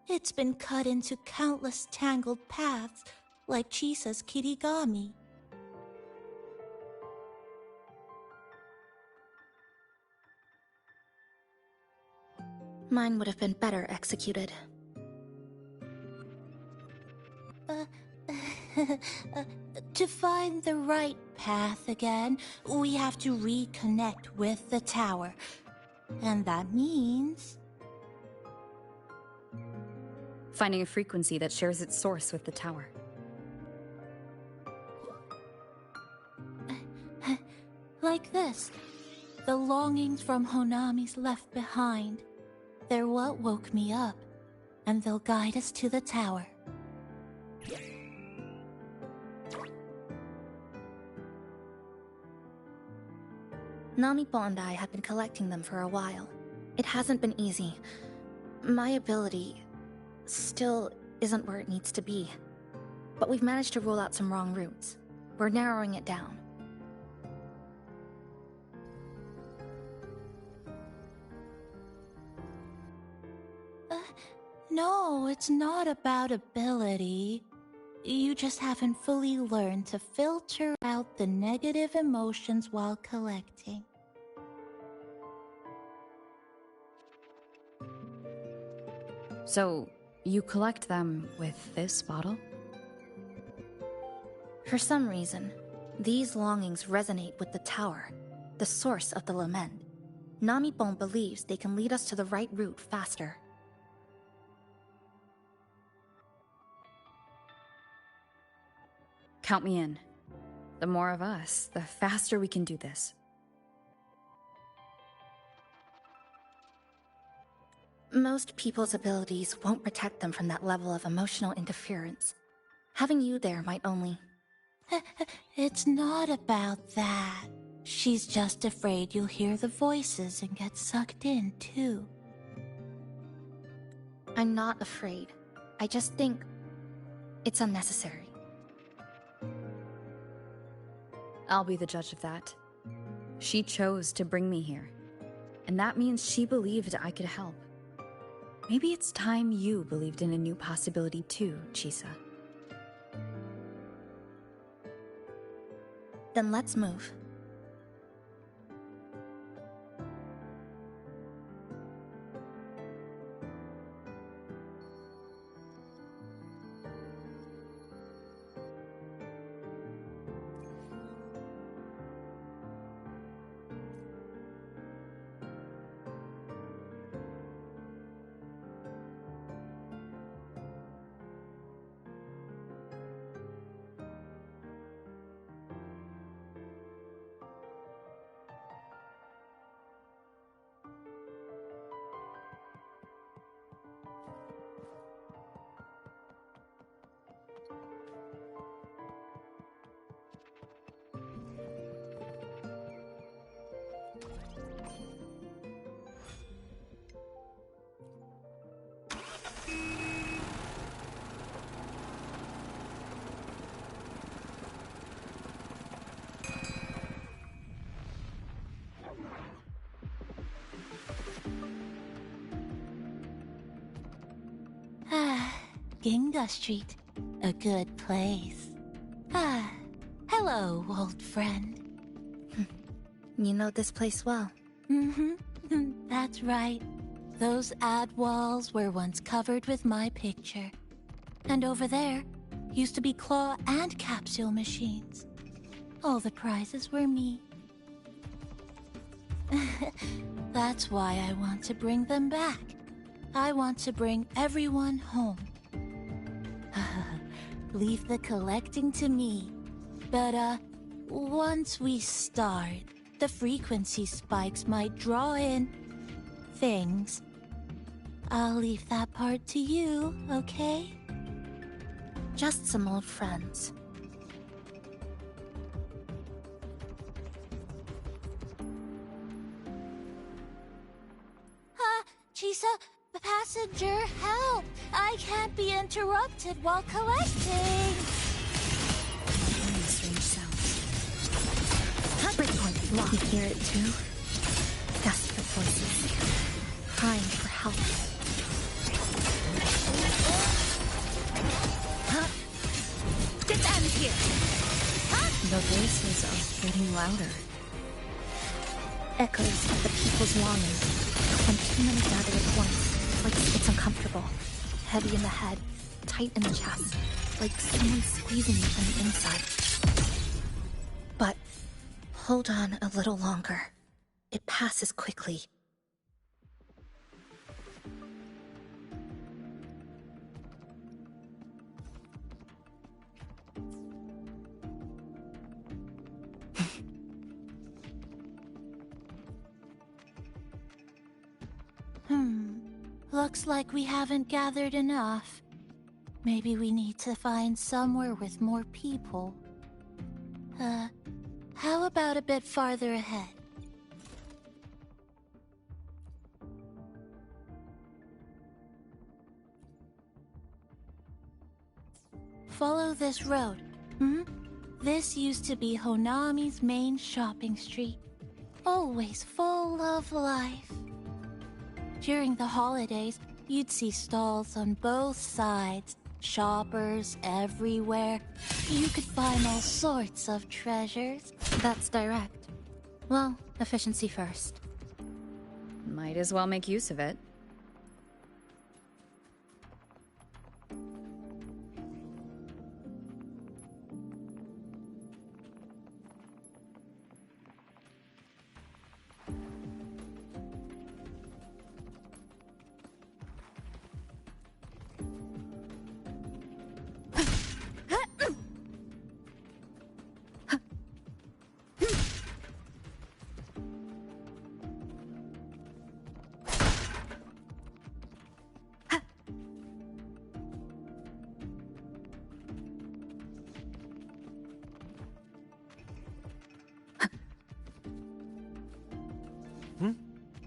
Speaker 22: it's been cut into countless tangled paths, like Chisa's kirigami.
Speaker 5: Mine would have been better executed.
Speaker 22: To find the right path again, we have to reconnect with the tower. And that means...
Speaker 9: finding a frequency that shares its source with the tower.
Speaker 22: Like this. The longings from Honami's left behind. They're what woke me up, and they'll guide us to the tower.
Speaker 5: Namippo and I have been collecting them for a while. It hasn't been easy. My ability still isn't where it needs to be. But we've managed to rule out some wrong routes. We're narrowing it down.
Speaker 22: No, it's not about ability. You just haven't fully learned to filter out the negative emotions while collecting.
Speaker 9: So, you collect them with this bottle?
Speaker 5: For some reason, these longings resonate with the tower, the source of the lament. Namippo believes they can lead us to the right route faster.
Speaker 9: Count me in. The more of us, the faster we can do this.
Speaker 5: Most people's abilities won't protect them from that level of emotional interference. Having you there might only...
Speaker 22: It's not about that. She's just afraid you'll hear the voices and get sucked in, too.
Speaker 5: I'm not afraid. I just think it's unnecessary.
Speaker 9: I'll be the judge of that. She chose to bring me here, and that means she believed I could help. Maybe it's time you believed in a new possibility too, Chisa.
Speaker 5: Then let's move.
Speaker 22: Ginga Street, a good place. Hello, old friend.
Speaker 5: You know this place well.
Speaker 22: That's right. Those ad walls were once covered with my picture. And over there used to be claw and capsule machines. All the prizes were me. That's why I want to bring them back. I want to bring everyone home. Leave the collecting to me. But, once we start, the frequency spikes might draw in things. I'll leave that part to you, okay?
Speaker 5: Just some old friends.
Speaker 22: Chisa, passenger, help! I can't be interrupted while collecting!
Speaker 5: Strange sounds. Breakpoint locked. You hear it too? Desperate voices. Crying for help.
Speaker 10: here!
Speaker 9: The voices are getting louder.
Speaker 5: Echoes of the people's longing. When too many gather at once, it's like it's uncomfortable. Heavy in the head, tight in the chest, like someone squeezing you from the inside. But hold on a little longer. It passes quickly.
Speaker 22: Looks like we haven't gathered enough. Maybe we need to find somewhere with more people. How about a bit farther ahead? Follow this road. This used to be Honami's main shopping street. Always full of life. During the holidays, you'd see stalls on both sides, shoppers everywhere. You could find all sorts of treasures.
Speaker 5: That's direct. Well, efficiency first.
Speaker 9: Might as well make use of it.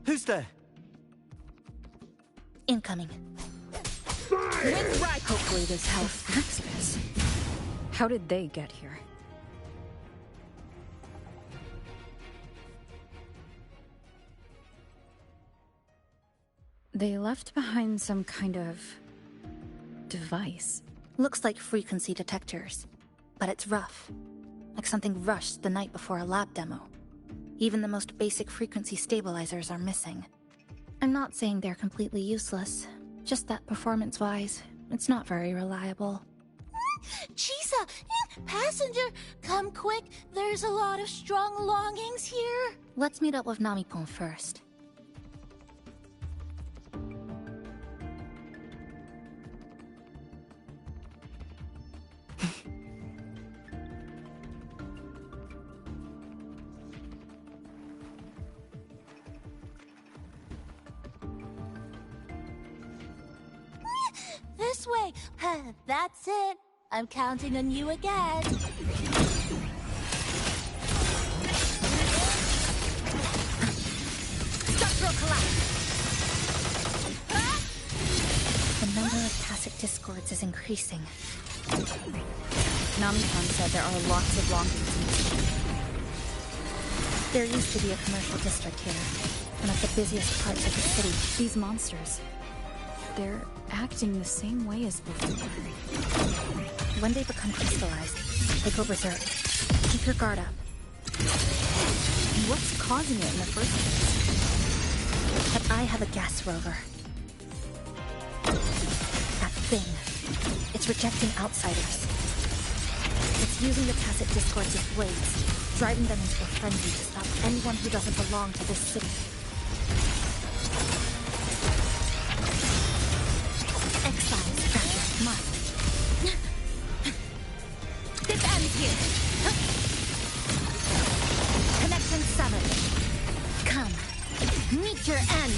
Speaker 18: Who's there?
Speaker 5: Incoming.
Speaker 9: Wind's right. Hopefully this helps fix this. How did they get here? They left behind some kind of device.
Speaker 5: Looks like frequency detectors, but it's rough. Like something rushed the night before a lab demo. Even the most basic frequency stabilizers are missing. I'm not saying they're completely useless, just that performance-wise, it's not very reliable.
Speaker 22: Chisa! Passenger! Come quick! There's a lot of strong longings here!
Speaker 5: Let's meet up with Namipon first.
Speaker 22: This way! That's it! I'm counting on you again!
Speaker 5: Structural collapse! The number of tacit discords is increasing.
Speaker 9: Namipon said there are lots of longings in this city.
Speaker 5: There used to be a commercial district here, one of the busiest parts of the city.
Speaker 9: These monsters, they're acting the same way as before.
Speaker 5: When they become crystallized, they go berserk. Keep your guard up.
Speaker 9: What's causing it in the first place?
Speaker 5: But I have a gas rover. That thing. It's rejecting outsiders. It's using the tacit discords as blades, driving them into a frenzy to stop anyone who doesn't belong to this city.
Speaker 22: This ends here!
Speaker 5: Connection 7. Come, meet your end!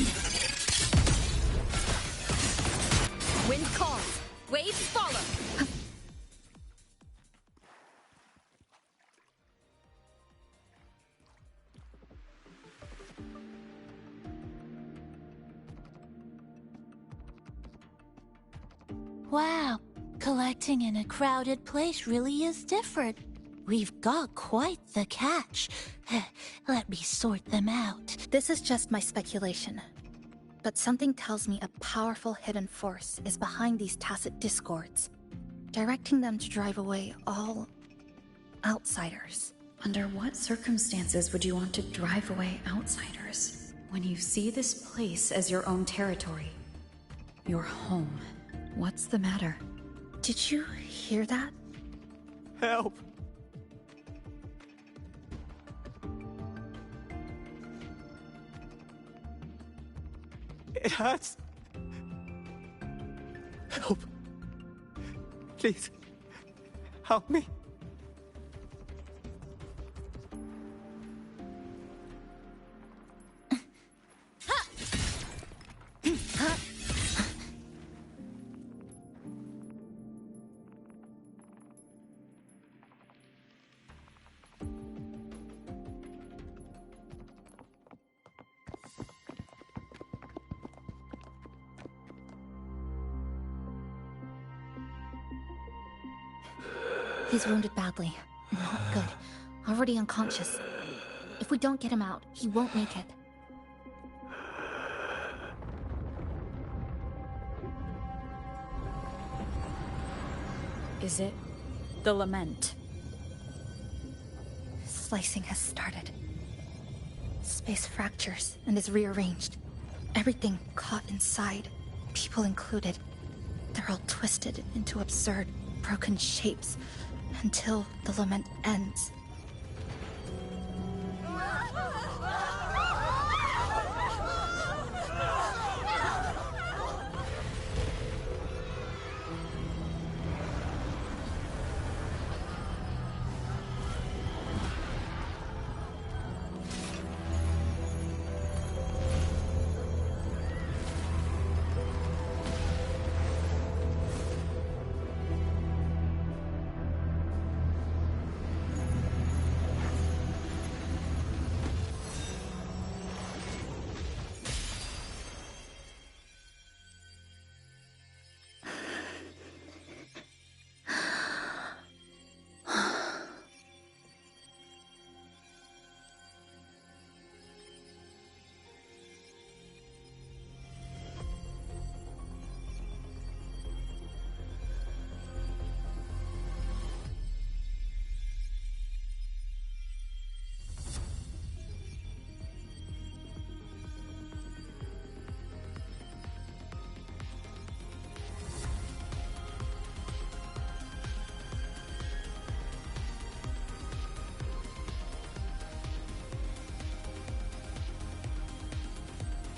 Speaker 10: Wind calls, waves follow!
Speaker 22: Wow, collecting in a crowded place really is different. We've got quite the catch. Let me sort them out.
Speaker 5: This is just my speculation. But something tells me a powerful hidden force is behind these tacit discords, directing them to drive away all outsiders.
Speaker 9: Under what circumstances would you want to drive away outsiders? When you see this place as your own territory, your home. What's the matter?
Speaker 5: Did you hear that?
Speaker 18: Help! It hurts! Help! Please, help me!
Speaker 5: He's wounded badly. Not good. Already unconscious. If we don't get him out, he won't make it.
Speaker 9: Is it the lament?
Speaker 5: Slicing has started. Space fractures and is rearranged. Everything caught inside, people included. They're all twisted into absurd, broken shapes until the lament ends.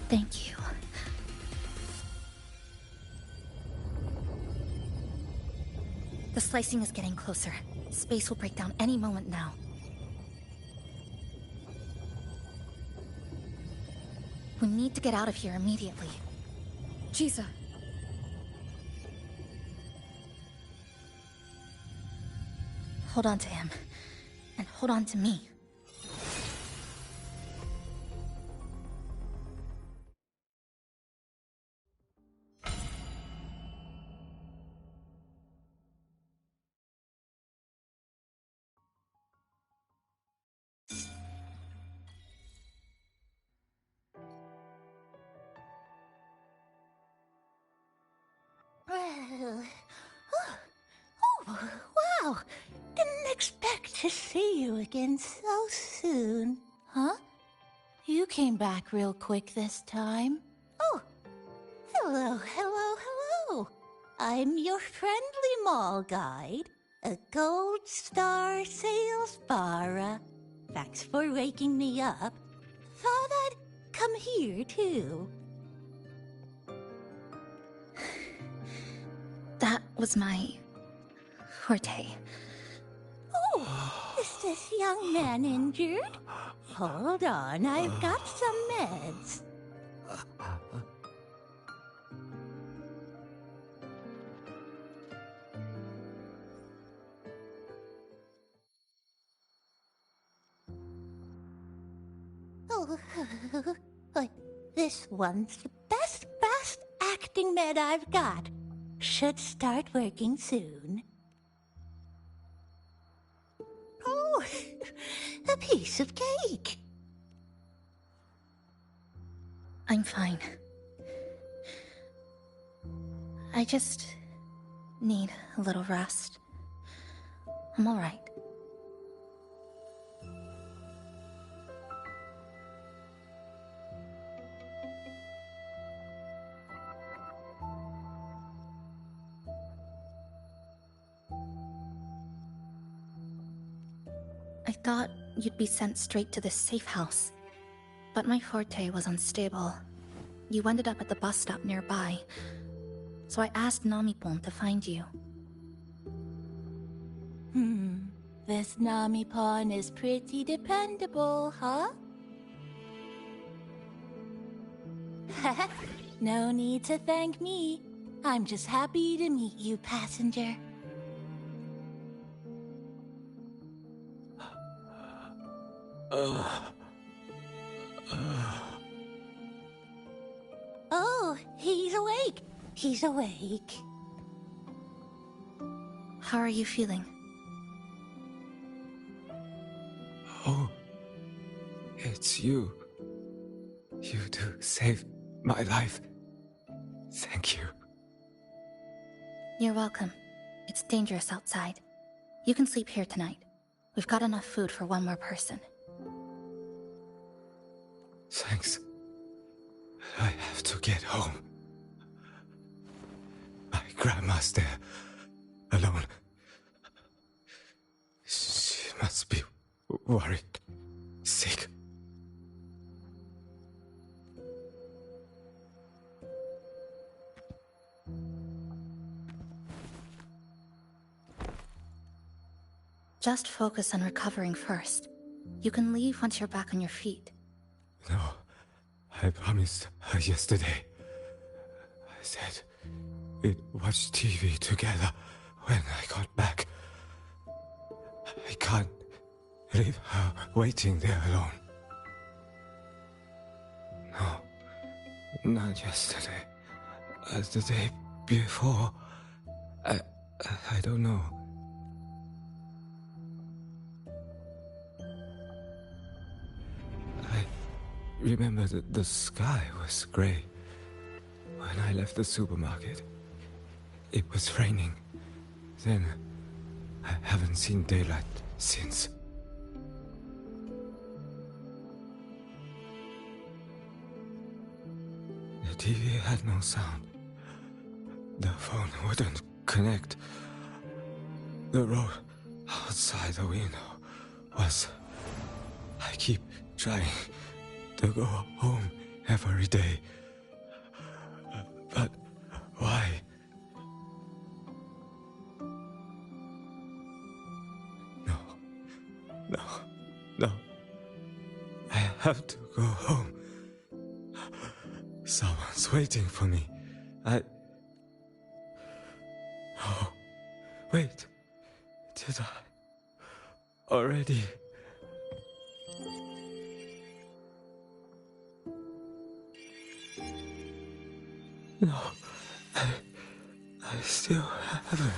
Speaker 5: Thank you. The slicing is getting closer. Space will break down any moment now. We need to get out of here immediately.
Speaker 9: Chisa.
Speaker 5: Hold on to him. And hold on to me.
Speaker 22: Wow! Didn't expect to see you again so soon. Huh? You came back real quick this time. Oh, hello, hello, hello. I'm your friendly mall guide, a gold star sales barra. Thanks for waking me up. Thought I'd come here too.
Speaker 5: That was my forte.
Speaker 22: Oh, is this young man injured? Hold on, I've got some meds. Oh, this one's the best acting med I've got. Should start working soon. Oh, a piece of cake.
Speaker 5: I'm fine. I just need a little rest. I'm all right. thought you'd be sent straight to the safe house. But my forte was unstable. You ended up at the bus stop nearby. So I asked Namipon to find you.
Speaker 22: This Namipon is pretty dependable, huh? No need to thank me. I'm just happy to meet you, passenger. Oh, he's awake. He's awake.
Speaker 5: How are you feeling?
Speaker 3: Oh, it's you. You two saved my life. Thank you.
Speaker 5: You're welcome. It's dangerous outside. You can sleep here tonight. We've got enough food for one more person.
Speaker 3: Thanks. I have to get home. My grandma's there, alone. She must be worried, sick.
Speaker 5: Just focus on recovering first. You can leave once you're back on your feet.
Speaker 3: No, I promised her yesterday. I said we'd watch TV together when I got back. I can't leave her waiting there alone. No, not yesterday. The day before. I don't know. Remember that the sky was grey. When I left the supermarket, it was raining. Then, I haven't seen daylight since. The TV had no sound. The phone wouldn't connect. The road outside the window was... I keep trying to go home every day. But why? No. I have to go home. Someone's waiting for me. Oh, wait. Did I already? No, I still haven't.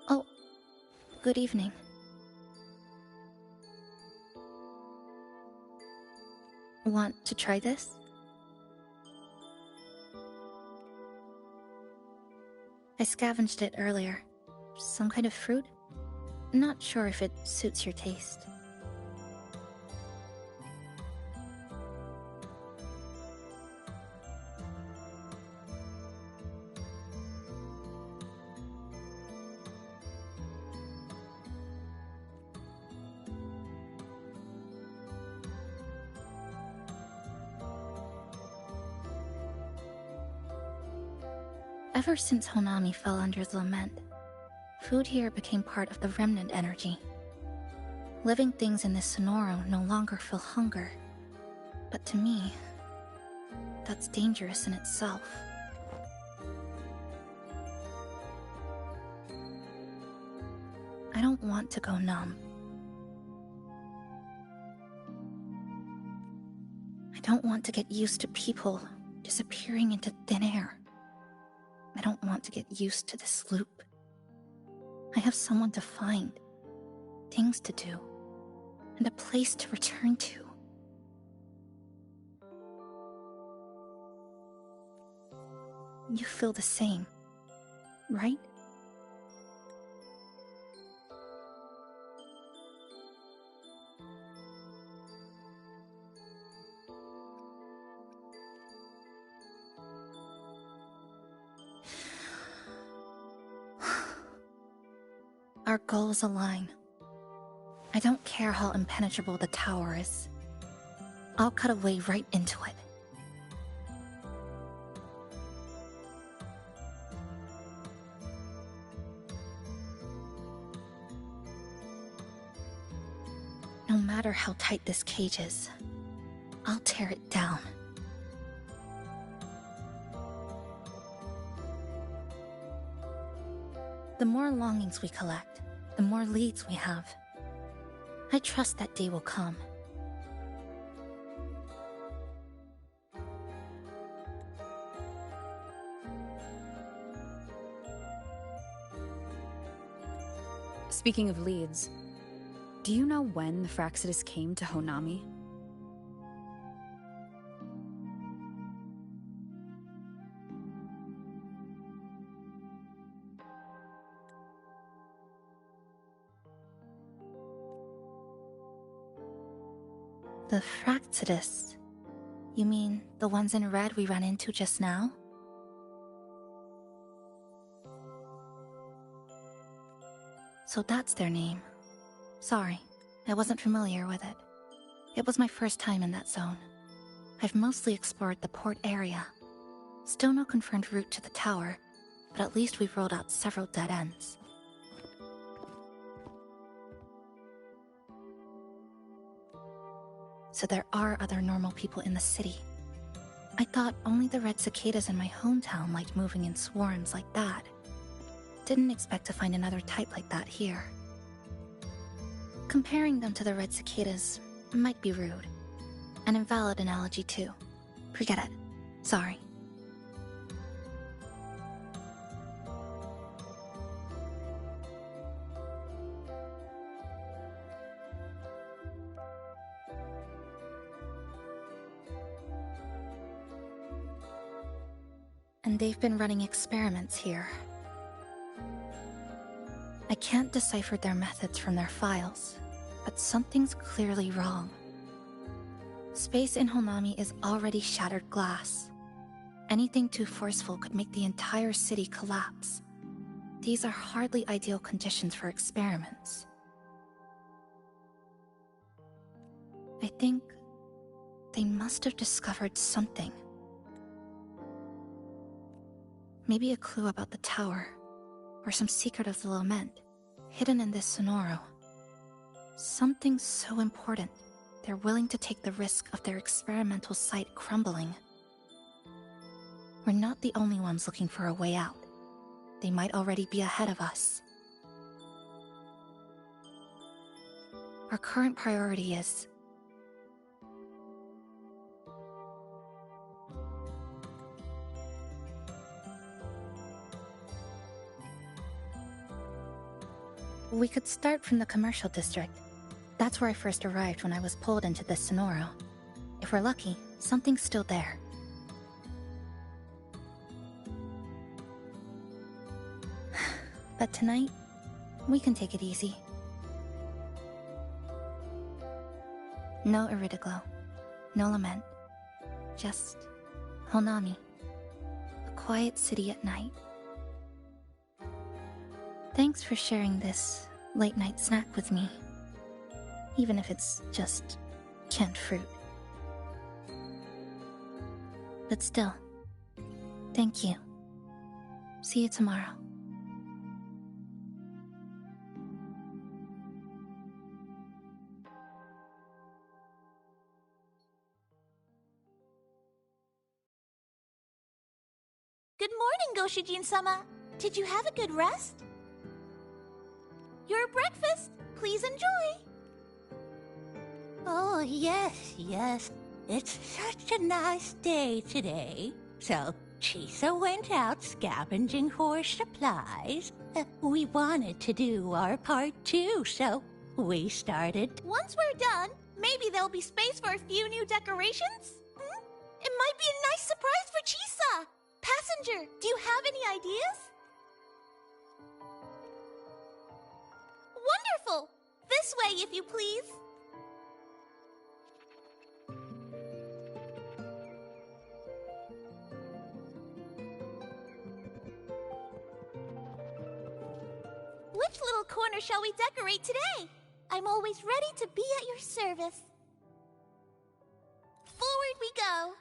Speaker 5: Oh, good evening. Want to try this? I scavenged it earlier. Some kind of fruit? Not sure if it suits your taste. Ever since Honami fell under the lament, food here became part of the remnant energy. Living things in this Sonoro no longer feel hunger. But to me, that's dangerous in itself. I don't want to go numb. I don't want to get used to people disappearing into thin air. I don't want to get used to this loop. I have someone to find, things to do, and a place to return to. You feel the same, right? Our goals align. I don't care how impenetrable the tower is. I'll cut a way right into it. No matter how tight this cage is, I'll tear it down. The more longings we collect, the more leads we have. I trust that day will come.
Speaker 9: Speaking of leads, do you know when the Fractsidus came to Honami?
Speaker 5: The Fractsidus? You mean the ones in red we ran into just now? So that's their name. Sorry, I wasn't familiar with it. It was my first time in that zone. I've mostly explored the port area. Still no confirmed route to the tower, but at least we've rolled out several dead ends. So there are other normal people in the city. I thought only the red cicadas in my hometown liked moving in swarms like that. Didn't expect to find another type like that here. Comparing them to the red cicadas might be rude. An invalid analogy too. Forget it. Sorry. And they've been running experiments here. I can't decipher their methods from their files, but something's clearly wrong. Space in Honami is already shattered glass. Anything too forceful could make the entire city collapse. These are hardly ideal conditions for experiments. I think they must have discovered something. Maybe a clue about the tower, or some secret of the lament, hidden in this Sonoro. Something so important, they're willing to take the risk of their experimental site crumbling. We're not the only ones looking for a way out. They might already be ahead of us. Our current priority is... We could start from the commercial district. That's where I first arrived when I was pulled into this Sonoro. If we're lucky, something's still there. But tonight, we can take it easy. No Iridaglow. No lament. Just Honami. A quiet city at night. Thanks for sharing this late-night snack with me. Even if it's just canned fruit. But still, thank you. See you tomorrow.
Speaker 22: Good morning, Goshijin-sama. Did you have a good rest? Your breakfast, please enjoy.
Speaker 11: Oh, yes. It's such a nice day today. So, Chisa went out scavenging for supplies. We wanted to do our part too, so we started.
Speaker 22: Once we're done, maybe there'll be space for a few new decorations? It might be a nice surprise for Chisa. Passenger, do you have any ideas? Wonderful! This way, if you please. Which little corner shall we decorate today? I'm always ready to be at your service. Forward we go.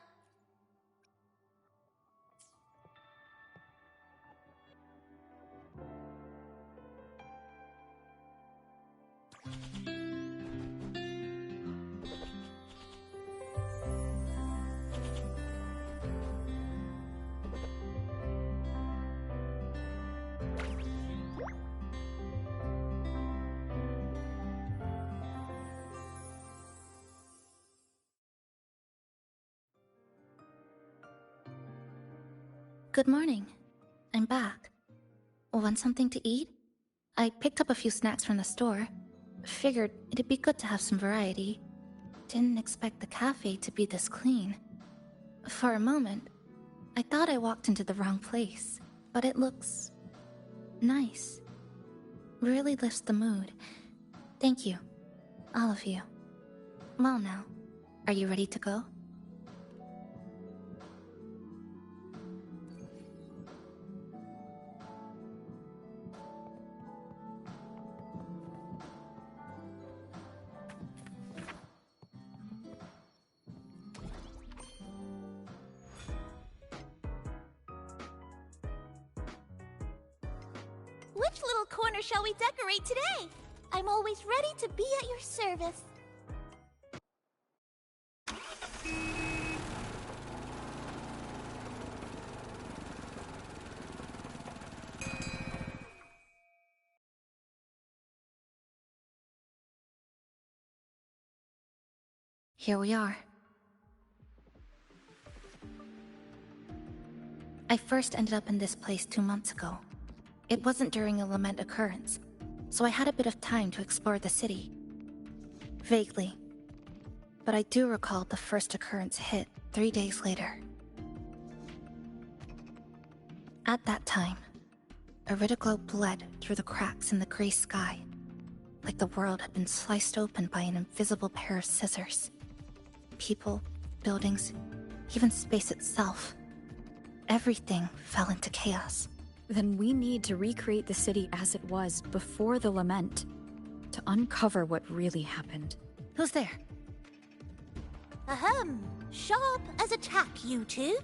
Speaker 5: Good morning. I'm back. Want something to eat? I picked up a few snacks from the store. Figured it'd be good to have some variety. Didn't expect the cafe to be this clean. For a moment, I thought I walked into the wrong place, but it looks nice. Really lifts the mood. Thank you, all of you. Well now, are you ready to go?
Speaker 22: Which little corner shall we decorate today? I'm always ready to be at your service.
Speaker 5: Here we are. I first ended up in this place 2 months ago. It wasn't during a lament occurrence, so I had a bit of time to explore the city. Vaguely. But I do recall the first occurrence hit 3 days later. At that time, Iridaglow bled through the cracks in the gray sky, like the world had been sliced open by an invisible pair of scissors. People, buildings, even space itself. Everything fell into chaos.
Speaker 9: Then we need to recreate the city as it was before the lament, to uncover what really happened.
Speaker 5: Who's there?
Speaker 11: Ahem. Sharp as a tack, you two.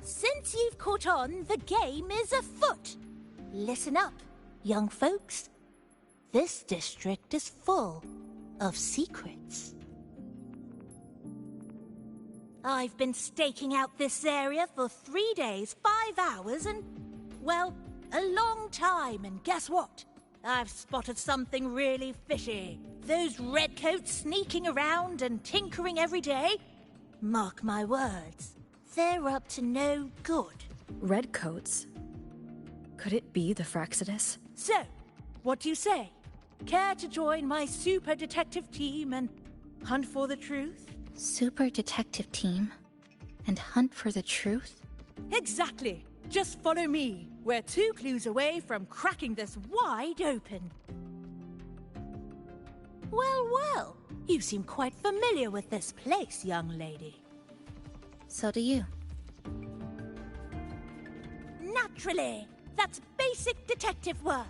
Speaker 11: Since you've caught on, the game is afoot. Listen up, young folks. This district is full of secrets. I've been staking out this area for 3 days, 5 hours, and, well, a long time, and guess what? I've spotted something really fishy. Those redcoats sneaking around and tinkering every day? Mark my words, they're up to no good.
Speaker 9: Redcoats? Could it be the Fraxidus?
Speaker 11: So, what do you say? Care to join my super detective team and hunt for the truth?
Speaker 5: Super detective team? And hunt for the truth?
Speaker 11: Exactly. Just follow me. We're 2 clues away from cracking this wide open. Well, well. You seem quite familiar with this place, young lady.
Speaker 5: So do you.
Speaker 11: Naturally. That's basic detective work.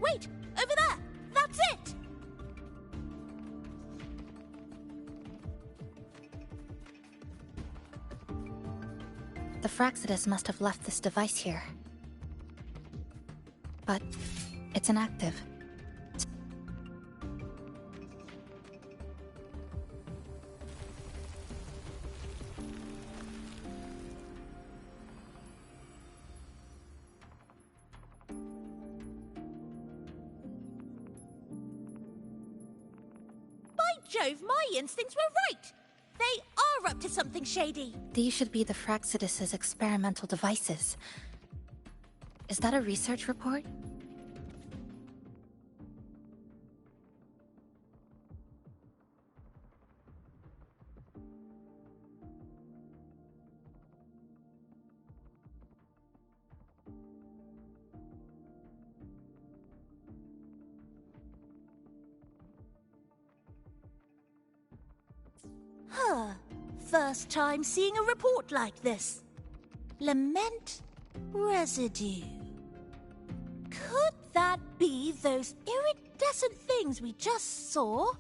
Speaker 11: Wait, over there. That's it.
Speaker 5: The Fraxidus must have left this device here. But it's inactive.
Speaker 11: By Jove, my instincts were right. They are up to something shady.
Speaker 5: These should be the Fraxidus's experimental devices. Is that a research report?
Speaker 11: Huh. First time seeing a report like this. Lament residue. Could that be those iridescent things we just saw?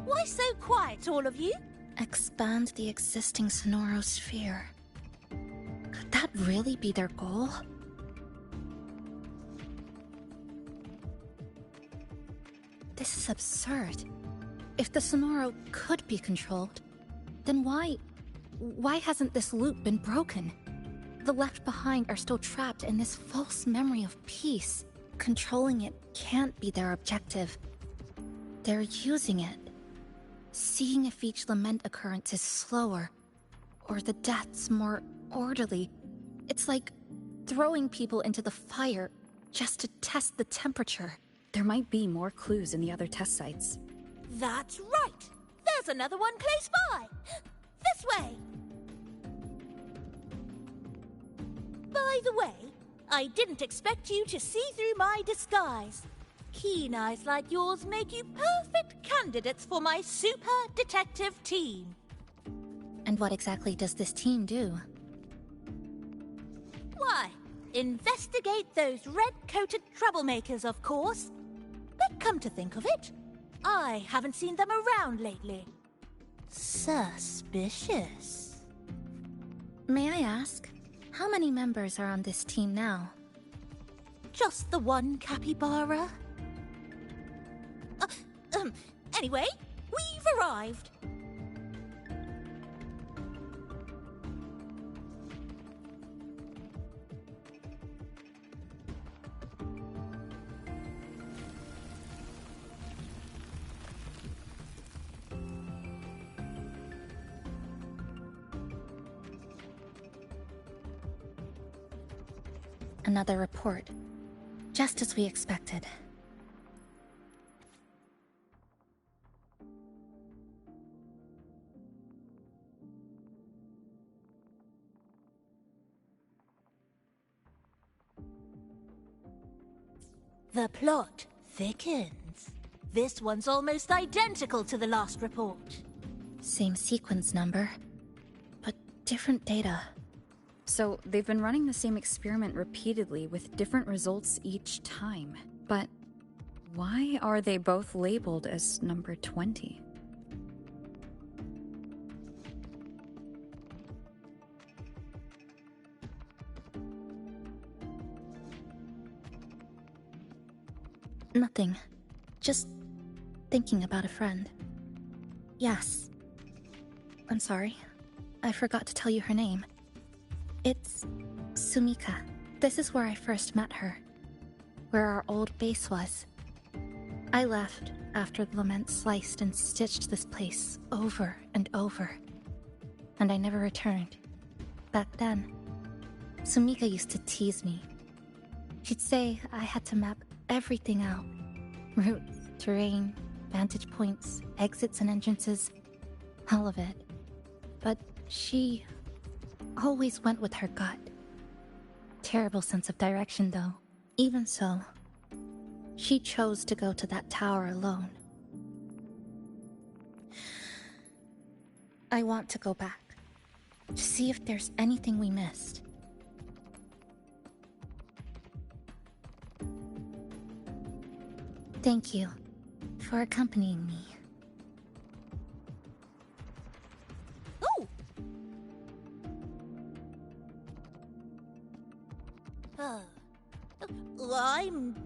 Speaker 11: Why so quiet, all of you?
Speaker 5: Expand the existing Sonoro sphere. Could that really be their goal? This is absurd. If the Sonoro could be controlled, then why hasn't this loop been broken? The left behind are still trapped in this false memory of peace. Controlling it can't be their objective. They're using it. Seeing if each lament occurrence is slower, or the deaths more orderly. It's like throwing people into the fire just to test the temperature.
Speaker 9: There might be more clues in the other test sites.
Speaker 11: That's right. There's another one close by. This way. By the way, I didn't expect you to see through my disguise. Keen eyes like yours make you perfect candidates for my super detective team.
Speaker 5: And what exactly does this team do?
Speaker 11: Why, investigate those red-coated troublemakers, of course. But come to think of it, I haven't seen them around lately. Suspicious.
Speaker 5: May I ask, how many members are on this team now?
Speaker 11: Just the one capybara. Anyway, we've arrived.
Speaker 5: Another report. Just as we expected.
Speaker 11: The plot thickens. This one's almost identical to the last report.
Speaker 5: Same sequence number, but different data.
Speaker 9: So they've been running the same experiment repeatedly with different results each time. But why are they both labeled as number 20?
Speaker 5: Nothing. Just thinking about a friend. Yes. I'm sorry. I forgot to tell you her name. It's Sumika. This is where I first met her. Where our old base was. I left after the lament sliced and stitched this place over and over. And I never returned. Back then, Sumika used to tease me. She'd say I had to map everything out. Routes, terrain, vantage points, exits and entrances. All of it. But she always went with her gut. Terrible sense of direction, though. Even so, she chose to go to that tower alone. I want to go back, to see if there's anything we missed. Thank you for accompanying me.
Speaker 11: Oh!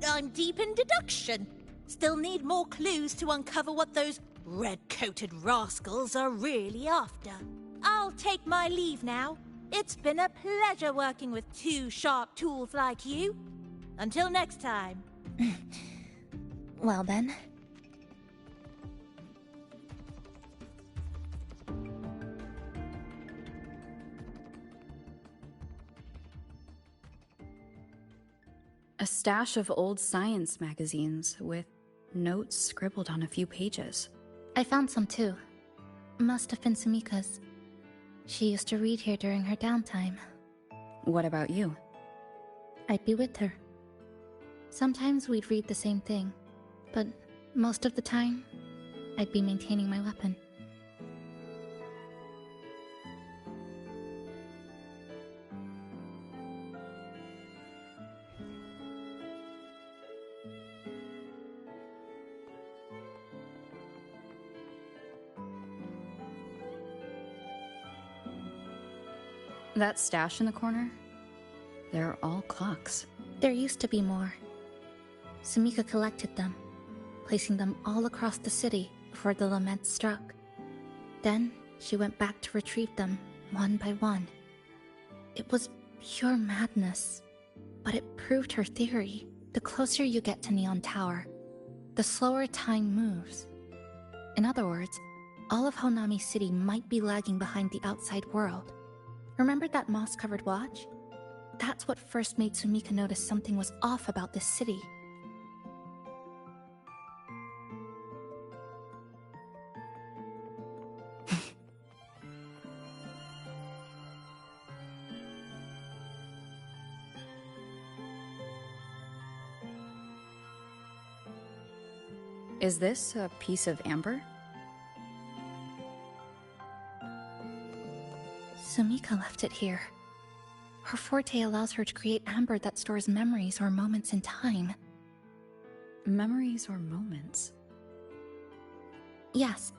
Speaker 11: I'm deep in deduction. Still need more clues to uncover what those red-coated rascals are really after. I'll take my leave now. It's been a pleasure working with two sharp tools like you. Until next time.
Speaker 5: Well then.
Speaker 9: A stash of old science magazines with notes scribbled on a few pages.
Speaker 5: I found some too. Must have been Sumika's. She used to read here during her downtime.
Speaker 9: What about you?
Speaker 5: I'd be with her. Sometimes we'd read the same thing, but most of the time, I'd be maintaining my weapon.
Speaker 9: That stash in the corner? They're all clocks.
Speaker 5: There used to be more. Sumika collected them, placing them all across the city before the lament struck. Then she went back to retrieve them, one by one. It was pure madness, but it proved her theory. The closer you get to Neon Tower, the slower time moves. In other words, all of Honami City might be lagging behind the outside world. Remember that moss-covered watch? That's what first made Sumika notice something was off about this city.
Speaker 9: Is this a piece of amber?
Speaker 5: Sumika left it here. Her forte allows her to create amber that stores memories or moments in time.
Speaker 9: Memories or moments?
Speaker 5: Yes.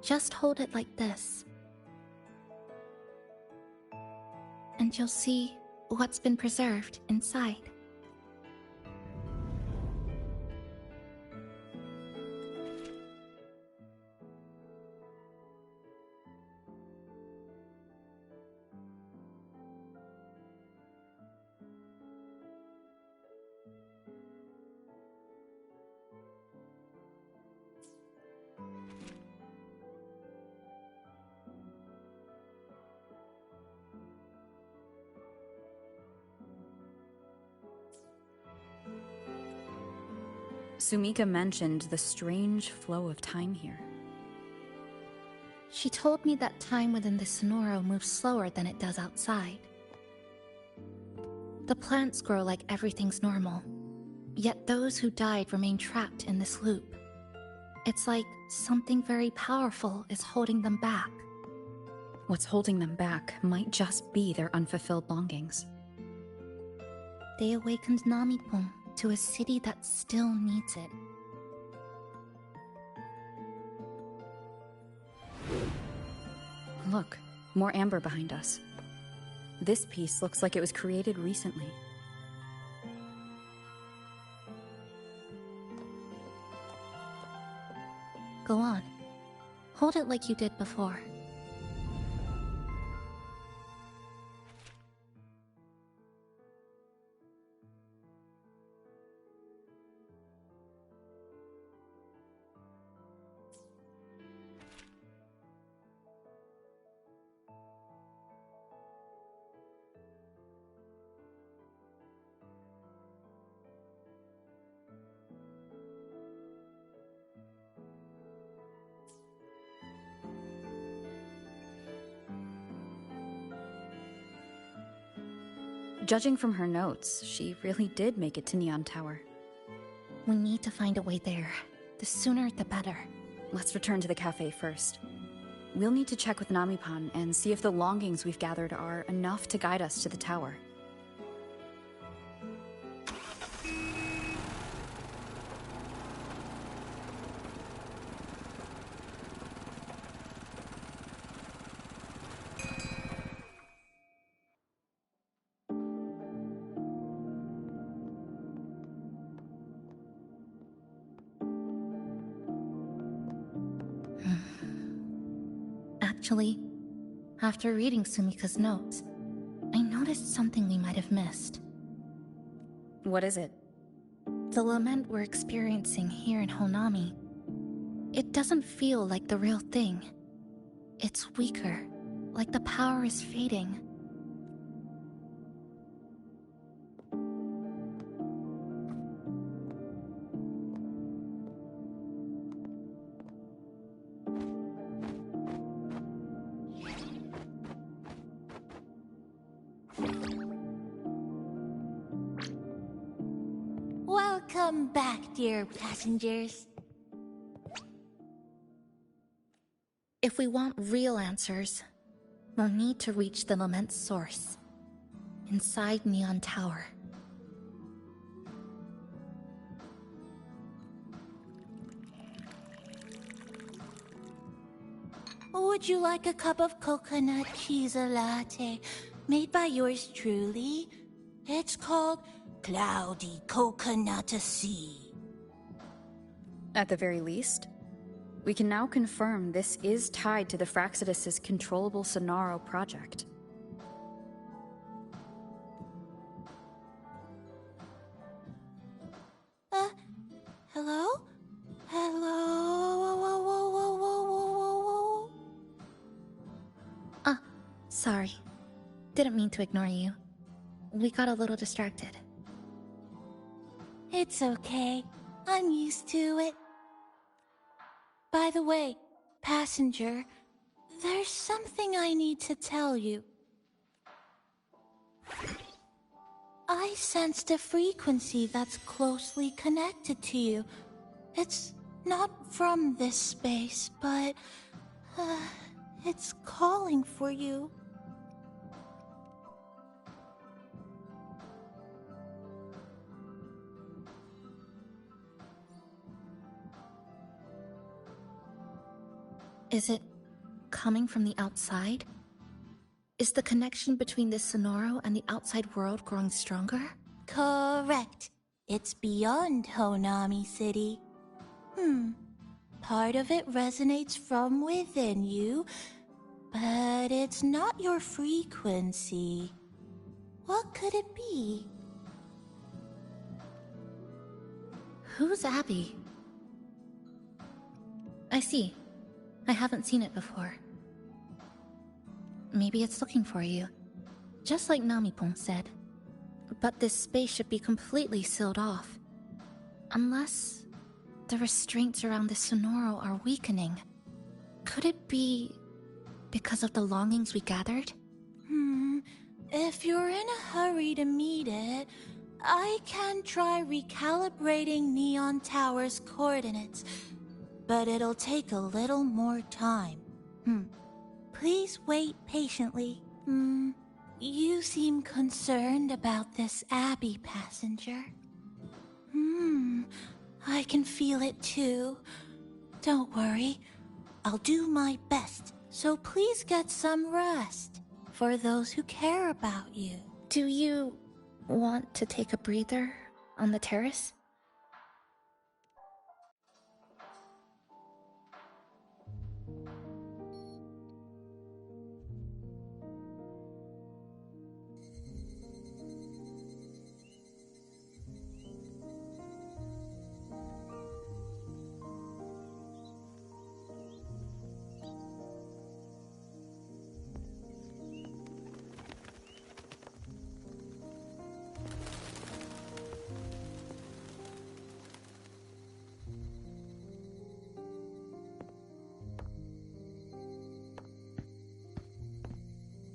Speaker 5: Just hold it like this. And you'll see what's been preserved inside.
Speaker 9: Sumika mentioned the strange flow of time here.
Speaker 5: She told me that time within the Sonoro moves slower than it does outside. The plants grow like everything's normal, yet those who died remain trapped in this loop. It's like something very powerful is holding them back.
Speaker 9: What's holding them back might just be their unfulfilled longings.
Speaker 5: They awakened Namipon to a city that still needs it.
Speaker 9: Look, more amber behind us. This piece looks like it was created recently.
Speaker 5: Go on. Hold it like you did before.
Speaker 9: Judging from her notes, she really did make it to Neon Tower.
Speaker 5: We need to find a way there. The sooner, the better.
Speaker 9: Let's return to the cafe first. We'll need to check with Namipan and see if the longings we've gathered are enough to guide us to the tower.
Speaker 5: Actually, after reading Sumika's notes, I noticed something we might have missed.
Speaker 9: What is it?
Speaker 5: The lament we're experiencing here in Honami. It doesn't feel like the real thing. It's weaker, like the power is fading.
Speaker 11: Welcome back, dear passengers.
Speaker 5: If we want real answers, we'll need to reach the lament's source, inside Neon Tower.
Speaker 11: Would you like a cup of coconut cheese latte made by yours truly? It's called Cloudy Coconut Sea.
Speaker 9: At the very least, we can now confirm this is tied to the Fraxidus' controllable Sonaro project.
Speaker 11: Hello? Hello? Whoa.
Speaker 5: Sorry. Didn't mean to ignore you. We got a little distracted.
Speaker 11: It's okay. I'm used to it. By the way, passenger, there's something I need to tell you. I sensed a frequency that's closely connected to you. It's not from this space, but it's calling for you.
Speaker 5: Is it coming from the outside? Is the connection between this Sonaro and the outside world growing stronger?
Speaker 11: Correct. It's beyond Honami City. Part of it resonates from within you, but it's not your frequency. What could it be?
Speaker 5: Who's Abby? I see. I haven't seen it before. Maybe it's looking for you, just like Namipon said. But this space should be completely sealed off. Unless the restraints around the Sonaro are weakening. Could it be because of the longings we gathered?
Speaker 11: If you're in a hurry to meet it, I can try recalibrating Neon Tower's coordinates, but it'll take a little more time. Please wait patiently. You seem concerned about this Abby, passenger. I can feel it too. Don't worry. I'll do my best, so please get some rest for those who care about you.
Speaker 5: Do you want to take a breather on the terrace?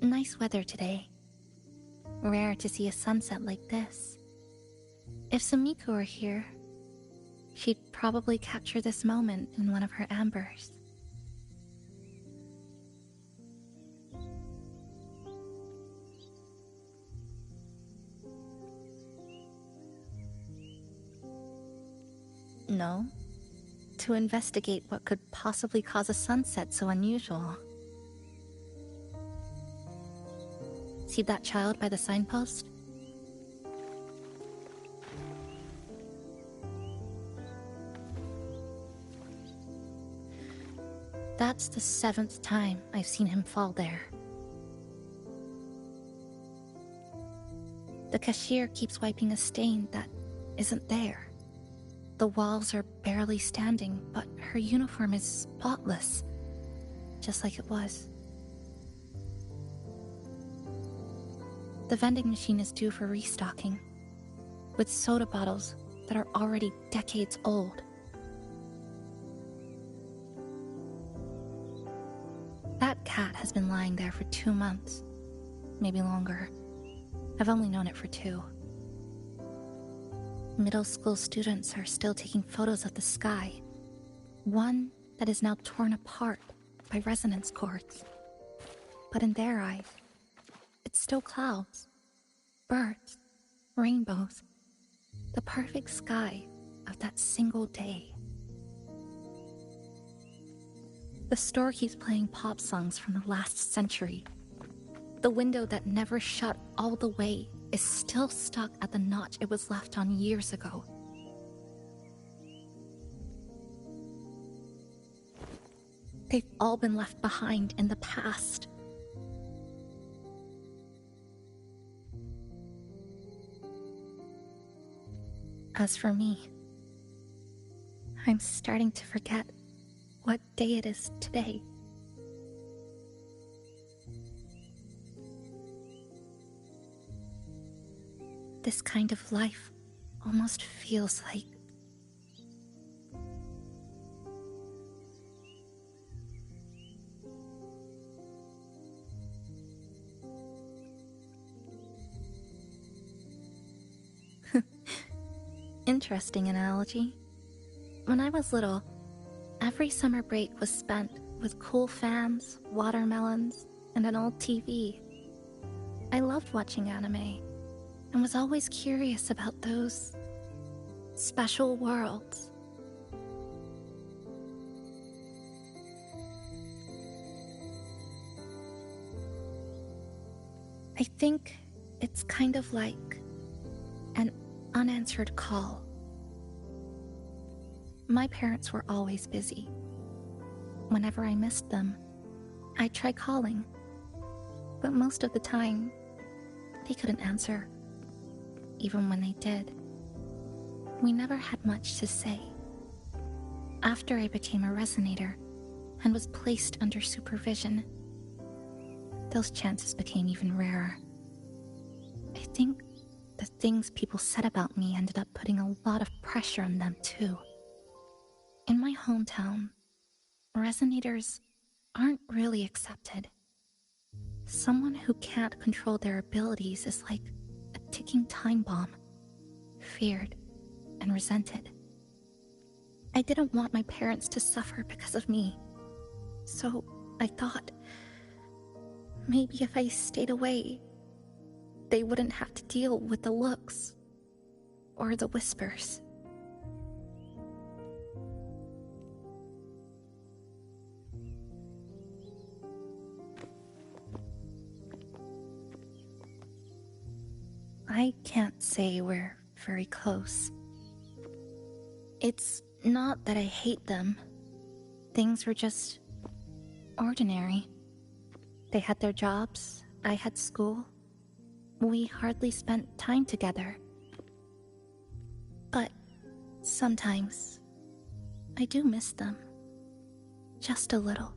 Speaker 5: Nice weather today. rare to see a sunset like this. If Sumiko were here, she'd probably capture this moment in one of her ambers. No, to investigate what could possibly cause a sunset so unusual. See that child by the signpost? That's the 7th time I've seen him fall there. The cashier keeps wiping a stain that isn't there. The walls are barely standing, but her uniform is spotless, just like it was. The vending machine is due for restocking, with soda bottles that are already decades old. That cat has been lying there for 2 months, maybe longer. I've only known it for 2. Middle school students are still taking photos of the sky, one that is now torn apart by resonance cords. But in their eyes, it's still clouds, birds, rainbows, the perfect sky of that single day. The store keeps playing pop songs from the last century. The window that never shut all the way is still stuck at the notch it was left on years ago. They've all been left behind in the past. As for me, I'm starting to forget what day it is today. This kind of life almost feels like interesting analogy. When I was little, every summer break was spent with cool fans, watermelons, and an old TV. I loved watching anime and was always curious about those special worlds. I think it's kind of like an unanswered call. My parents were always busy. Whenever I missed them, I'd try calling, but most of the time, they couldn't answer. Even when they did, we never had much to say. After I became a resonator and was placed under supervision, those chances became even rarer. I think the things people said about me ended up putting a lot of pressure on them too. In my hometown, resonators aren't really accepted. Someone who can't control their abilities is like a ticking time bomb, feared and resented. I didn't want my parents to suffer because of me, so I thought maybe if I stayed away, they wouldn't have to deal with the looks or the whispers. I can't say we're very close. It's not that I hate them. Things were just ordinary. They had their jobs, I had school. We hardly spent time together. But sometimes I do miss them. Just a little.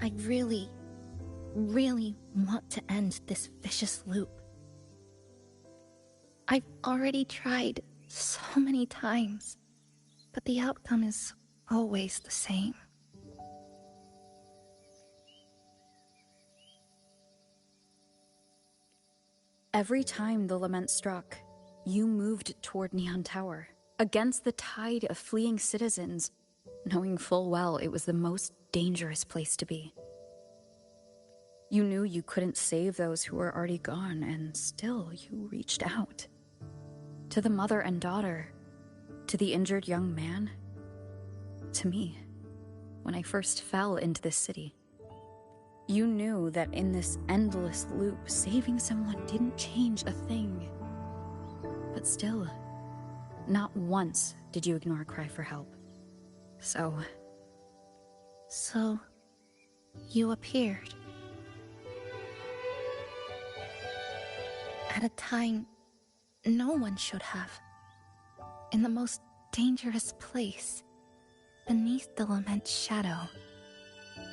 Speaker 5: I really, really want to end this vicious loop. I've already tried so many times, but the outcome is always the same.
Speaker 9: Every time the lament struck, you moved toward Neon Tower, against the tide of fleeing citizens, knowing full well it was the most dangerous place to be. You knew you couldn't save those who were already gone, and still you reached out. To the mother and daughter, to the injured young man, to me, when I first fell into this city. You knew that in this endless loop, saving someone didn't change a thing. But still, not once did you ignore a cry for help. So,
Speaker 5: you appeared. At a time no one should have. In the most dangerous place, beneath the lament's shadow.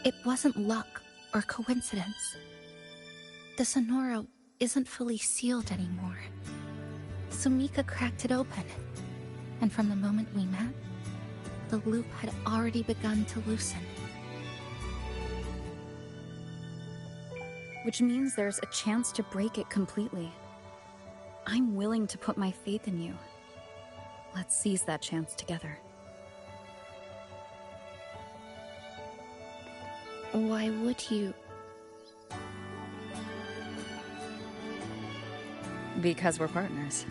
Speaker 5: It wasn't luck or coincidence. The Sonoro isn't fully sealed anymore. Sumika cracked it open, and from the moment we met, the loop had already begun to loosen.
Speaker 9: Which means there's a chance to break it completely. I'm willing to put my faith in you. Let's seize that chance together.
Speaker 5: Why would you?
Speaker 9: Because we're partners.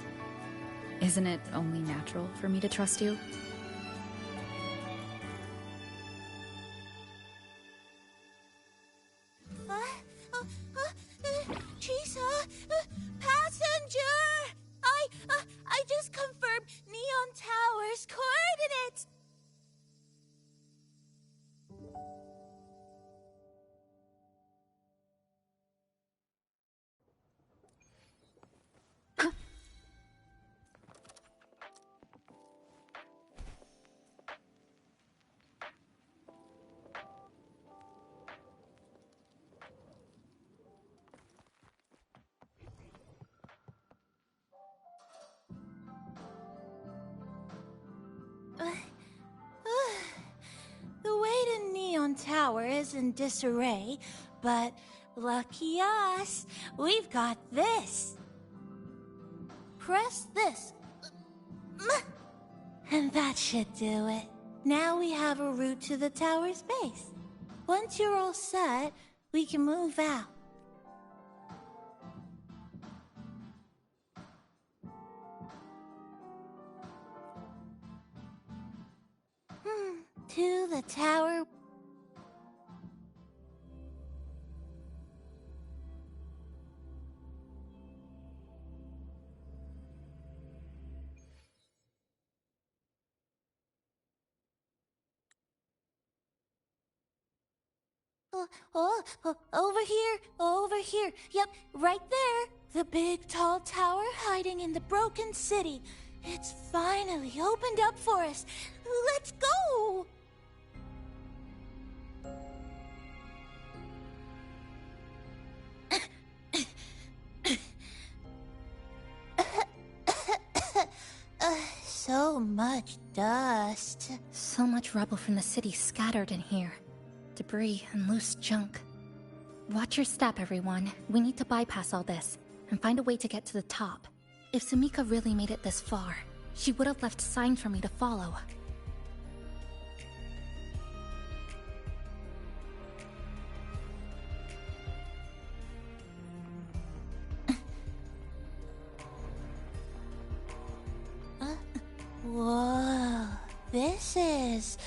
Speaker 9: Isn't it only natural for me to trust you?
Speaker 11: Chisa, passenger! I just confirmed Neon Tower's coordinates. The way to Neon Tower is in disarray, but lucky us, we've got this. Press this. And that should do it. Now we have a route to the tower's base. Once you're all set, we can move out. To the tower. Over here. Yep, right there. The big tall tower hiding in the broken city. It's finally opened up for us. Let's go! So much dust.
Speaker 5: So much rubble from the city scattered in here. Debris and loose junk. Watch your step, everyone. We need to bypass all this and find a way to get to the top. If Sumika really made it this far, she would have left signs for me to follow.
Speaker 11: Whoa, this is...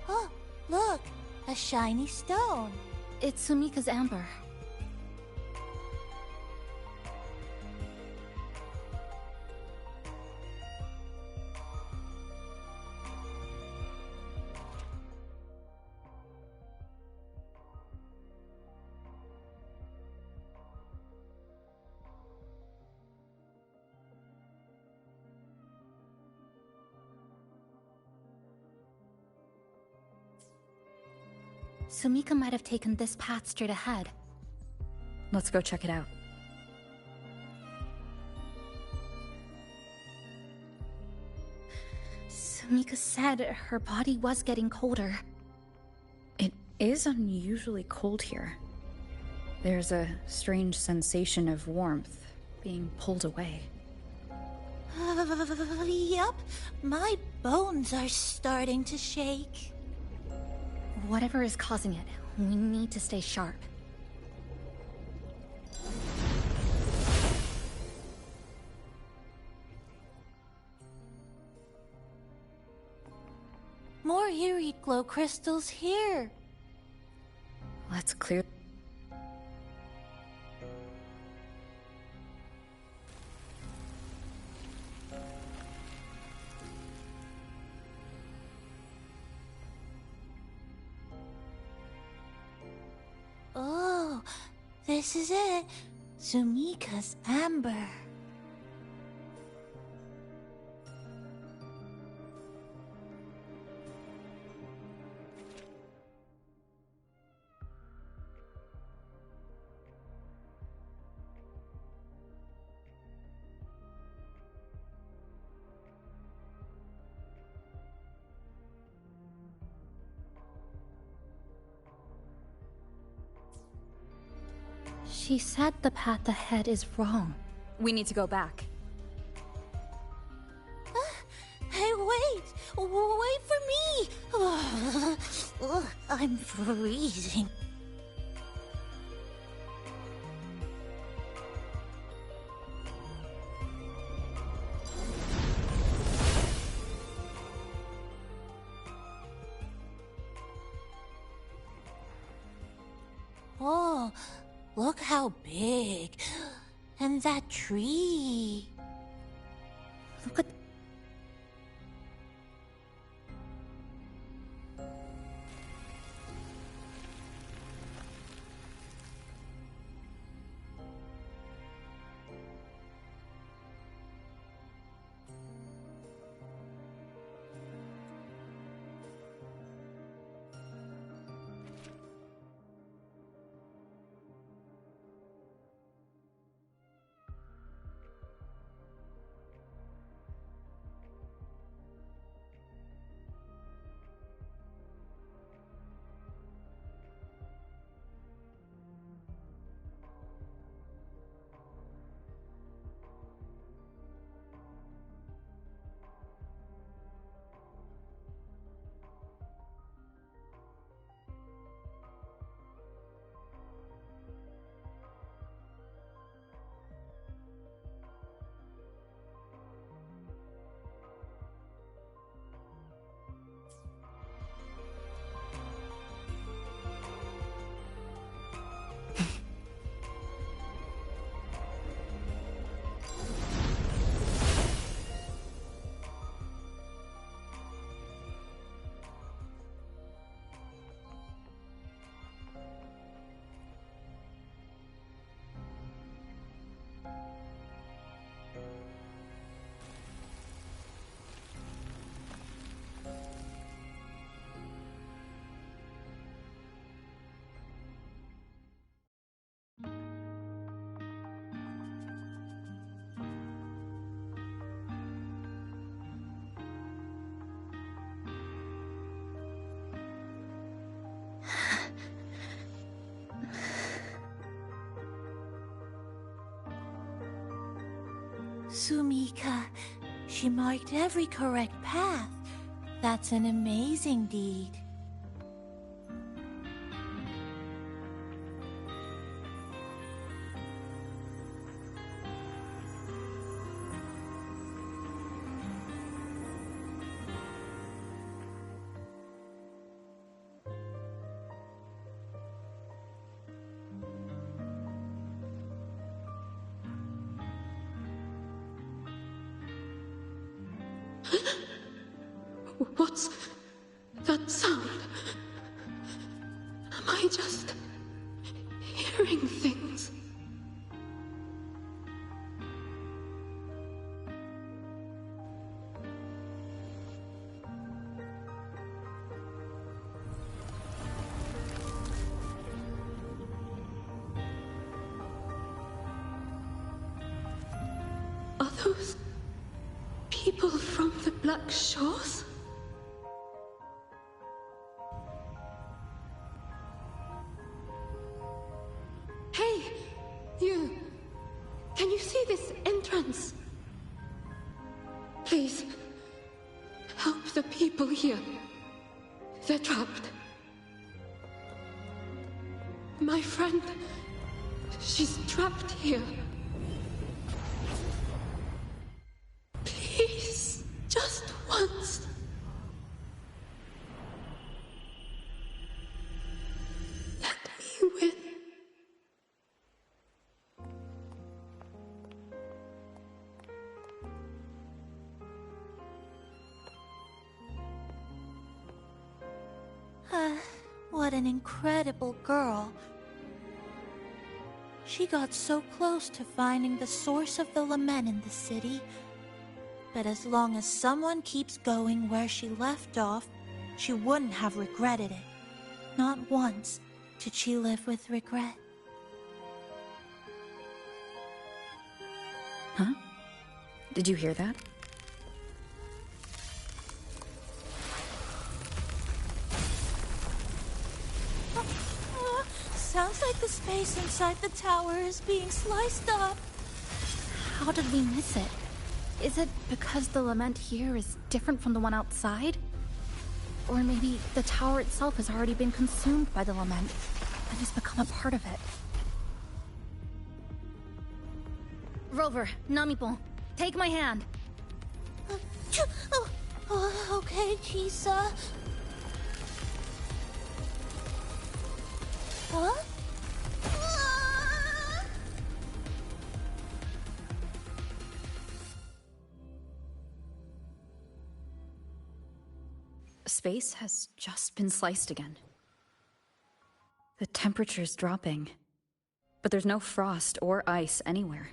Speaker 11: Oh, look, a shiny stone.
Speaker 5: It's Sumika's amber. Sumika might have taken this path straight ahead.
Speaker 9: Let's go check it out.
Speaker 5: Sumika said her body was getting colder.
Speaker 9: It is unusually cold here. There's a strange sensation of warmth being pulled away.
Speaker 11: Yup, my bones are starting to shake.
Speaker 5: Whatever is causing it, we need to stay sharp.
Speaker 11: More eerie glow crystals here.
Speaker 9: Let's clear.
Speaker 11: Oh, this is it. Sumika's amber.
Speaker 5: She said the path ahead is wrong.
Speaker 9: We need to go back.
Speaker 11: Hey, wait! Wait for me! I'm freezing. Oh, look how big. And that tree.
Speaker 5: Look at...
Speaker 11: Sumika, she marked every correct path. That's an amazing deed.
Speaker 12: What's that sound? Am I just hearing things? Black Shores? Hey, you! Can you see this entrance? Please, help the people here. They're trapped. My friend, she's trapped here. Please, just once. Let me win.
Speaker 11: What an incredible girl. She got so close to finding the source of the lament in the city. But as long as someone keeps going where she left off, she wouldn't have regretted it. Not once did she live with regret.
Speaker 9: Huh? Did you hear that?
Speaker 11: Sounds like the space inside the tower is being sliced up.
Speaker 5: How did we miss it? Is it because the lament here is different from the one outside? Or maybe the tower itself has already been consumed by the lament and has become a part of it. Rover, Namipon, take my hand.
Speaker 11: Okay, Chisa. Huh?
Speaker 9: Space has just been sliced again. The temperature's dropping, but there's no frost or ice anywhere.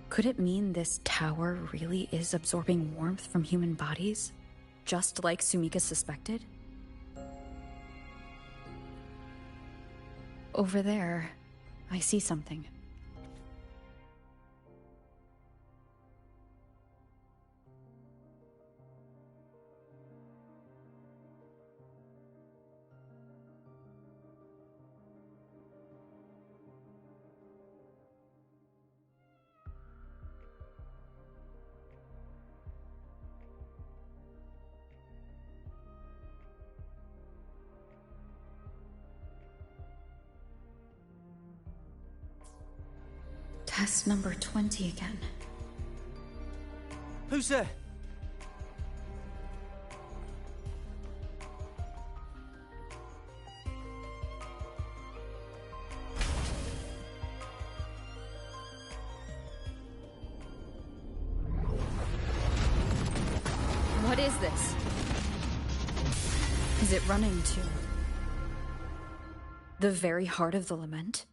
Speaker 9: Could it mean this tower really is absorbing warmth from human bodies, just like Sumika suspected? Over there, I see something. Test number 20 again.
Speaker 20: Who's there?
Speaker 9: What is this? Is it running to the very heart of the lament?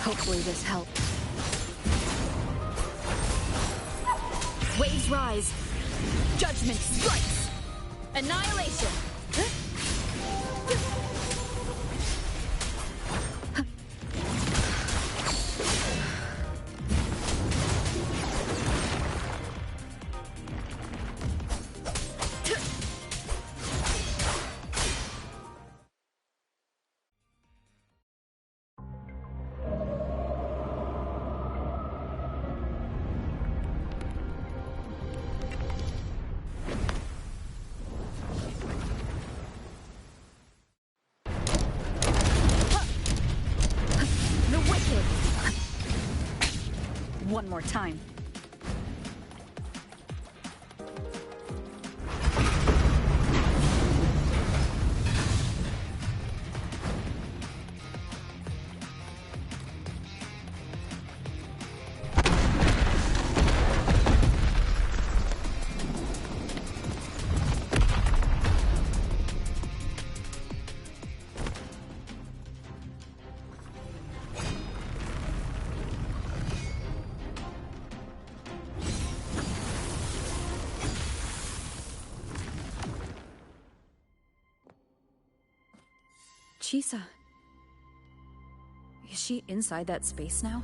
Speaker 9: Hopefully this helps. Waves rise. Judgment strikes. Annihilation. one more time. Chisa. Is she inside that space now?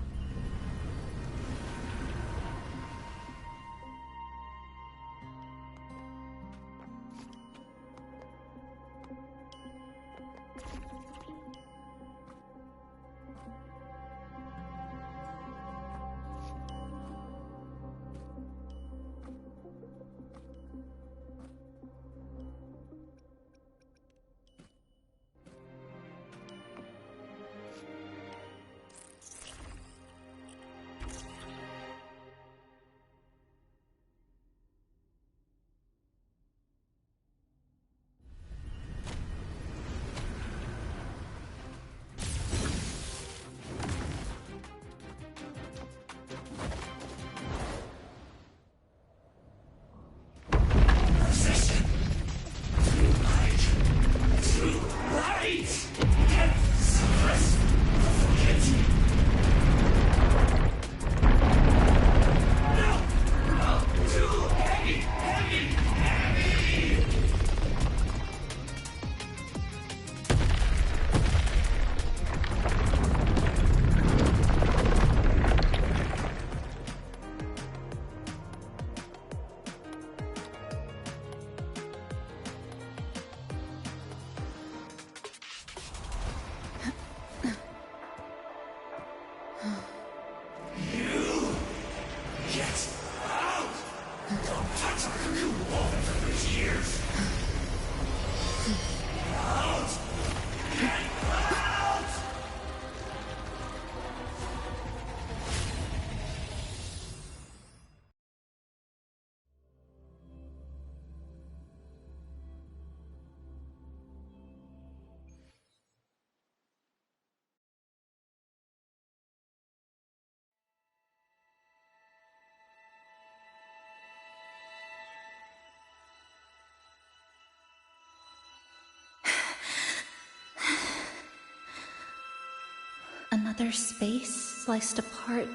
Speaker 5: Another space sliced apart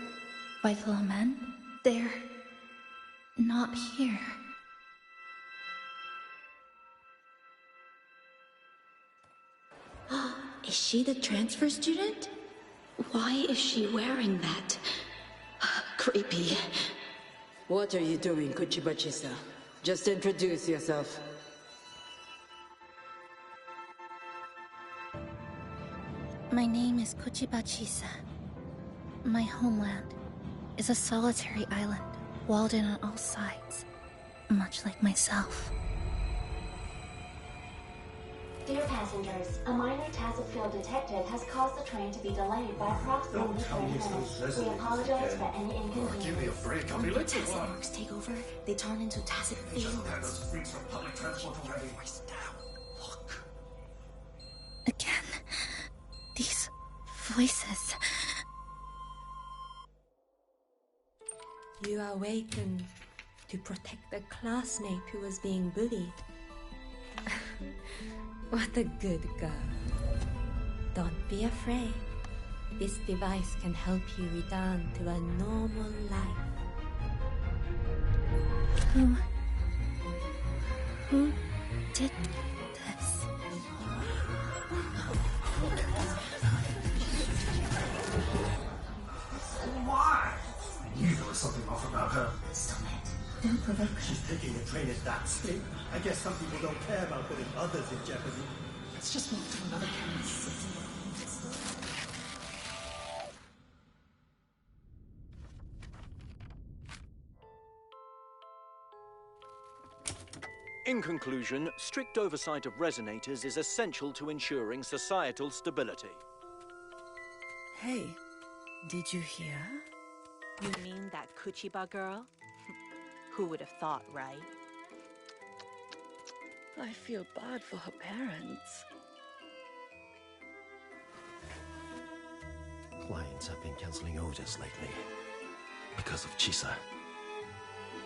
Speaker 5: by the lament? They're not here.
Speaker 12: Is she the transfer student? Why is she wearing that? Creepy.
Speaker 15: What are you doing, Kuchiba-chisa? Just introduce yourself.
Speaker 5: My name is Kuchiba-chisa. My homeland is a solitary island, walled in on all sides, much like myself.
Speaker 7: Dear passengers, a minor tacit field detected has caused the train to be delayed by approximately 30 minutes. We apologize for any inconvenience.
Speaker 17: Give me a break, I'll be
Speaker 7: When
Speaker 17: late to
Speaker 7: tacit
Speaker 17: work.
Speaker 7: marks take over, they turn into tacit fields.
Speaker 5: Again, these voices.
Speaker 10: You awakened to protect the classmate who was being bullied. What a good girl. Don't be afraid. This device can help you return to a normal life.
Speaker 5: Who did this?
Speaker 17: Why? I knew there was something off about her.
Speaker 5: Stop it. Don't provoke her.
Speaker 17: She's taking the train at that speed. I guess some people don't care about putting others in jeopardy. Let's just move to another campus.
Speaker 19: In conclusion, strict oversight of resonators is essential to ensuring societal stability.
Speaker 21: Hey, did you hear?
Speaker 4: You mean that Kuchiba girl? Who would have thought, right?
Speaker 21: I feel bad for her parents.
Speaker 2: Clients have been canceling orders lately. Because of Chisa.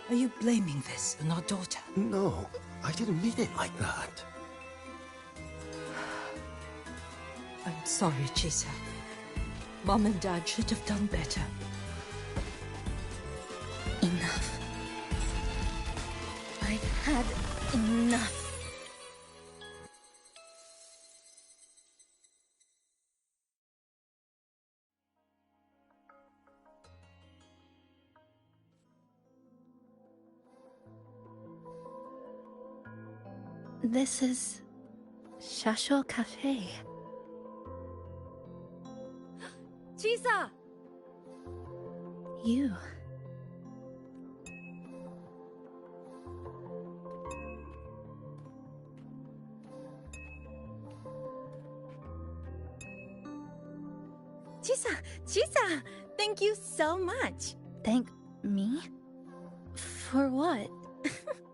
Speaker 11: Are you blaming this on our daughter?
Speaker 2: No, I didn't mean it like that.
Speaker 11: I'm sorry, Chisa. Mom and Dad should have done better.
Speaker 5: Enough. I've had enough. This is Shasho Cafe.
Speaker 10: Chisa!
Speaker 5: You.
Speaker 21: Chisa! Thank you so much.
Speaker 5: Thank me? For what?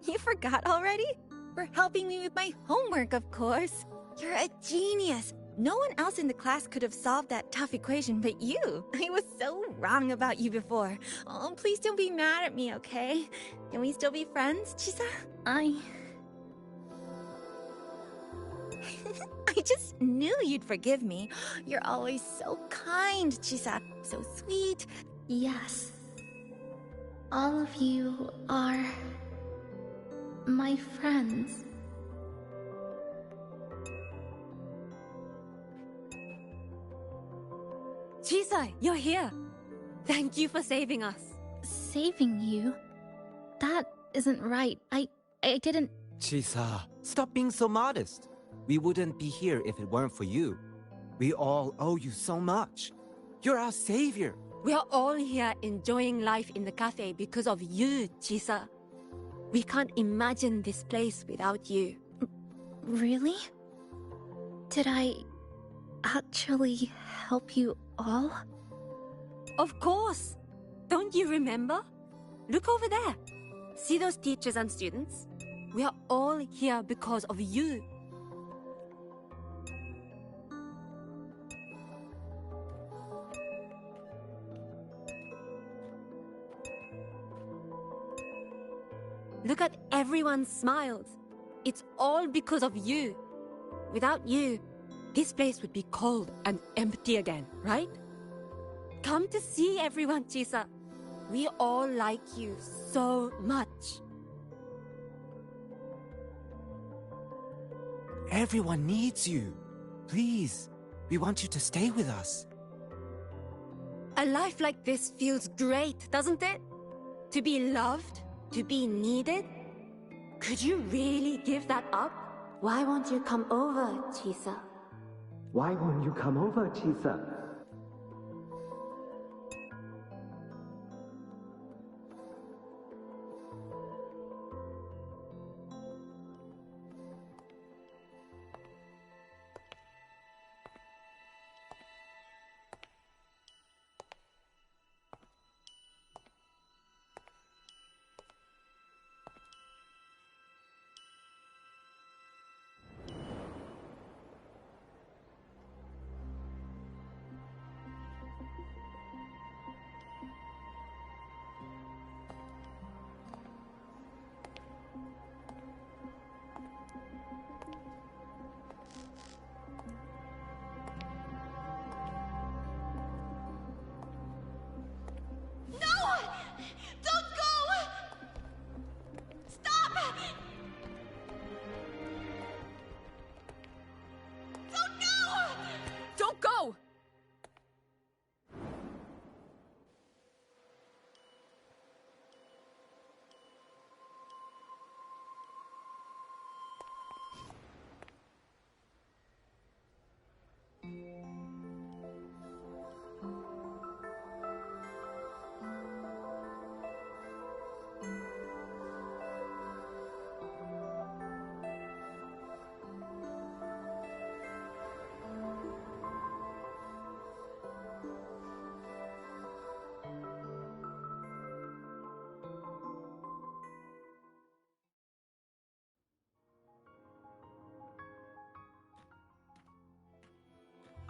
Speaker 21: You forgot already? For helping me with my homework, of course. You're a genius. No one else in the class could have solved that tough equation but you. I was so wrong about you before. Oh, please don't be mad at me, okay? Can we still be friends, Chisa?
Speaker 5: I
Speaker 21: just knew you'd forgive me. You're always so kind, Chisa. So sweet.
Speaker 5: Yes. All of you are my friends.
Speaker 10: Chisa, you're here. Thank you for saving us.
Speaker 5: Saving you? That isn't right. I didn't...
Speaker 20: Chisa, stop being so modest. We wouldn't be here if it weren't for you. We all owe you so much. You're our savior.
Speaker 10: We are all here enjoying life in the cafe because of you, Chisa. We can't imagine this place without you.
Speaker 5: Really? Did I actually help you all?
Speaker 10: Of course! Don't you remember? Look over there. See those teachers and students? We are all here because of you. Look at everyone's smiles. It's all because of you. Without you, this place would be cold and empty again, right? Come to see everyone, Chisa. We all like you so much.
Speaker 20: Everyone needs you. Please, we want you to stay with us.
Speaker 10: A life like this feels great, doesn't it? To be loved, to be needed. Could you really give that up?
Speaker 7: Why won't you come over, Chisa?
Speaker 6: Why won't you come over, Chisa?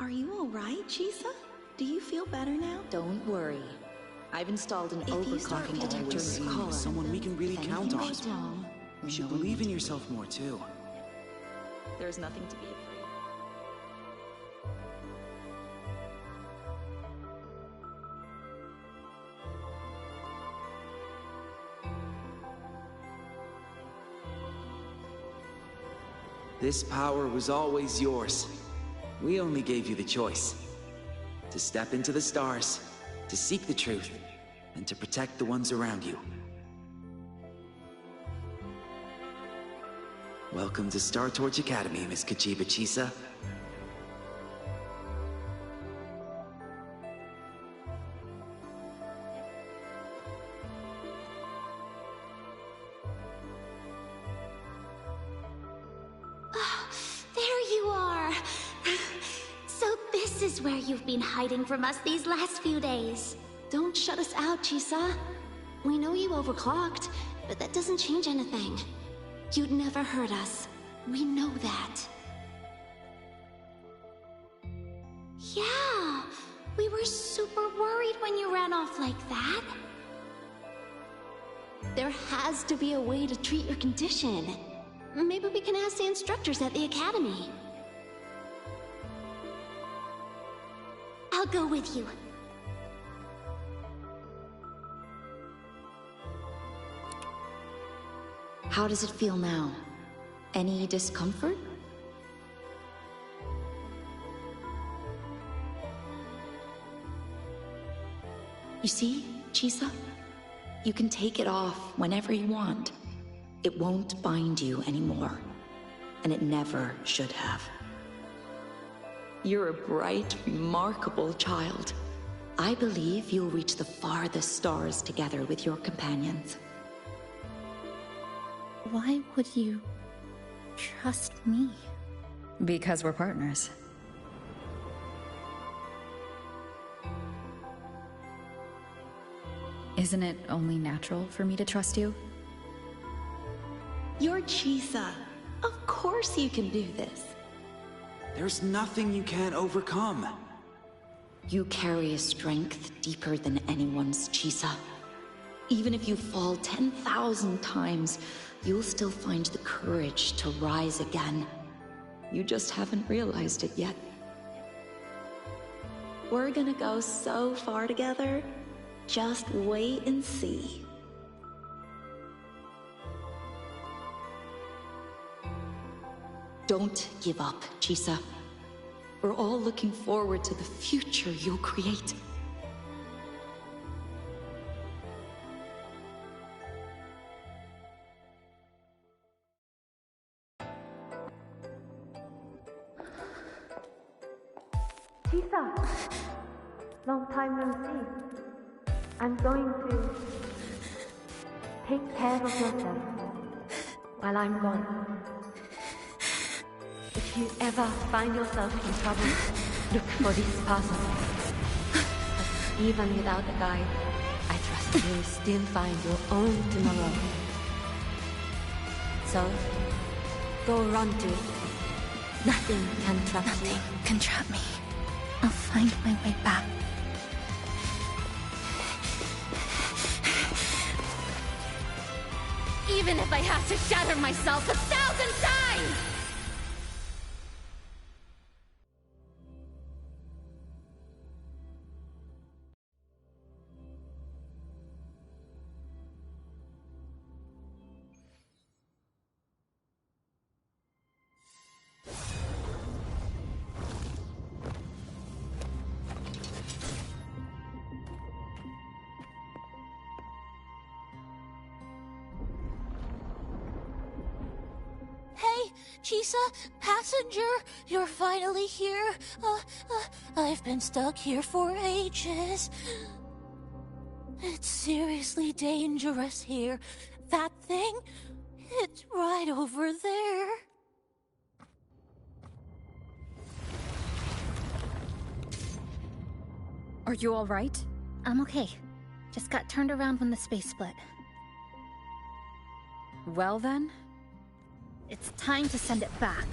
Speaker 12: Are you alright, Chisa? Do you feel better now?
Speaker 8: Don't worry. I've installed an overclocking detector in your car.
Speaker 13: Someone we can really count on.
Speaker 8: Wrong,
Speaker 13: You should believe in yourself more, too.
Speaker 8: There's nothing to be afraid.
Speaker 13: This power was always yours. We only gave you the choice. To step into the stars, to seek the truth, and to protect the ones around you. Welcome to Star Torch Academy, Miss Kachiba Chisa.
Speaker 16: There you are! So this is where you've been hiding from us these last few days.
Speaker 12: Don't shut us out, Chisa. We know you overclocked, but that doesn't change anything. You'd never hurt us. We know that.
Speaker 16: Yeah, we were super worried when you ran off like that.
Speaker 12: There has to be a way to treat your condition. Maybe we can ask the instructors at the academy.
Speaker 16: I'll go with you.
Speaker 8: How does it feel now? Any discomfort? You see, Chisa? You can take it off whenever you want. It won't bind you anymore. And it never should have. You're a bright, remarkable child. I believe you'll reach the farthest stars together with your companions.
Speaker 5: Why would you trust me?
Speaker 9: Because we're partners. Isn't it only natural for me to trust you?
Speaker 12: You're Chisa. Of course you can do this.
Speaker 13: There's nothing you can't overcome.
Speaker 8: You carry a strength deeper than anyone's, Chisa. Even if you fall 10,000 times, you'll still find the courage to rise again. You just haven't realized it yet.
Speaker 12: We're gonna go so far together. Just wait and see.
Speaker 8: Don't give up, Chisa. We're all looking forward to the future you'll create.
Speaker 7: Chisa! Long time no see. I'm going to take care of yourself while I'm gone. If you ever find yourself in trouble, look for this person. But even without a guide, I trust you'll still find your own tomorrow. So, go run to it. Nothing can trap you.
Speaker 5: Nothing can trap me. I'll find my way back.
Speaker 1: Even if I have to shatter myself 1,000 times!
Speaker 22: Hey, Chisa, passenger, you're finally here. I've been stuck here for ages. It's seriously dangerous here. That thing, it's right over there.
Speaker 9: Are you all right?
Speaker 5: I'm okay. Just got turned around when the space split.
Speaker 9: Well then?
Speaker 5: It's time to send it back.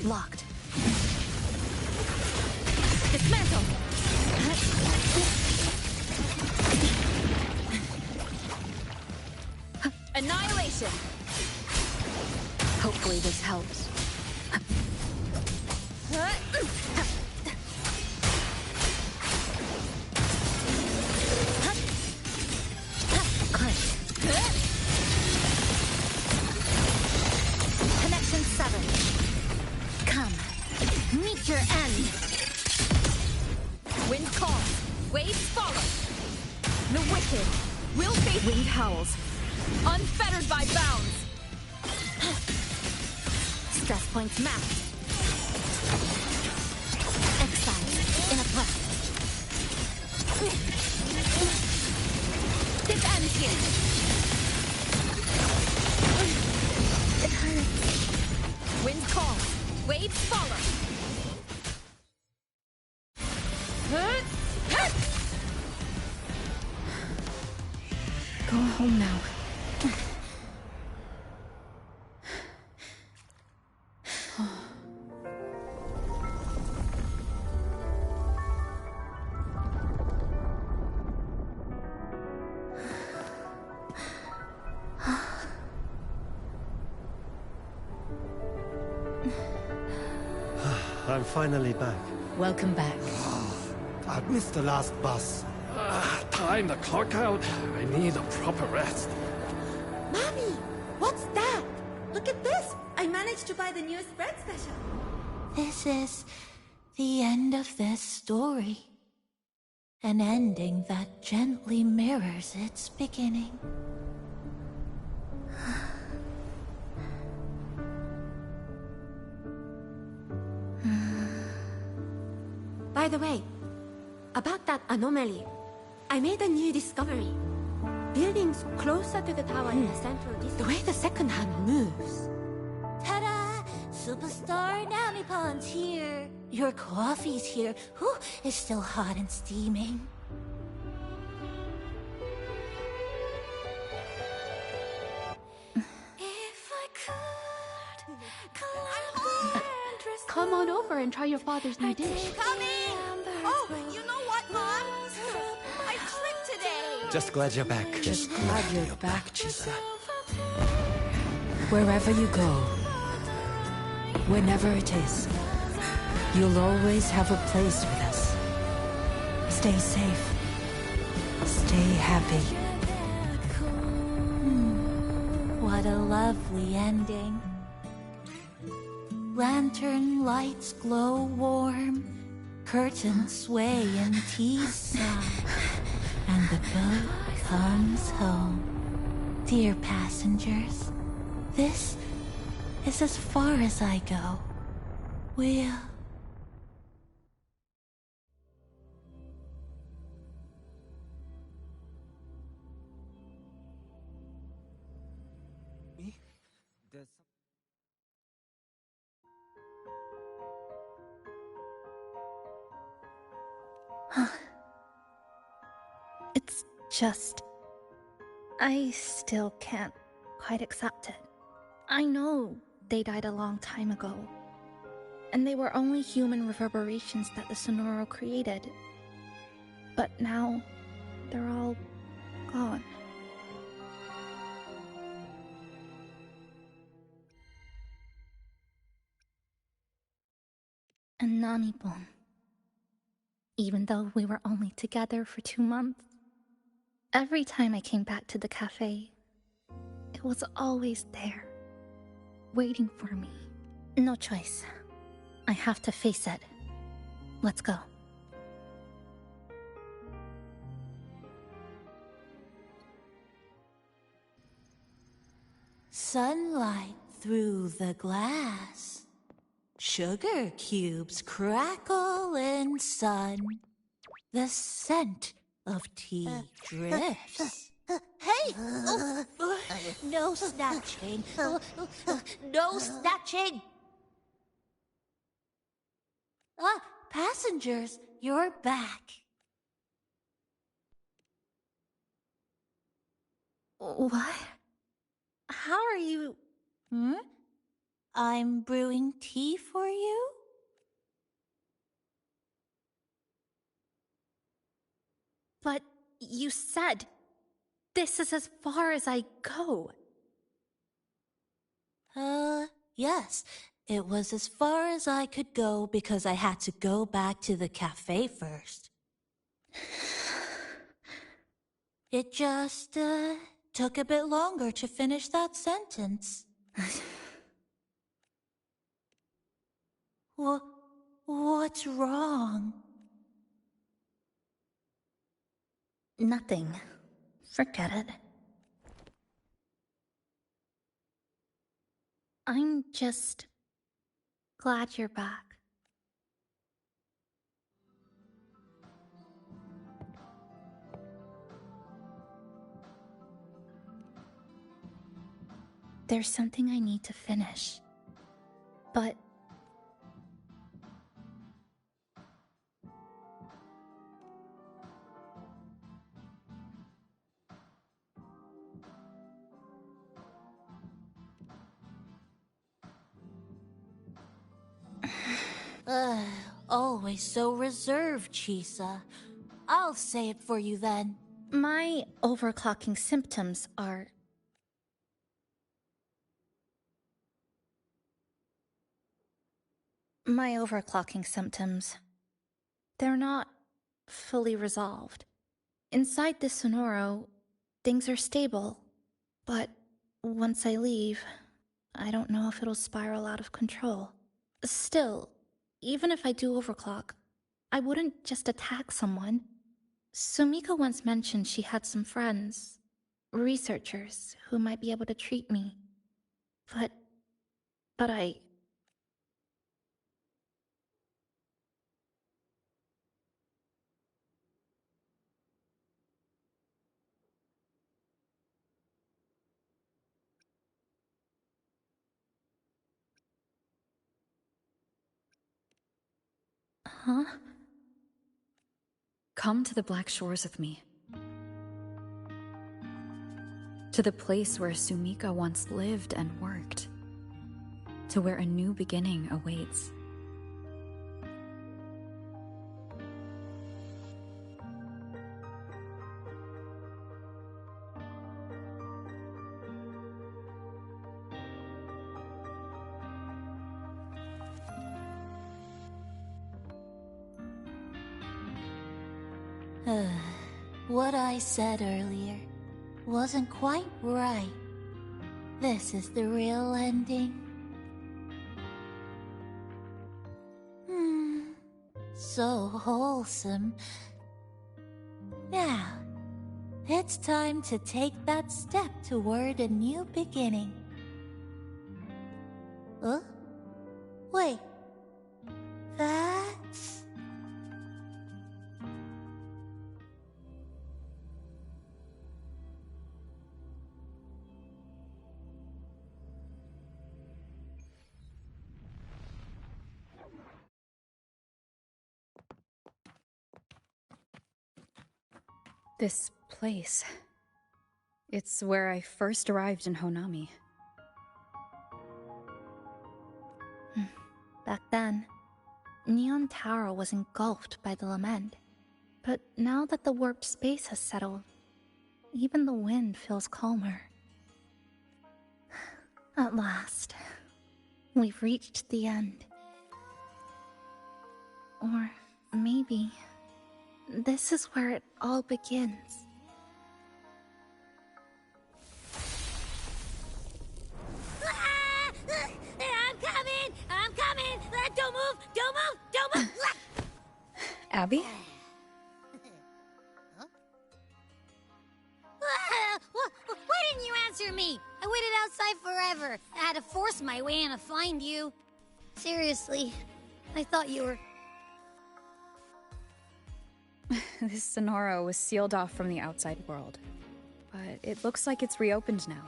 Speaker 5: Locked. Dismantle!
Speaker 9: Annihilation! Hopefully this helps.
Speaker 5: Connection 7. Come, meet your end.
Speaker 9: Wind calls, waves follow. The wicked will face wind howls, unfettered by bounds.
Speaker 5: Stress points mapped. Exile in a blast. This ends here. It hurts.
Speaker 9: Wind calls, waves follow. Go home now.
Speaker 14: I'm finally back.
Speaker 18: Welcome back.
Speaker 14: I missed the last bus.
Speaker 23: Time to clock out. I need a proper rest.
Speaker 21: Mommy, what's that? Look at this. I managed to buy the newest bread special.
Speaker 22: This is the end of this story. An ending that gently mirrors its beginning.
Speaker 10: By the way, about that anomaly, I made a new discovery. Buildings closer to the tower in the central district. The way the second hand moves.
Speaker 22: Ta-da! Superstar Namipon's here. Your coffee's here. Whew, it's still hot and steaming.
Speaker 1: Come on over and try your father's new dish.
Speaker 21: Coming! Oh, you know what, Mom? I tricked today!
Speaker 14: Just glad you're back.
Speaker 18: Just glad you're back, Chisa. Wherever you go, whenever it is, you'll always have a place with us. Stay safe. Stay happy.
Speaker 22: What a lovely ending. Lantern lights glow warm, curtains sway in tea sun, and the boat comes home. Dear passengers, this is as far as I go. We'll...
Speaker 5: It's just... I still can't quite accept it. I know they died a long time ago, and they were only human reverberations that the Sonoro created. But now, they're all gone. And Namipon. Even though we were only together for 2 months, every time I came back to the cafe, it was always there, waiting for me. No choice. I have to face it. Let's go.
Speaker 22: Sunlight through the glass. Sugar cubes crackle in sun. The scent of tea drifts. Hey! No snatching. No snatching! Ah, passengers, you're back.
Speaker 5: What? How are you...
Speaker 22: I'm brewing tea for you?
Speaker 5: But you said this is as far as I go.
Speaker 22: Yes. It was as far as I could go because I had to go back to the cafe first. It just, took a bit longer to finish that sentence. What's wrong?
Speaker 5: Nothing. Forget it. I'm just glad you're back. There's something I need to finish. But
Speaker 22: Always so reserved, Chisa. I'll say it for you then.
Speaker 5: my overclocking symptoms are... My overclocking symptoms... They're not fully resolved. Inside this Sonoro, things are stable. But once I leave, I don't know if it'll spiral out of control. Still, even if I do overclock, I wouldn't just attack someone. Sumika once mentioned she had some friends, researchers, who might be able to treat me. But I... Huh?
Speaker 9: Come to the Black Shores with me. To the place where Sumika once lived and worked. To where a new beginning awaits.
Speaker 22: What I said earlier wasn't quite right. This is the real ending. So wholesome. Now, it's time to take that step toward a new beginning. Wait. That's...
Speaker 9: This place. It's where I first arrived in Honami.
Speaker 5: Back then, Neon Tower was engulfed by the lament. But now that the warp space has settled, even the wind feels calmer. At last, we've reached the end. Or maybe this is where it all begins.
Speaker 16: I'm coming! Don't move! Don't move! Don't move!
Speaker 9: Abby?
Speaker 16: Why didn't you answer me? I waited outside forever. I had to force my way in to find you. Seriously, I thought you were...
Speaker 9: This Sonoro was sealed off from the outside world. But it looks like it's reopened now.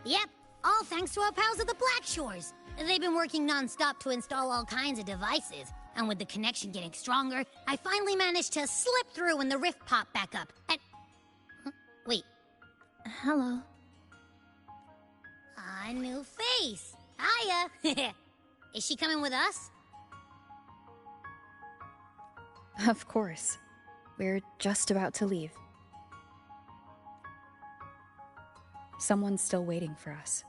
Speaker 16: Yep, all thanks to our pals at the Black Shores. They've been working non-stop to install all kinds of devices. And with the connection getting stronger, I finally managed to slip through when the rift popped back up. And... Wait.
Speaker 5: Hello.
Speaker 16: A new face.
Speaker 3: Hiya! Is she coming with us?
Speaker 9: Of course. We're just about to leave. Someone's still waiting for us.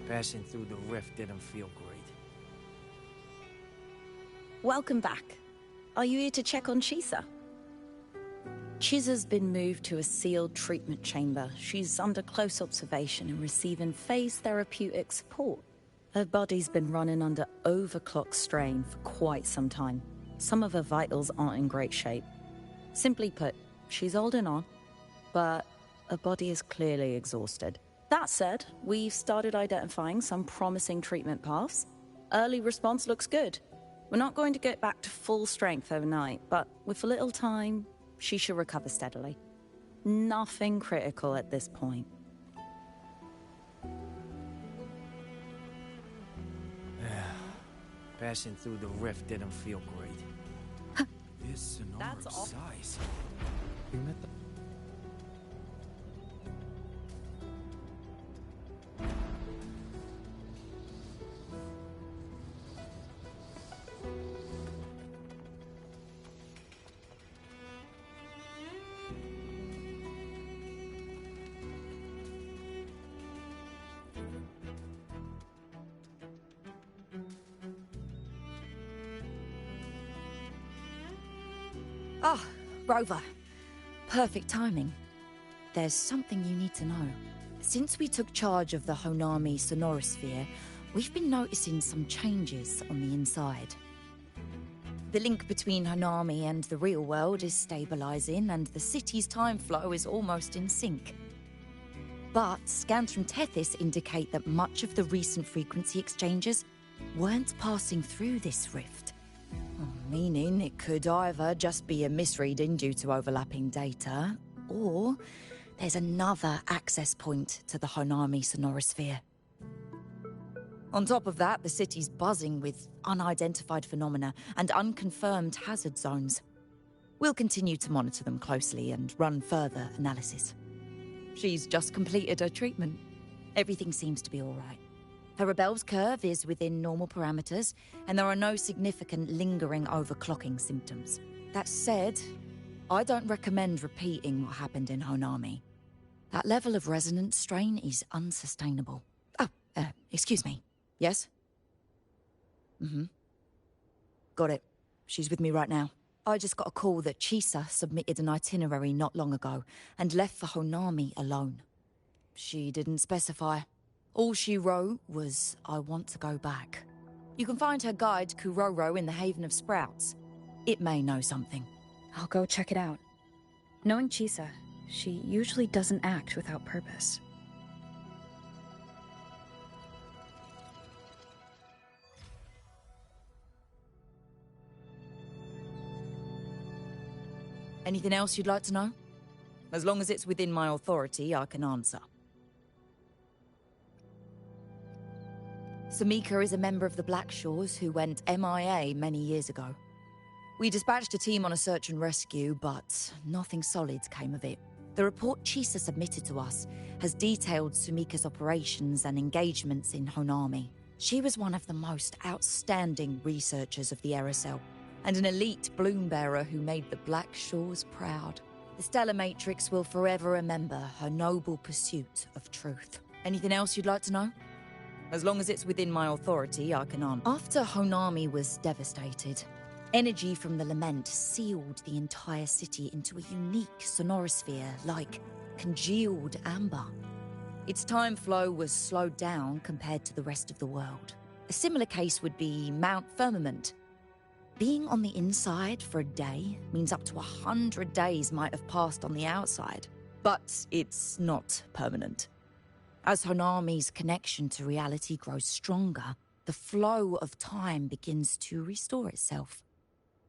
Speaker 20: Passing through the rift didn't feel great.
Speaker 15: Welcome back. Are you here to check on Chisa? Chisa's been moved to a sealed treatment chamber. She's under close observation and receiving phase therapeutic support. Her body's been running under overclock strain for quite some time. Some of her vitals aren't in great shape. Simply put, she's holding on, but her body is clearly exhausted. That said, we've started identifying some promising treatment paths. Early response looks good. We're not going to get back to full strength overnight, but with a little time, she should recover steadily. Nothing critical at this point.
Speaker 20: Passing through the rift didn't feel great. This enormous size. We met the...
Speaker 15: Ah, Rover. Perfect timing. There's something you need to know. Since we took charge of the Honami Sonorosphere, we've been noticing some changes on the inside. The link between Honami and the real world is stabilizing, and the city's time flow is almost in sync. But scans from Tethys indicate that much of the recent frequency exchanges weren't passing through this rift. Meaning it could either just be a misreading due to overlapping data, or there's another access point to the Honami Sonorosphere. On top of that, the city's buzzing with unidentified phenomena and unconfirmed hazard zones. We'll continue to monitor them closely and run further analysis. She's just completed her treatment. Everything seems to be all right. Her rebel's curve is within normal parameters, and there are no significant lingering overclocking symptoms. That said, I don't recommend repeating what happened in Honami. That level of resonance strain is unsustainable. Oh, excuse me. Yes? Got it. She's with me right now. I just got a call that Chisa submitted an itinerary not long ago and left for Honami alone. She didn't specify. All she wrote was, "I want to go back." You can find her guide, Kuroro, in the Haven of Sprouts. It may know something.
Speaker 9: I'll go check it out. Knowing Chisa, she usually doesn't act without purpose.
Speaker 15: Anything else you'd like to know? As long as it's within my authority, I can answer. Samika is a member of the Black Shores who went MIA many years ago. We dispatched a team on a search and rescue, but nothing solid came of it. The report Chisa submitted to us has detailed Sumika's operations and engagements in Honami. She was one of the most outstanding researchers of the Aerosol, and an elite bloom bearer who made the Black Shores proud. The Stellar Matrix will forever remember her noble pursuit of truth. Anything else you'd like to know? As long as it's within my authority, I can answer. After Honami was devastated, energy from the lament sealed the entire city into a unique sonorosphere, like congealed amber. Its time flow was slowed down compared to the rest of the world. A similar case would be Mount Firmament. Being on the inside for a day means up to 100 days might have passed on the outside. But it's not permanent. As Honami's connection to reality grows stronger, the flow of time begins to restore itself.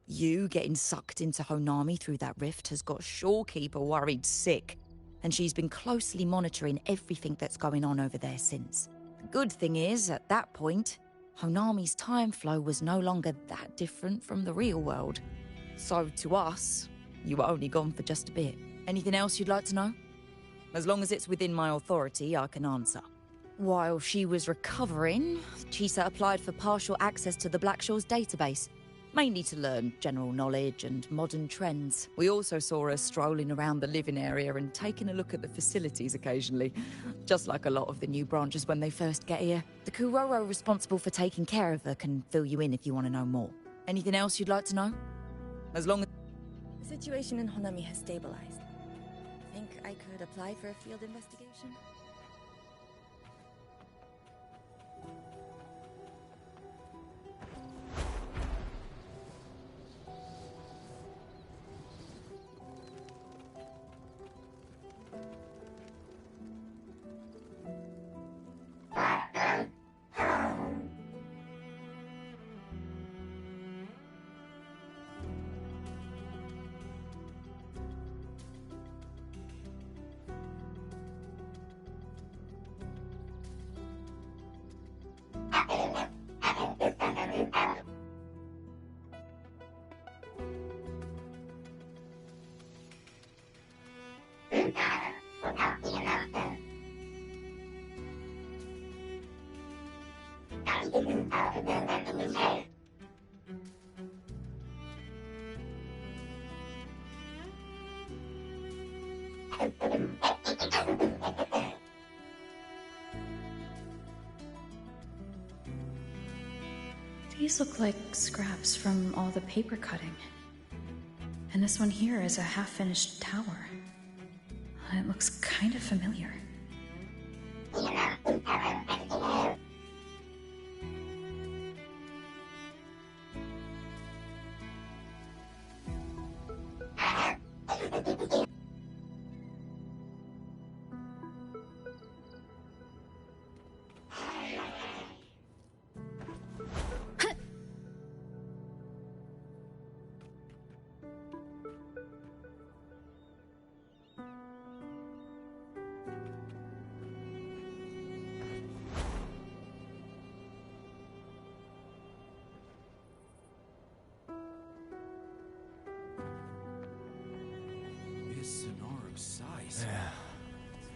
Speaker 15: You getting sucked into Honami through that rift has got Shorekeeper worried sick, and she's been closely monitoring everything that's going on over there since. The good thing is, at that point, Honami's time flow was no longer that different from the real world. So to us, you were only gone for just a bit. Anything else you'd like to know? As long as it's within my authority, I can answer. While she was recovering, Chisa applied for partial access to the Black Shores database, mainly to learn general knowledge and modern trends. We also saw her strolling around the living area and taking a look at the facilities occasionally, just like a lot of the new branches when they first get here. The Kuroro responsible for taking care of her can fill you in if you want to know more. Anything else you'd like to know? As long as...
Speaker 21: The situation in Honami has stabilized. Think I could apply for a field investigation?
Speaker 9: These look like scraps from all the paper cutting. And this one here is a half-finished tower. It looks kind of familiar.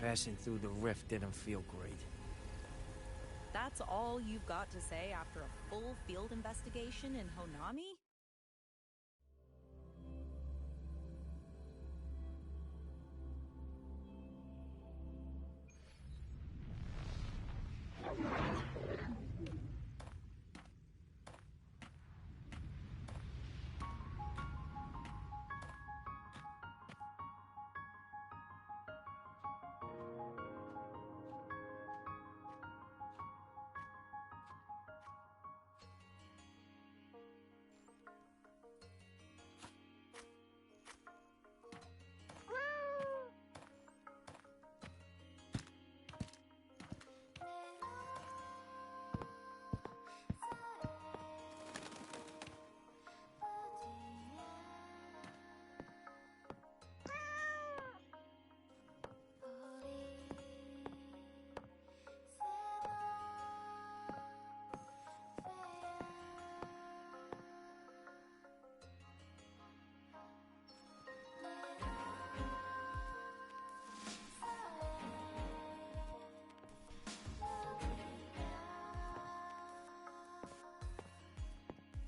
Speaker 20: Passing through the rift didn't feel great.
Speaker 4: That's all you've got to say after a full field investigation in Honami?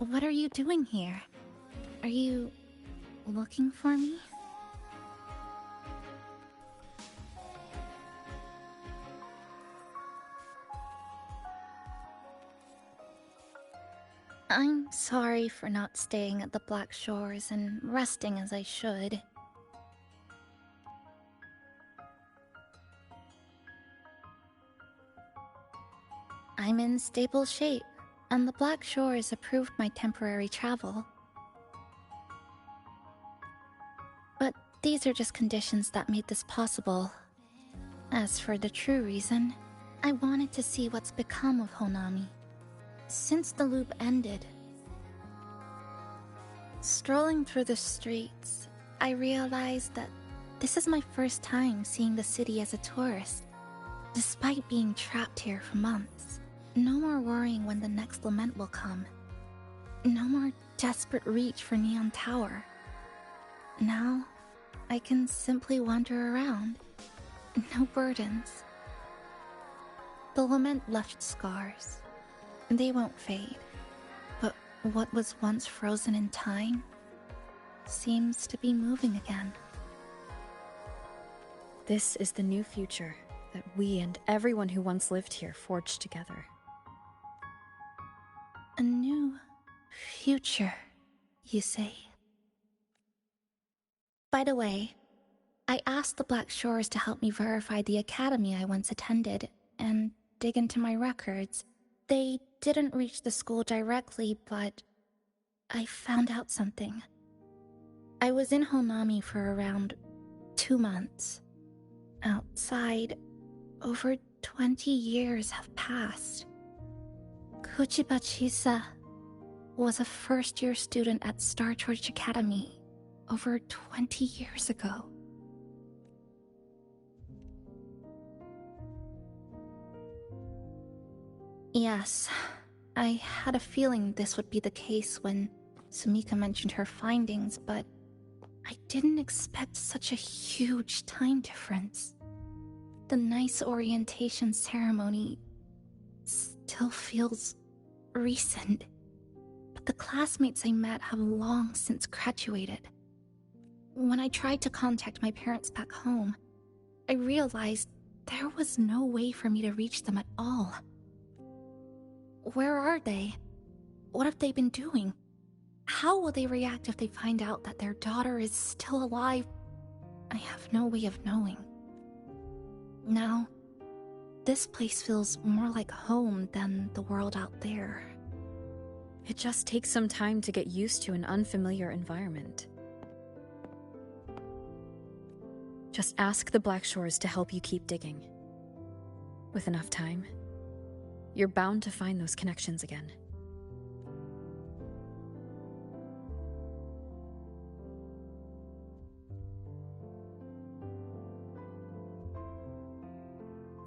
Speaker 5: What are you doing here? Are you looking for me? I'm sorry for not staying at the Black Shores and resting as I should. I'm in stable shape, and the Black Shores approved my temporary travel. But These are just conditions that made this possible. As for the true reason, I wanted to see what's become of Honami. Since the loop ended, strolling through the streets, I realized that this is my first time seeing the city as a tourist. Despite being trapped here for months, no more worrying when the next lament will come. No more desperate reach for Neon Tower. Now, I can simply wander around. No burdens. The lament left scars. They won't fade. But what was once frozen in time seems to be moving again.
Speaker 9: This is the new future that we and everyone who once lived here forged together.
Speaker 5: A new future, you say? By the way, I asked the Black Shores to help me verify the academy I once attended and dig into my records. They didn't reach the school directly, but I found out something. I was in Honami for around 2 months. Outside, over 20 years have passed. Kuchiba Chisa was a first-year student at Star Torch Academy over 20 years ago. Yes, I had a feeling this would be the case when Sumika mentioned her findings, but I didn't expect such a huge time difference. The nice orientation ceremony still feels recent, but the classmates I met have long since graduated. When I tried to contact my parents back home, I realized there was no way for me to reach them at all. Where are they? What have they been doing? How will they react if they find out that their daughter is still alive? I have no way of knowing. Now, this place feels more like home than the world out there.
Speaker 9: It just takes some time to get used to an unfamiliar environment. Just ask the Black Shores to help you keep digging. With enough time, you're bound to find those connections again.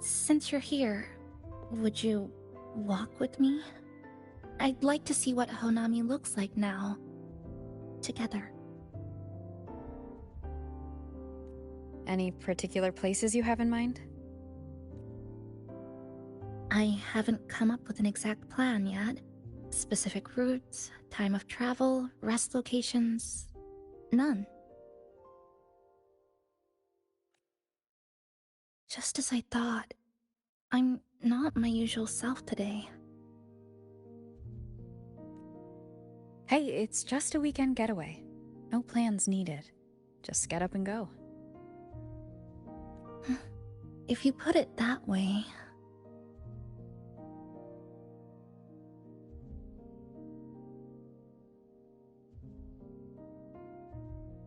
Speaker 5: Since you're here, would you walk with me? I'd like to see what Honami looks like now. Together.
Speaker 9: Any particular places you have in mind?
Speaker 5: I haven't come up with an exact plan yet. Specific routes, time of travel, rest locations, none. Just as I thought, I'm not my usual self today.
Speaker 9: Hey, it's just a weekend getaway. No plans needed. Just get up and go.
Speaker 5: If you put it that way...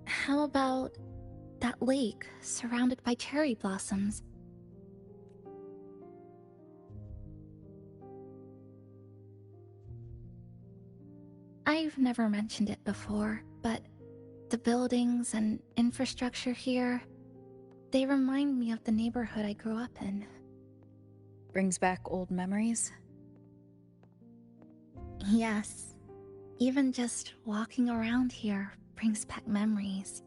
Speaker 5: How about that lake surrounded by cherry blossoms? I've never mentioned it before, but the buildings and infrastructure here, they remind me of the neighborhood I grew up in.
Speaker 9: Brings back old memories?
Speaker 5: Yes. Even just walking around here brings back memories.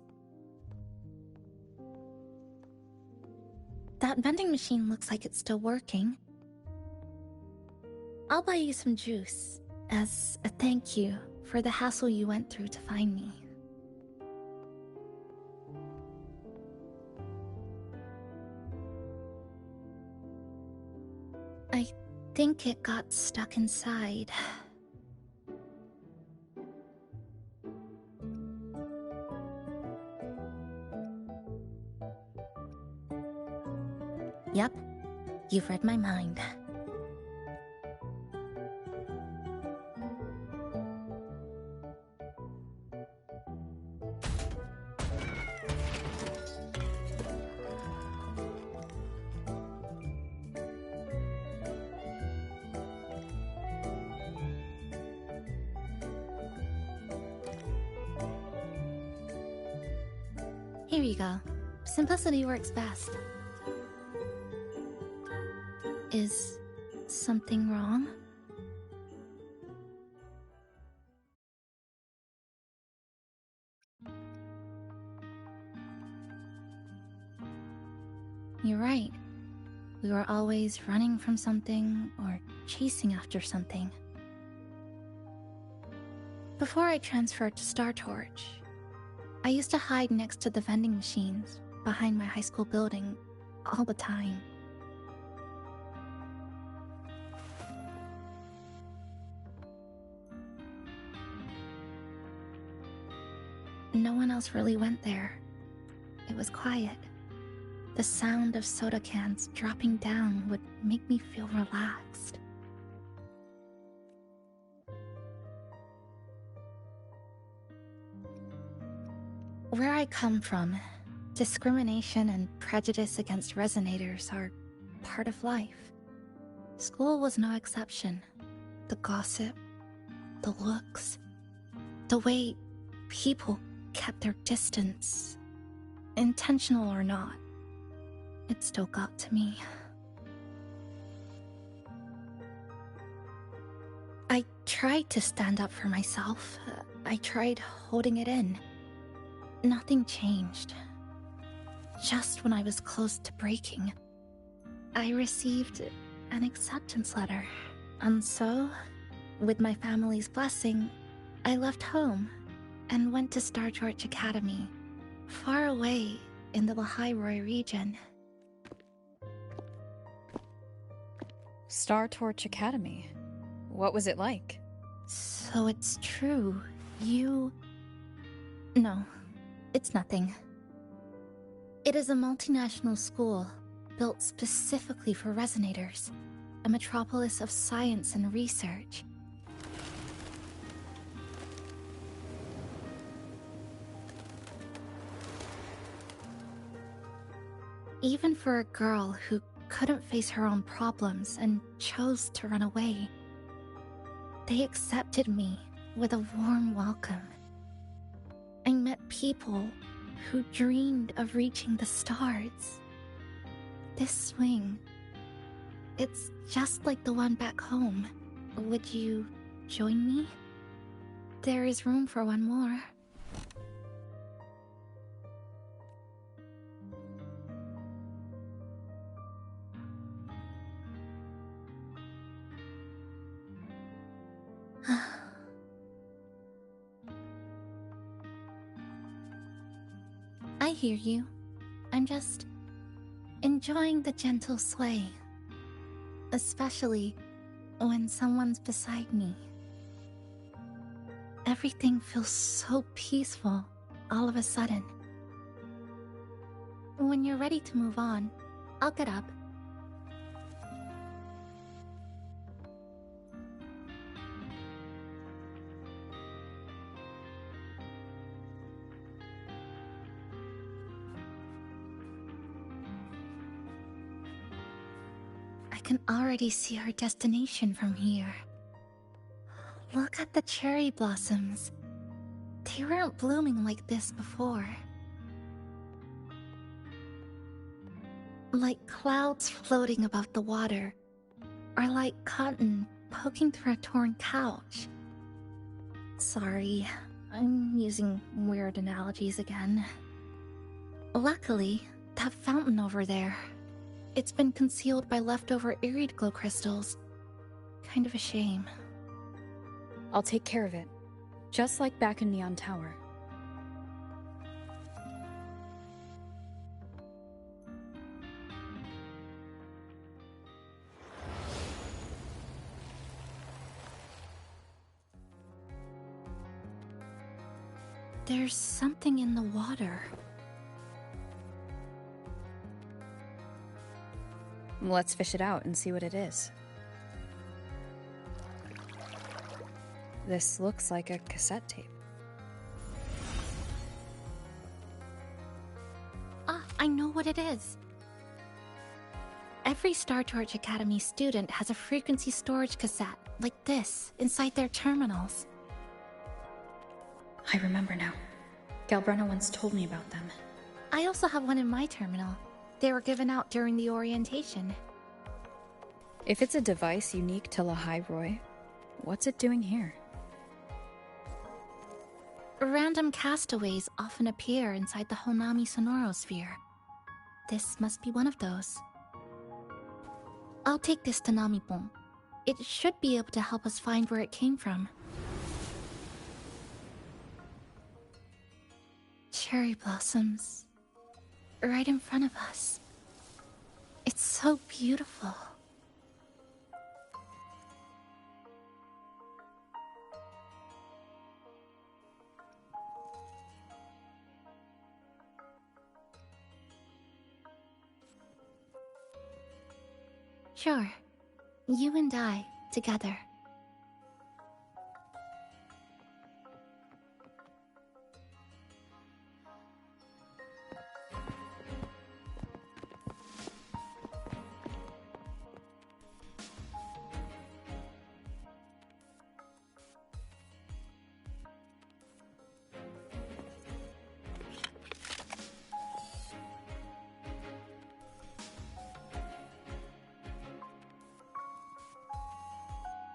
Speaker 5: That vending machine looks like it's still working. I'll buy you some juice as a thank you for the hassle you went through to find me. I think it got stuck inside. Yep, you've read my mind. Here you go. Simplicity works best. Is something wrong? You're right. We were always running from something or chasing after something. Before I transferred to Star Torch, I used to hide next to the vending machines behind my high school building all the time. No one else really went there. It was quiet. The sound of soda cans dropping down would make me feel relaxed. Where I come from, discrimination and prejudice against resonators are part of life. School was no exception. The gossip, the looks, the way people kept their distance, intentional or not, it still got to me. I tried to stand up for myself. I tried holding it in. Nothing changed. Just when I was close to breaking, I received an acceptance letter. And so, with my family's blessing, I left home and went to Star Torch Academy, far away in the Lahairoi region.
Speaker 9: Star Torch Academy? What was it like?
Speaker 5: So it's true. You... No, it's nothing. It is a multinational school built specifically for resonators, a metropolis of science and research. Even for a girl who couldn't face her own problems and chose to run away, they accepted me with a warm welcome. I met people who dreamed of reaching the stars. This swing, it's just like the one back home. Would you join me? There is room for one more. I hear you. I'm just enjoying the gentle sway, especially when someone's beside me. Everything feels so peaceful all of a sudden. When you're ready to move on, I'll get up. I can already see our destination from here. Look at the cherry blossoms. They weren't blooming like this before. Like clouds floating above the water, or like cotton poking through a torn couch. Sorry, I'm using weird analogies again. Luckily, that fountain over there, it's been concealed by leftover irid glow crystals. Kind of a shame.
Speaker 9: I'll take care of it. Just like back in Neon Tower.
Speaker 5: There's something in the water.
Speaker 9: Let's fish it out and see what it is. This looks like a cassette tape.
Speaker 5: Ah, I know what it is. Every Star Torch Academy student has a frequency storage cassette like this inside their terminals.
Speaker 9: I remember now. Galbrena once told me about them.
Speaker 5: I also have one in my terminal. They were given out during the orientation.
Speaker 9: If it's a device unique to Lahairoi, what's it doing here?
Speaker 5: Random castaways often appear inside the Honami Sonorosphere. This must be one of those. I'll take this to Namipon. It should be able to help us find where it came from. Cherry blossoms. Right in front of us. It's so beautiful. Sure. You and I, together.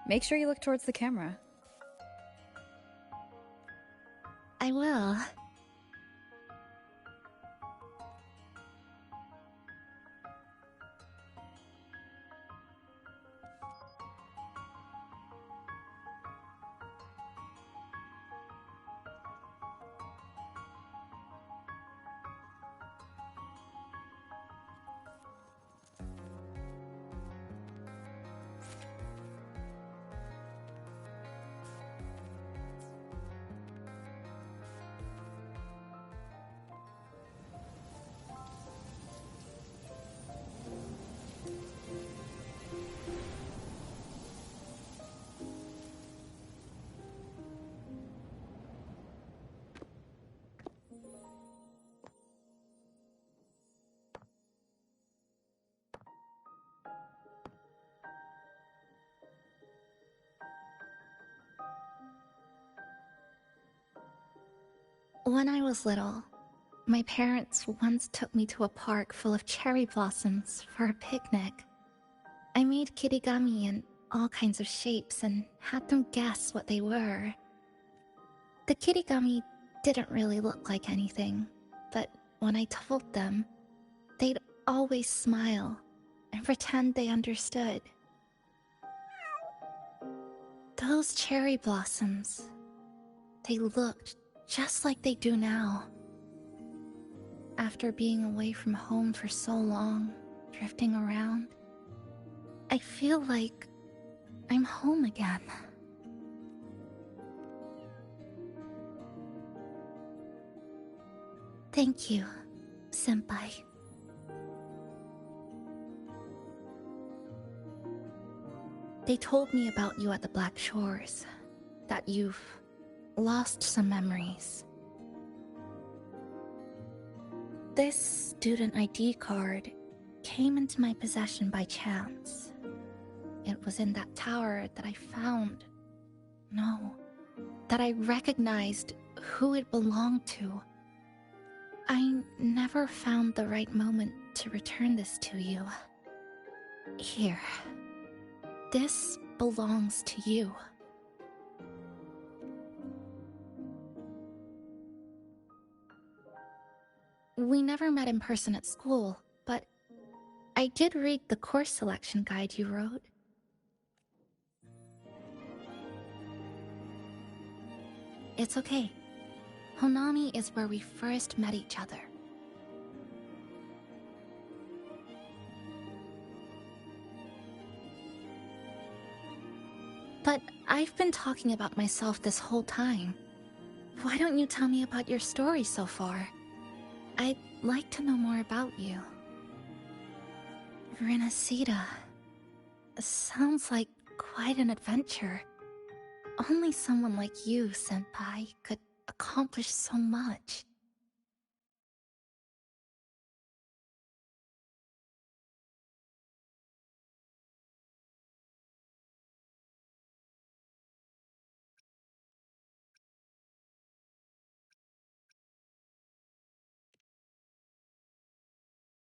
Speaker 9: Make sure you look towards the camera.
Speaker 5: I will. When I was little, my parents once took me to a park full of cherry blossoms for a picnic. I made kirigami in all kinds of shapes and had them guess what they were. The kirigami didn't really look like anything, but when I told them, they'd always smile and pretend they understood. Those cherry blossoms, they looked just like they do now. After being away from home for so long, drifting around, I feel like I'm home again. Thank you, Senpai. They told me about you at the Black Shores, that you've lost some memories. This student ID card came into my possession by chance. It was in that tower that I found. No, that I recognized who it belonged to. I never found the right moment to return this to you. Here. This belongs to you. We never met in person at school, but I did read the course selection guide you wrote. It's okay. Honami is where we first met each other. But I've been talking about myself this whole time. Why don't you tell me about your story so far? I'd like to know more about you. Renacida. Sounds like quite an adventure. Only someone like you, Senpai, could accomplish so much.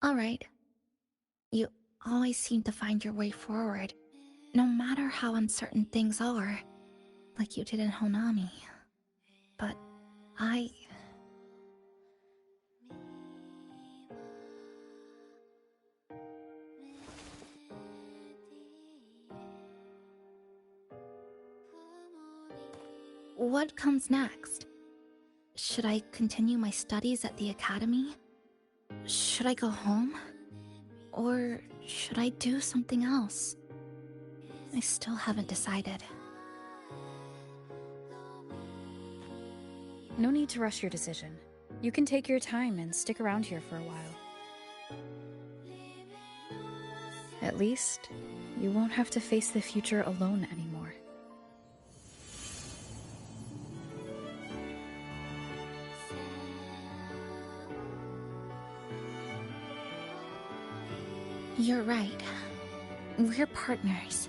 Speaker 5: Alright. You always seem to find your way forward, no matter how uncertain things are, like you did in Honami. But I... What comes next? Should I continue my studies at the academy? Should I go home? Or should I do something else? I still haven't decided.
Speaker 9: No need to rush your decision. You can take your time and stick around here for a while. At least, you won't have to face the future alone anymore.
Speaker 5: You're right. We're partners.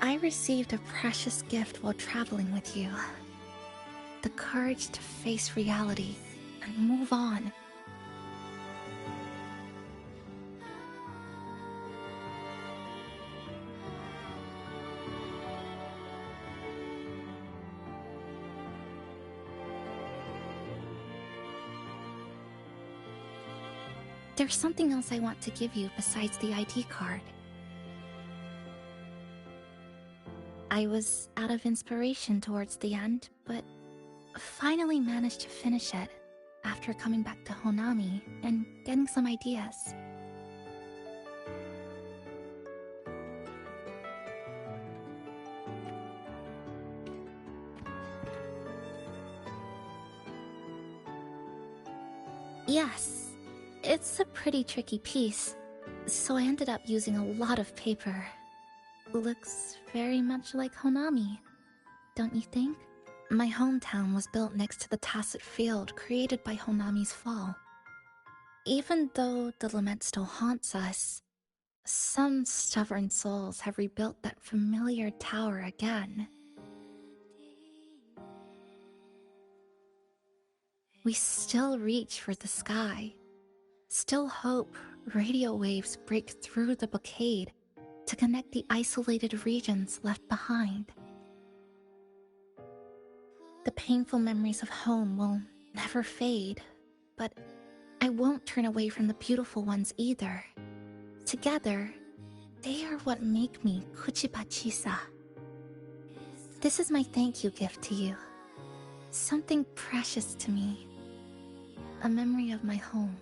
Speaker 5: I received a precious gift while traveling with you. The courage to face reality and move on. There's something else I want to give you besides the ID card. I was out of inspiration towards the end, but finally managed to finish it after coming back to Honami and getting some ideas. Yes, it's a pretty tricky piece, so I ended up using a lot of paper. Looks very much like Honami, don't you think? My hometown was built next to the tacit field created by Honami's fall. Even though the lament still haunts us, some stubborn souls have rebuilt that familiar tower again. We still reach for the sky, still hope radio waves break through the blockade to connect the isolated regions left behind. The painful memories of home will never fade, but I won't turn away from the beautiful ones either. Together, they are what make me Kuchiba Chisa. This is my thank you gift to you. Something precious to me. A memory of my home.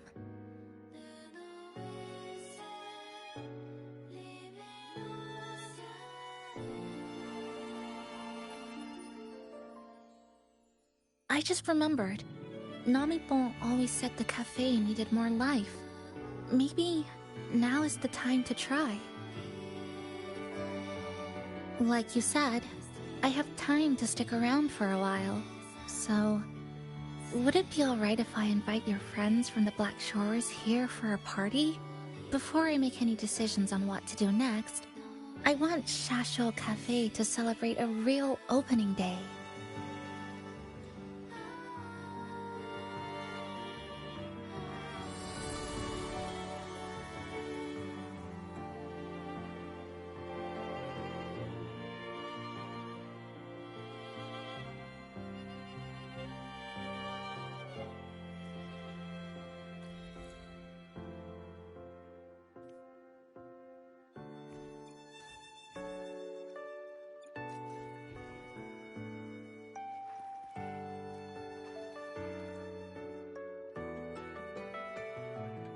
Speaker 5: I just remembered. Namipon always said the cafe needed more life. Maybe now is the time to try. Like you said, I have time to stick around for a while, so... Would it be alright if I invite your friends from the Black Shores here for a party? Before I make any decisions on what to do next, I want Shasho Cafe to celebrate a real opening day.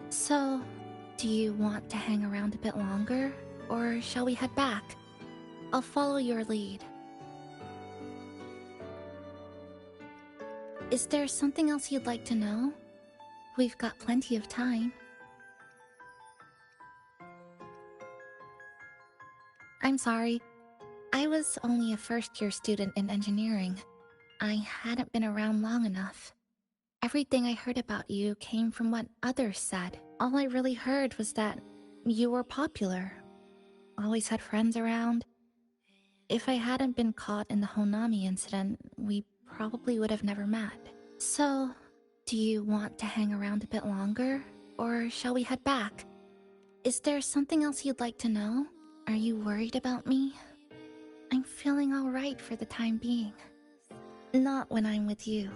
Speaker 5: So, do you want to hang around a bit longer, or shall we head back? I'll follow your lead. Is there something else you'd like to know? We've got plenty of time. I'm sorry. I was only a first-year student in engineering. I hadn't been around long enough. Everything I heard about you came from what others said. All I really heard was that you were popular. Always had friends around. If I hadn't been caught in the Honami incident, we probably would have never met. So, do you want to hang around a bit longer, or shall we head back? Is there something else you'd like to know? Are you worried about me? I'm feeling alright for the time being. Not when I'm with you.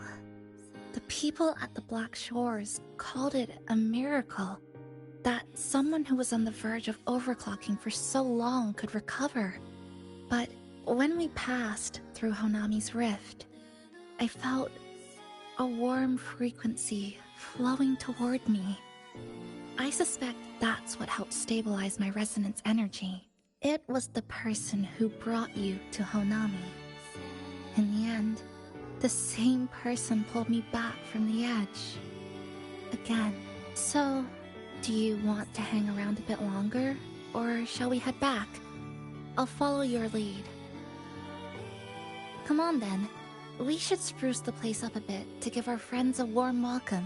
Speaker 5: The people at the Black Shores called it a miracle that someone who was on the verge of overclocking for so long could recover. But when we passed through Honami's rift, I felt a warm frequency flowing toward me. I suspect that's what helped stabilize my resonance energy. It was the person who brought you to Honami. In the end, the same person pulled me back from the edge. Again. So, do you want to hang around a bit longer, or shall we head back? I'll follow your lead. Come on then. We should spruce the place up a bit to give our friends a warm welcome.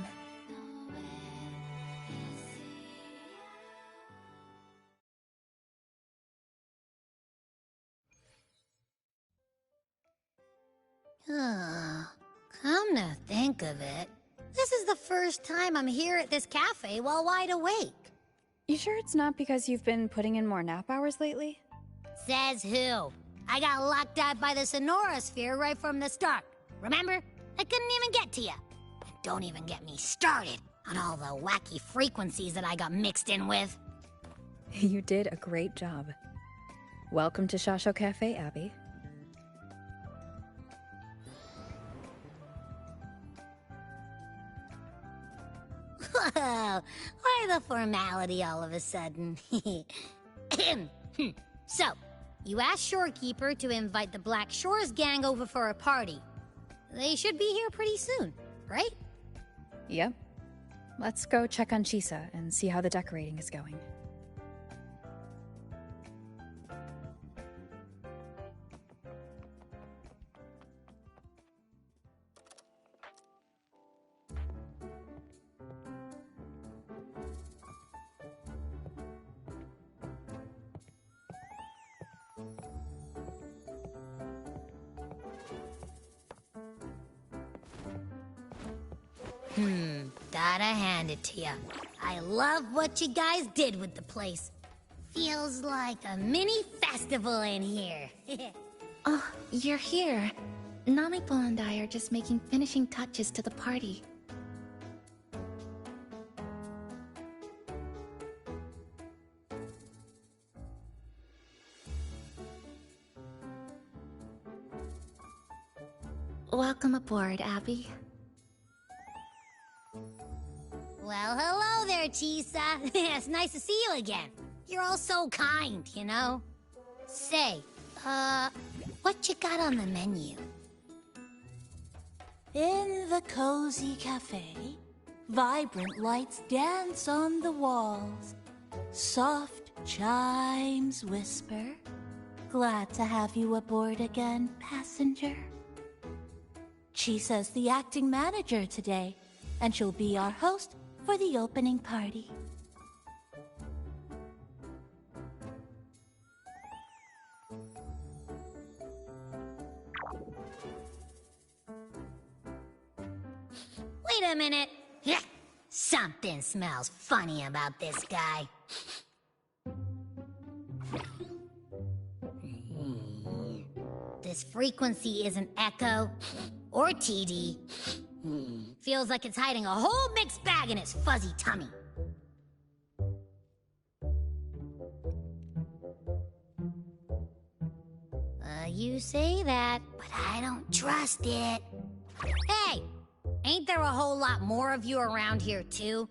Speaker 3: Come to think of it, this is the first time I'm here at this cafe while wide awake.
Speaker 9: You sure it's not because you've been putting in more nap hours lately?
Speaker 3: Says who? I got locked out by the Sonorosphere right from the start. Remember? I couldn't even get to you. And don't even get me started on all the wacky frequencies that I got mixed in with.
Speaker 9: You did a great job. Welcome to Shasho Cafe, Abby.
Speaker 3: Whoa, why the formality all of a sudden? So, you asked Shorekeeper to invite the Black Shores gang over for a party. They should be here pretty soon, right?
Speaker 9: Yep. Let's go check on Chisa and see how the decorating is going.
Speaker 3: Gotta hand it to ya. I love what you guys did with the place. Feels like a mini festival in here.
Speaker 5: Oh, you're here. Namiko and I are just making finishing touches to the party. Welcome aboard, Abby.
Speaker 3: Well, hello there, Chisa. It's nice to see you again. You're all so kind, you know? Say, what you got on the menu?
Speaker 22: In the cozy cafe, vibrant lights dance on the walls. Soft chimes whisper. Glad to have you aboard again, passenger. Chisa's the acting manager today, and she'll be our host for the opening party.
Speaker 3: Wait a minute. Something smells funny about this guy. This frequency isn't echo or TD. Feels like it's hiding a whole mixed bag in its fuzzy tummy. You say that, but I don't trust it. Hey! Ain't there a whole lot more of you around here, too?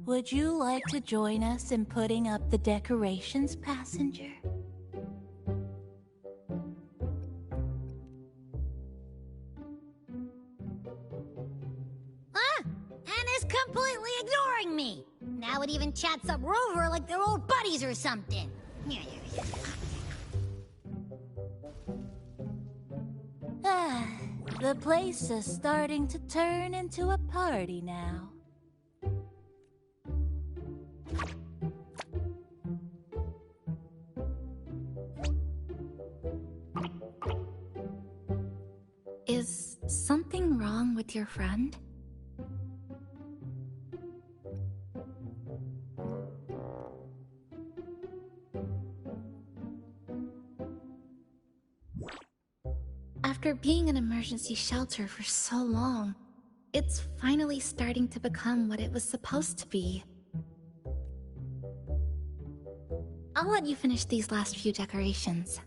Speaker 22: Would you like to join us in putting up the decorations, passenger?
Speaker 3: And is completely ignoring me! Now it even chats up Rover like they're old buddies or something.
Speaker 22: The place is starting to turn into a party now.
Speaker 5: something wrong with your friend? After being an emergency shelter for so long, it's finally starting to become what it was supposed to be. I'll let you finish these last few decorations.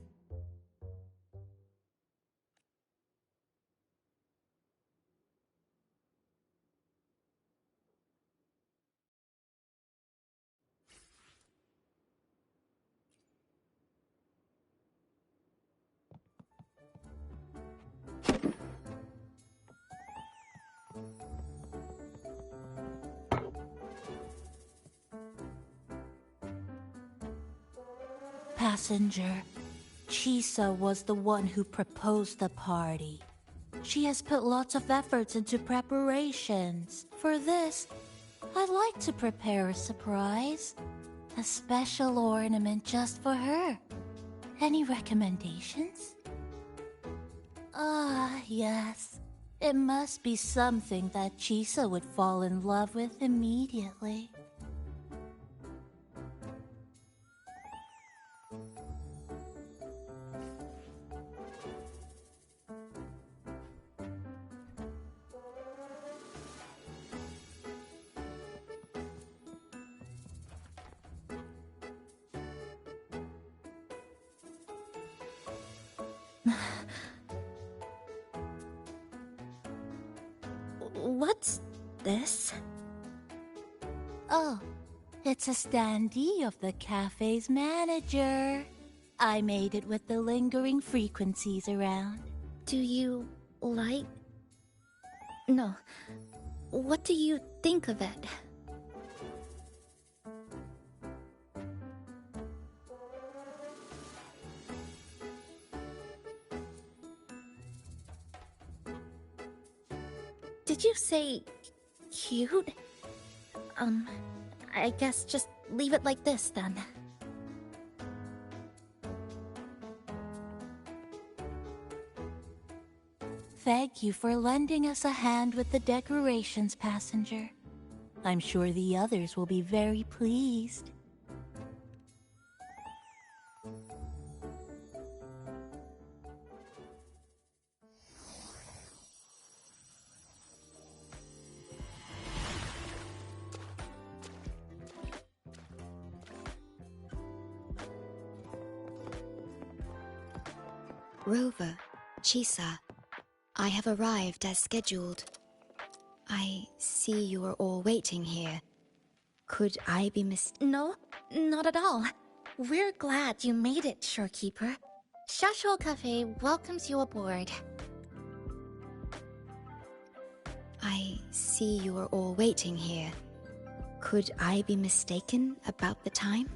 Speaker 11: Passenger, Chisa was the one who proposed the party. She has put lots of efforts into preparations. For this, I'd like to prepare a surprise. A special ornament just for her. Any recommendations? Ah, yes. It must be something that Chisa would fall in love with immediately.
Speaker 21: What's this?
Speaker 11: Oh, it's a standee of the cafe's manager. I made it with the lingering frequencies around.
Speaker 5: Do you like... No. What do you think of it? Did you say cute? I guess just leave it like this then.
Speaker 11: Thank you for lending us a hand with the decorations, passenger. I'm sure the others will be very pleased.
Speaker 2: Rover, Chisa, I have arrived as scheduled. I see you are all waiting here. Could I be
Speaker 5: No, not at all. We're glad you made it, Shorekeeper. Shashol Cafe welcomes you aboard.
Speaker 2: I see you are all waiting here. Could I be mistaken about the time?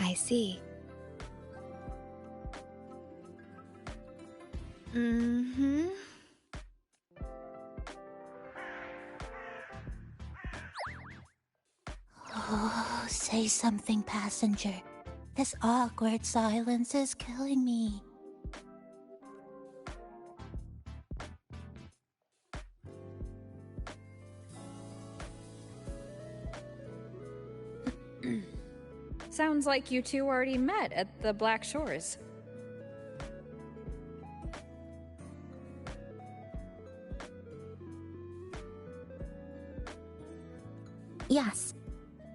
Speaker 2: I see.
Speaker 11: Oh, say something, passenger. This awkward silence is killing me.
Speaker 9: Sounds like you two already met at the Black Shores.
Speaker 5: Yes.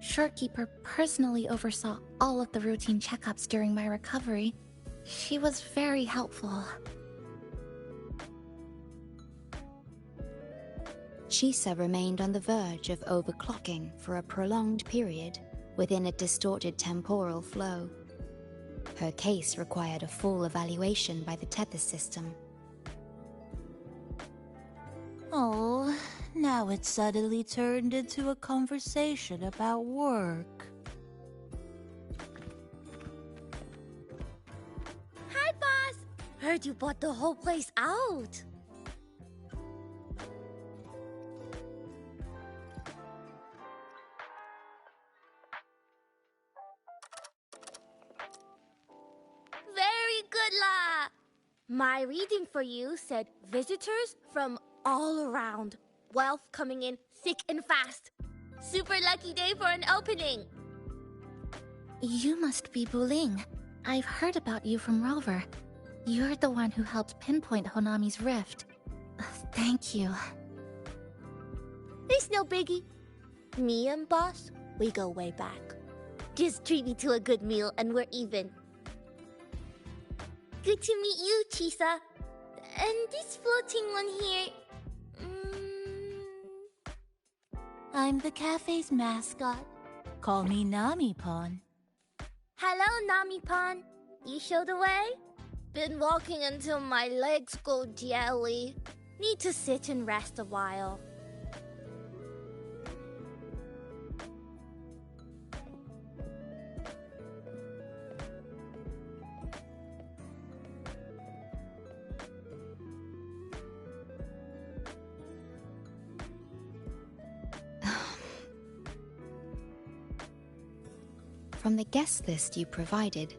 Speaker 5: Shorekeeper personally oversaw all of the routine checkups during my recovery. She was very helpful.
Speaker 2: Chisa remained on the verge of overclocking for a prolonged period within a distorted temporal flow. Her case required a full evaluation by the tether system.
Speaker 11: Oh, now it's suddenly turned into a conversation about work.
Speaker 16: Hi, boss! Heard you bought the whole place out. good la! My reading for you said visitors from all around. Wealth coming in thick and fast. Super lucky day for an opening.
Speaker 5: You must be Buling. I've heard about you from Rover. You're the one who helped pinpoint Honami's rift. Thank you.
Speaker 16: It's no biggie. Me and Boss, we go way back. Just treat me to a good meal and we're even. Good to meet you, Chisa. And this floating one here...
Speaker 11: I'm the cafe's mascot. Call me Nami-pon.
Speaker 16: Hello, Nami-pon. You show the way? Been walking until my legs go jelly. Need to sit and rest a while.
Speaker 2: From the guest list you provided,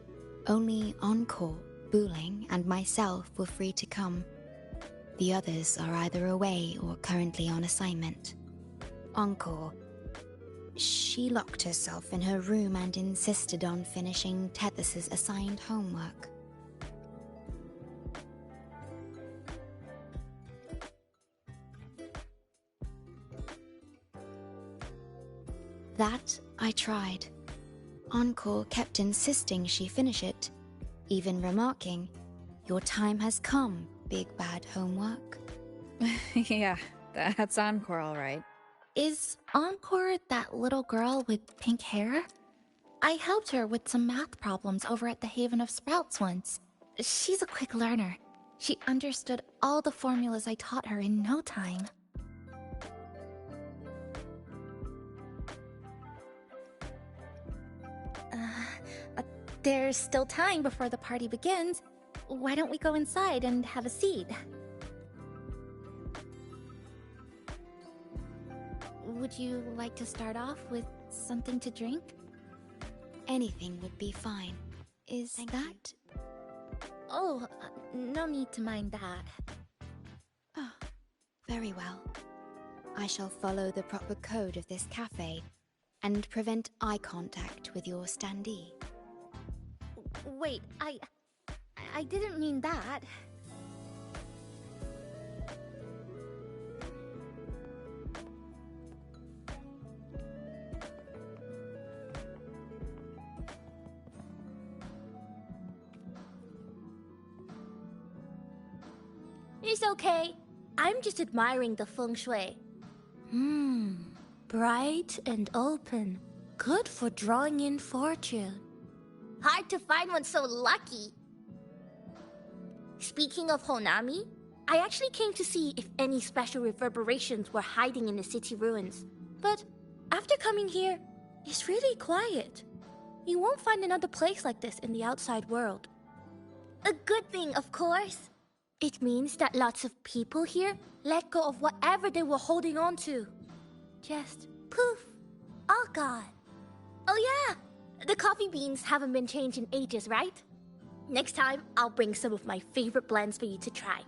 Speaker 2: only Encore, Buling, and myself were free to come. The others are either away or currently on assignment. Encore. She locked herself in her room and insisted on finishing Tethys's assigned homework. That I tried. Encore kept insisting she finish it, even remarking, "Your time has come, big bad homework."
Speaker 9: Yeah, that's Encore all right.
Speaker 5: Is Encore that little girl with pink hair? I helped her with some math problems over at the Haven of Sprouts once. She's a quick learner. She understood all the formulas I taught her in no time. There's still time before the party begins. Why don't we go inside and have a seat? Would you like to start off with something to drink?
Speaker 2: Anything would be fine. Is that?
Speaker 5: Oh, no need to mind that.
Speaker 2: Oh, very well. I shall follow the proper code of this cafe and prevent eye contact with your standee.
Speaker 5: Wait, I didn't mean that.
Speaker 16: It's okay. I'm just admiring the feng shui. Bright and open. Good for drawing in fortune. Hard to find one so lucky. Speaking of Honami, I actually came to see if any special reverberations were hiding in the city ruins. But after coming here, it's really quiet. You won't find another place like this in the outside world. A good thing, of course. It means that lots of people here let go of whatever they were holding on to. Just poof, all gone. Oh yeah, the coffee beans haven't been changed in ages, right? Next time, I'll bring some of my favorite blends for you to try.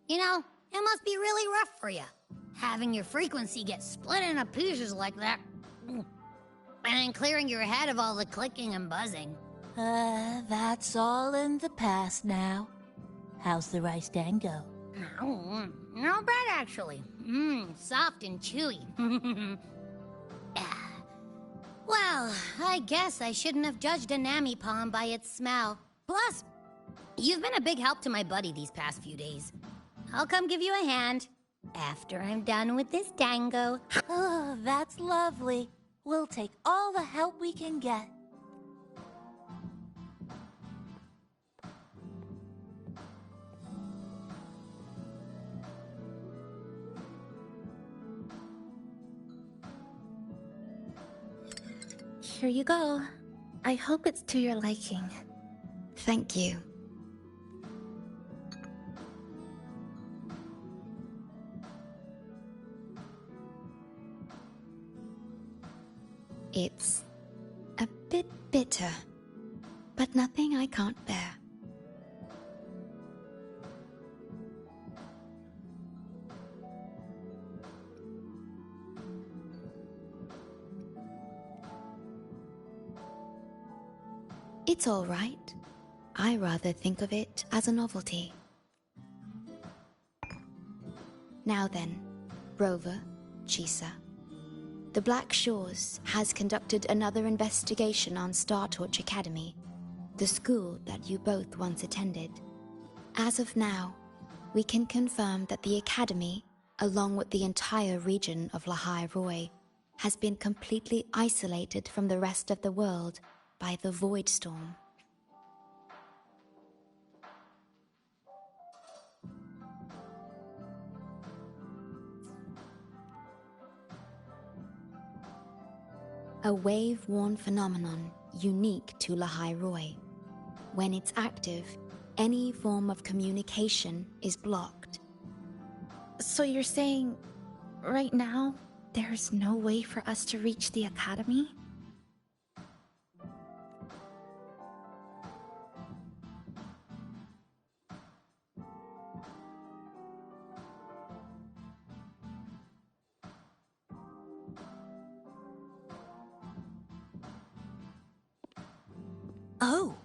Speaker 3: You know, it must be really rough for you, having your frequency get split into pieces like that. And then clearing your head of all the clicking and buzzing.
Speaker 11: That's all in the past now. How's the rice dango?
Speaker 3: Not bad, actually. Soft and chewy. Well, I guess I shouldn't have judged a Nami-pon by its smell. Plus, you've been a big help to my buddy these past few days. I'll come give you a hand after I'm done with this dango.
Speaker 11: Oh, that's lovely. We'll take all the help we can get.
Speaker 5: Here you go. I hope it's to your liking.
Speaker 2: Thank you. It's a bit bitter, but nothing I can't bear. It's all right. I rather think of it as a novelty. Now then, Rover, Chisa. The Black Shores has conducted another investigation on Startorch Academy, the school that you both once attended. As of now, we can confirm that the Academy, along with the entire region of Lahai Roi, has been completely isolated from the rest of the world by the Void Storm. A wave-worn phenomenon unique to Lahai Roi. When it's active, any form of communication is blocked.
Speaker 5: So you're saying, right now, there's no way for us to reach the Academy?
Speaker 6: Oh,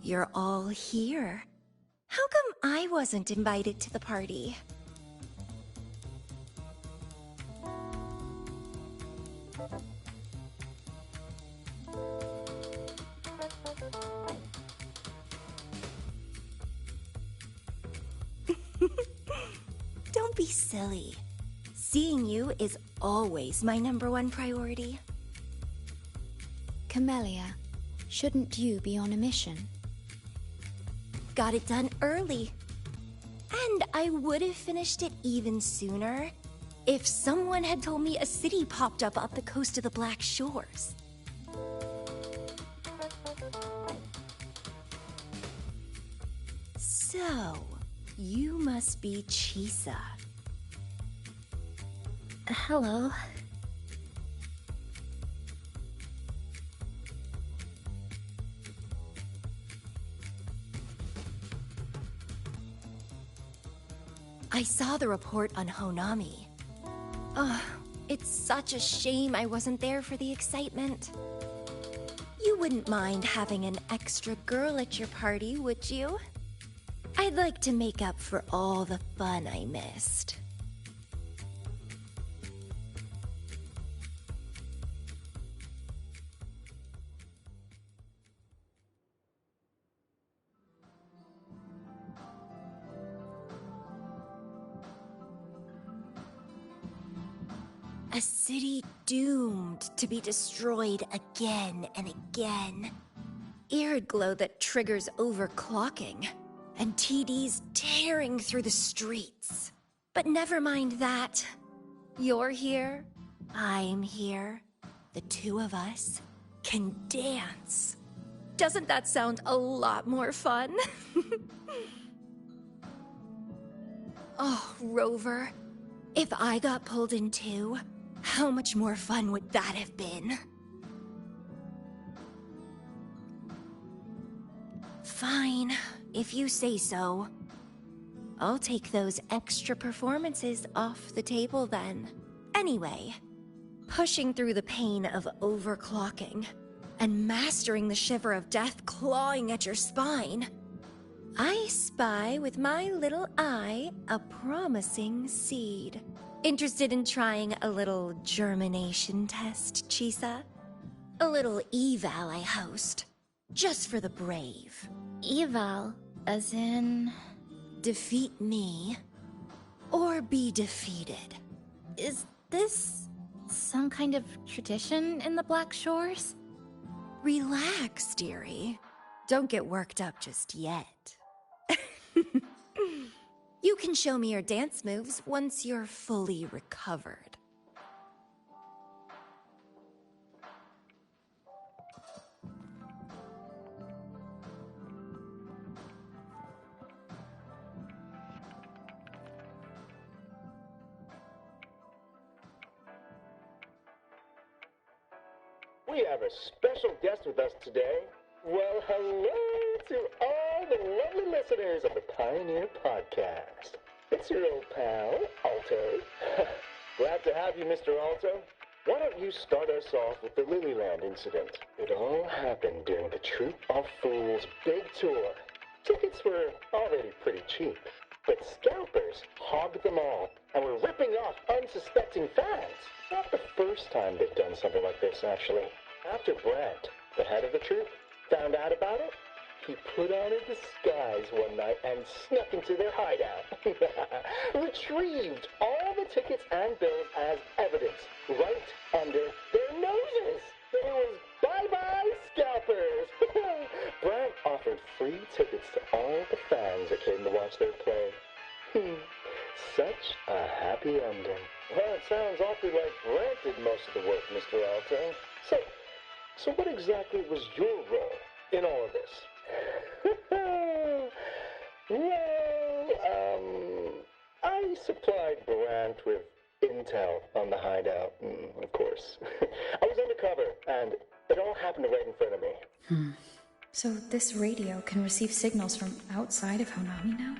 Speaker 6: you're all here. How come I wasn't invited to the party? Don't be silly. Seeing you is always my #1 priority.
Speaker 2: Camellia, shouldn't you be on a mission?
Speaker 6: Got it done early. And I would have finished it even sooner if someone had told me a city popped up the coast of the Black Shores. So, you must be Chisa.
Speaker 5: Hello.
Speaker 6: I saw the report on Honami. Ugh, it's such a shame I wasn't there for the excitement. You wouldn't mind having an extra girl at your party, would you? I'd like to make up for all the fun I missed. A city doomed to be destroyed again and again. Air glow that triggers overclocking, and TDs tearing through the streets. But never mind that. You're here, I'm here. The two of us can dance. Doesn't that sound a lot more fun? Oh, Rover, if I got pulled in too, how much more fun would that have been? Fine, if you say so. I'll take those extra performances off the table then. Anyway, pushing through the pain of overclocking and mastering the shiver of death clawing at your spine, I spy with my little eye a promising seed. Interested in trying a little germination test, Chisa? A little eval I host, just for the brave.
Speaker 5: Eval, as in...
Speaker 6: Defeat me, or be defeated.
Speaker 5: Is this some kind of tradition in the Black Shores?
Speaker 6: Relax, dearie. Don't get worked up just yet. You can show me your dance moves once you're fully recovered.
Speaker 13: We have a special guest with us today. Well, hello to all the lovely listeners of the Pioneer Podcast. It's your old pal, Alto. Glad to have you, Mr. Alto. Why don't you start us off with the Lilyland incident? It all happened during the Troop of Fools big tour. Tickets were already pretty cheap, but scalpers hogged them all and were ripping off unsuspecting fans. Not the first time they've done something like this, actually. After Brent, the head of the troop, found out about it, he put on a disguise one night and snuck into their hideout. Retrieved all the tickets and bills as evidence right under their noses. It was bye-bye scalpers. Brent offered free tickets to all the fans that came to watch their play. Such a happy ending. Well, it sounds awfully like Brent did most of the work, Mr. Alto. So what exactly was your role in all of this? Well, I supplied Brant with intel on the hideout, of course. I was undercover, and it all happened right in front of me.
Speaker 5: So this radio can receive signals from outside of Honami now?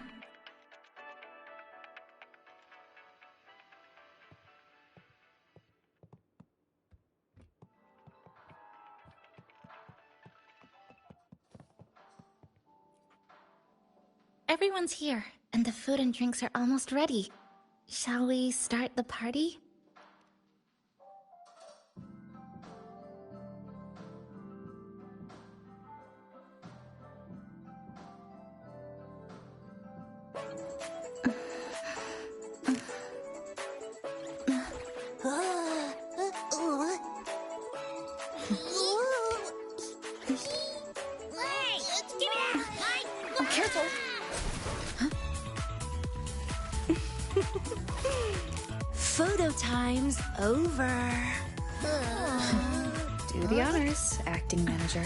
Speaker 17: Everyone's here, and the food and drinks are almost ready. Shall we start the party?
Speaker 5: Careful!
Speaker 6: Photo time's over.
Speaker 5: Do the honors, acting manager.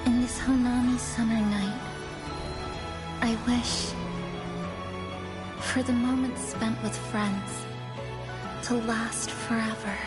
Speaker 17: In this Honami summer night, I wish for the moments spent with friends to last forever.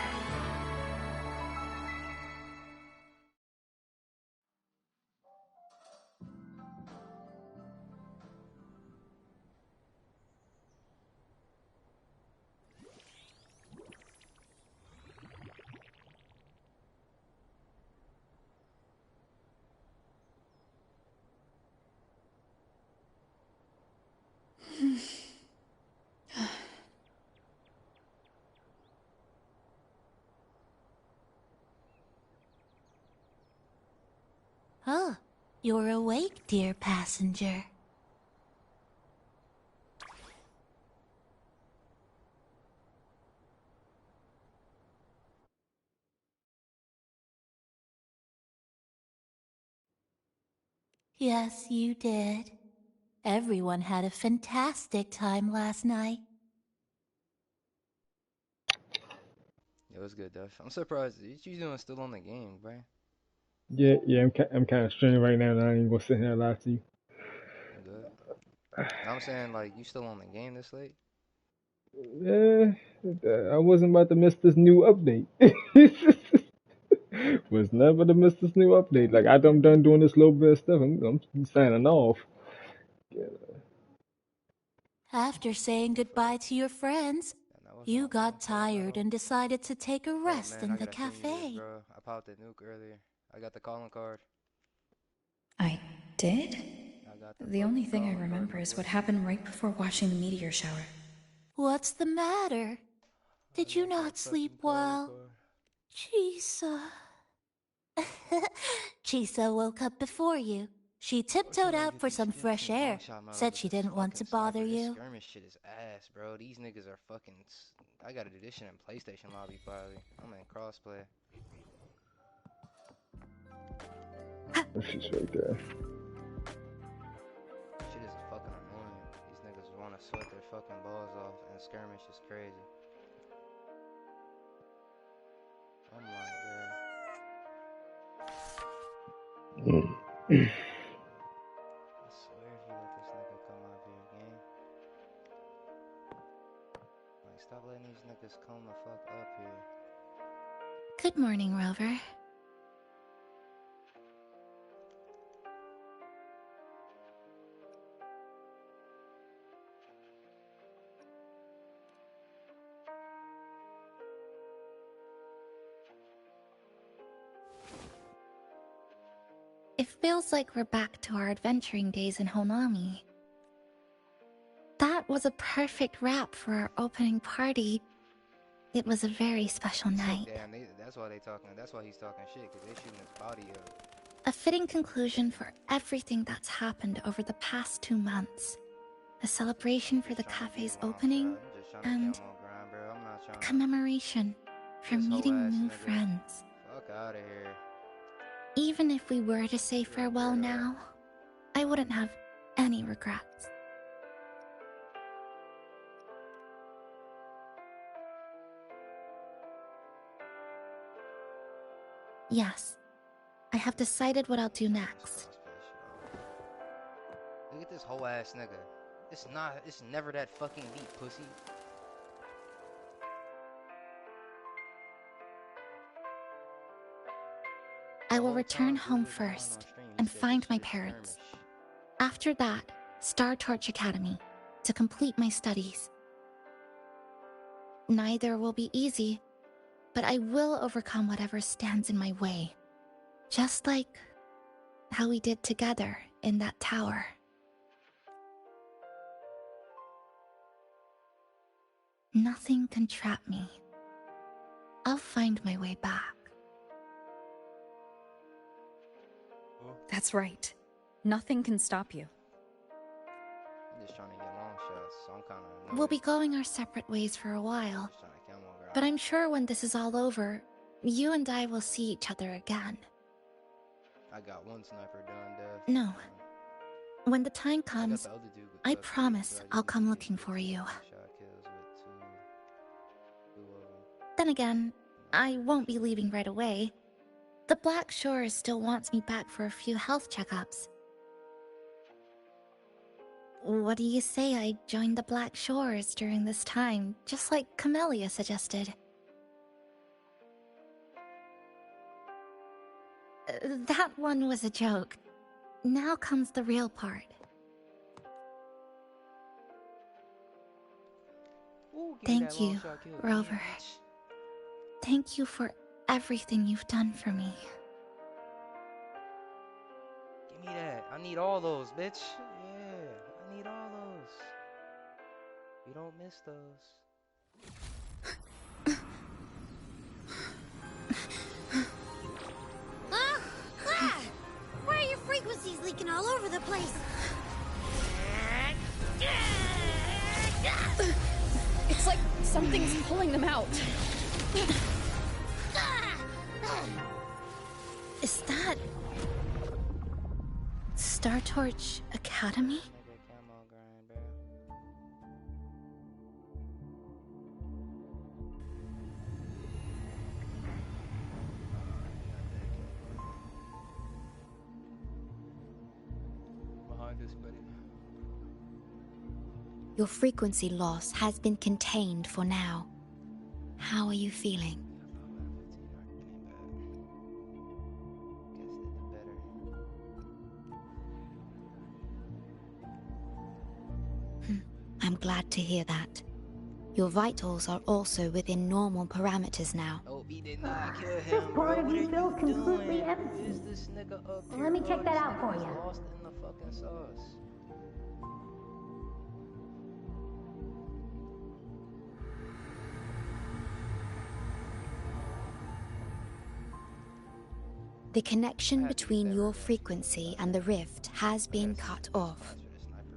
Speaker 11: Oh, you're awake, dear passenger. Yes, you did. Everyone had a fantastic time last night.
Speaker 19: It was good, Duff. I'm surprised. You doing still on the game, bro?
Speaker 24: Yeah, I'm kind of strained right now, and I ain't gonna sit here and lie to you.
Speaker 19: Good. I'm saying, like, you still on the game this late?
Speaker 24: Yeah, I wasn't about to miss this new update. Was never to miss this new update. Like, I'm done doing this little bit of stuff. I'm signing off.
Speaker 22: After saying goodbye to your friends, you got tired and decided to take a rest in the cafe.
Speaker 19: Bro. I popped that nuke earlier. I got the calling card.
Speaker 5: I did?
Speaker 19: I got
Speaker 5: The only thing I remember is what happened right before watching the meteor shower.
Speaker 22: What's the matter? Did you not sleep well? Chisa. Chisa woke up before you. She tiptoed out for some fresh air. Said she didn't want to bother you.
Speaker 19: This skirmish shit is ass, bro. These niggas are fucking... I gotta do this shit in PlayStation lobby, probably. I'm in crossplay.
Speaker 24: She's right there.
Speaker 19: Shit is fucking annoying. These niggas wanna sweat their fucking balls off, and skirmish is crazy. I'm like, bro. I swear if you let this nigga come out here again. Like, stop letting these niggas come the fuck up here.
Speaker 17: Good morning, Rover. It feels like we're back to our adventuring days in Honami. That was a perfect wrap for our opening party. It was a very special night.
Speaker 19: Damn, that's why they talking. That's why he's talking shit, because they shooting his body up.
Speaker 17: A fitting conclusion for everything that's happened over the past 2 months. A celebration for the cafe's opening, and a commemoration for meeting new friends.
Speaker 19: Fuck out of here.
Speaker 17: Even if we were to say farewell now, I wouldn't have any regrets. Yes, I have decided what I'll do next.
Speaker 19: Look at this whole ass nigga. It's never that fucking deep, pussy.
Speaker 17: I will return home first and find my parents. After that, Star Torch Academy to complete my studies. Neither will be easy, but I will overcome whatever stands in my way. Just like how we did together in that tower. Nothing can trap me. I'll find my way back.
Speaker 9: That's right. Nothing can stop you.
Speaker 19: I'm just trying to get long shots, so I'm kind of...
Speaker 17: We'll be going our separate ways for a while. But I'm sure when this is all over, you and I will see each other again.
Speaker 19: I got one sniper done, Dev.
Speaker 17: No. When the time comes, I promise I'll come looking for you. Then again, I won't be leaving right away. The Black Shores still wants me back for a few health checkups. What do you say I join the Black Shores during this time, just like Camellia suggested? That one was a joke. Now comes the real part. Thank you, Rover. Thank you for everything you've done for me.
Speaker 19: Give me that. I need all those, bitch. Yeah, I need all those. You don't miss those.
Speaker 3: Why are your frequencies leaking all over the place?
Speaker 1: It's like something's pulling them out.
Speaker 17: Is that... Star Torch Academy? Your frequency loss has been contained for now. How are you feeling?
Speaker 2: I'm glad to hear that. Your vitals are also within normal parameters now.
Speaker 19: Oh, he did not kill him,
Speaker 3: This part
Speaker 19: bro.
Speaker 3: of
Speaker 19: What
Speaker 3: you
Speaker 19: are
Speaker 3: feels
Speaker 19: you
Speaker 3: completely
Speaker 19: doing?
Speaker 3: empty.
Speaker 19: Who is this nigga up here,
Speaker 3: Let me
Speaker 19: bro?
Speaker 3: check that
Speaker 19: This
Speaker 3: out for
Speaker 19: nigga is
Speaker 3: you.
Speaker 19: lost in the fucking sauce.
Speaker 2: The connection between your frequency and the rift has been cut off.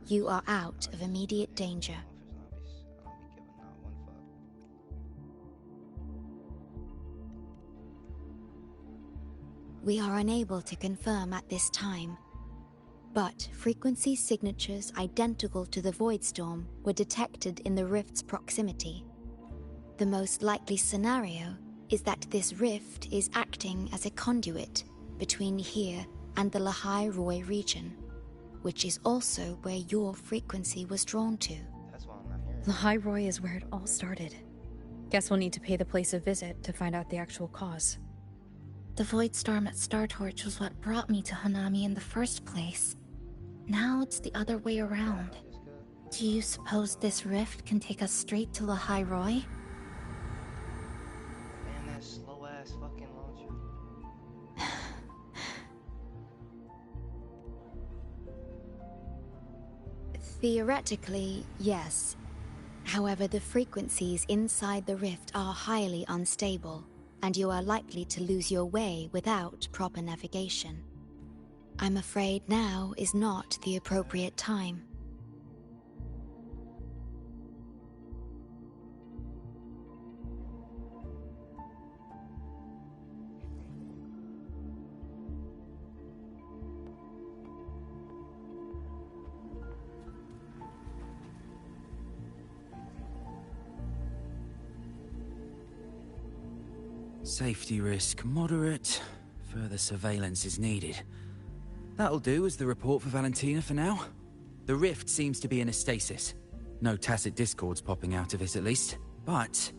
Speaker 2: You are out of immediate danger. We are unable to confirm at this time, but frequency signatures identical to the void storm were detected in the rift's proximity. The most likely scenario is that this rift is acting as a conduit between here and the Lehigh Roy region, which is also where your frequency was drawn to.
Speaker 9: Lehigh Roy is where it all started. Guess we'll need to pay the place a visit to find out the actual cause.
Speaker 5: The void storm at Startorch was what brought me to Hanami in the first place. Now it's the other way around. Do you suppose this rift can take us straight to Lehigh Roy?
Speaker 19: Man, that slow ass fucking launcher.
Speaker 2: Theoretically, yes. However, the frequencies inside the rift are highly unstable, and you are likely to lose your way without proper navigation. I'm afraid now is not the appropriate time.
Speaker 20: Safety risk moderate. Further surveillance is needed. That'll do as the report for Valentina for now. The rift seems to be in a stasis. No tacit discords popping out of it, at least. But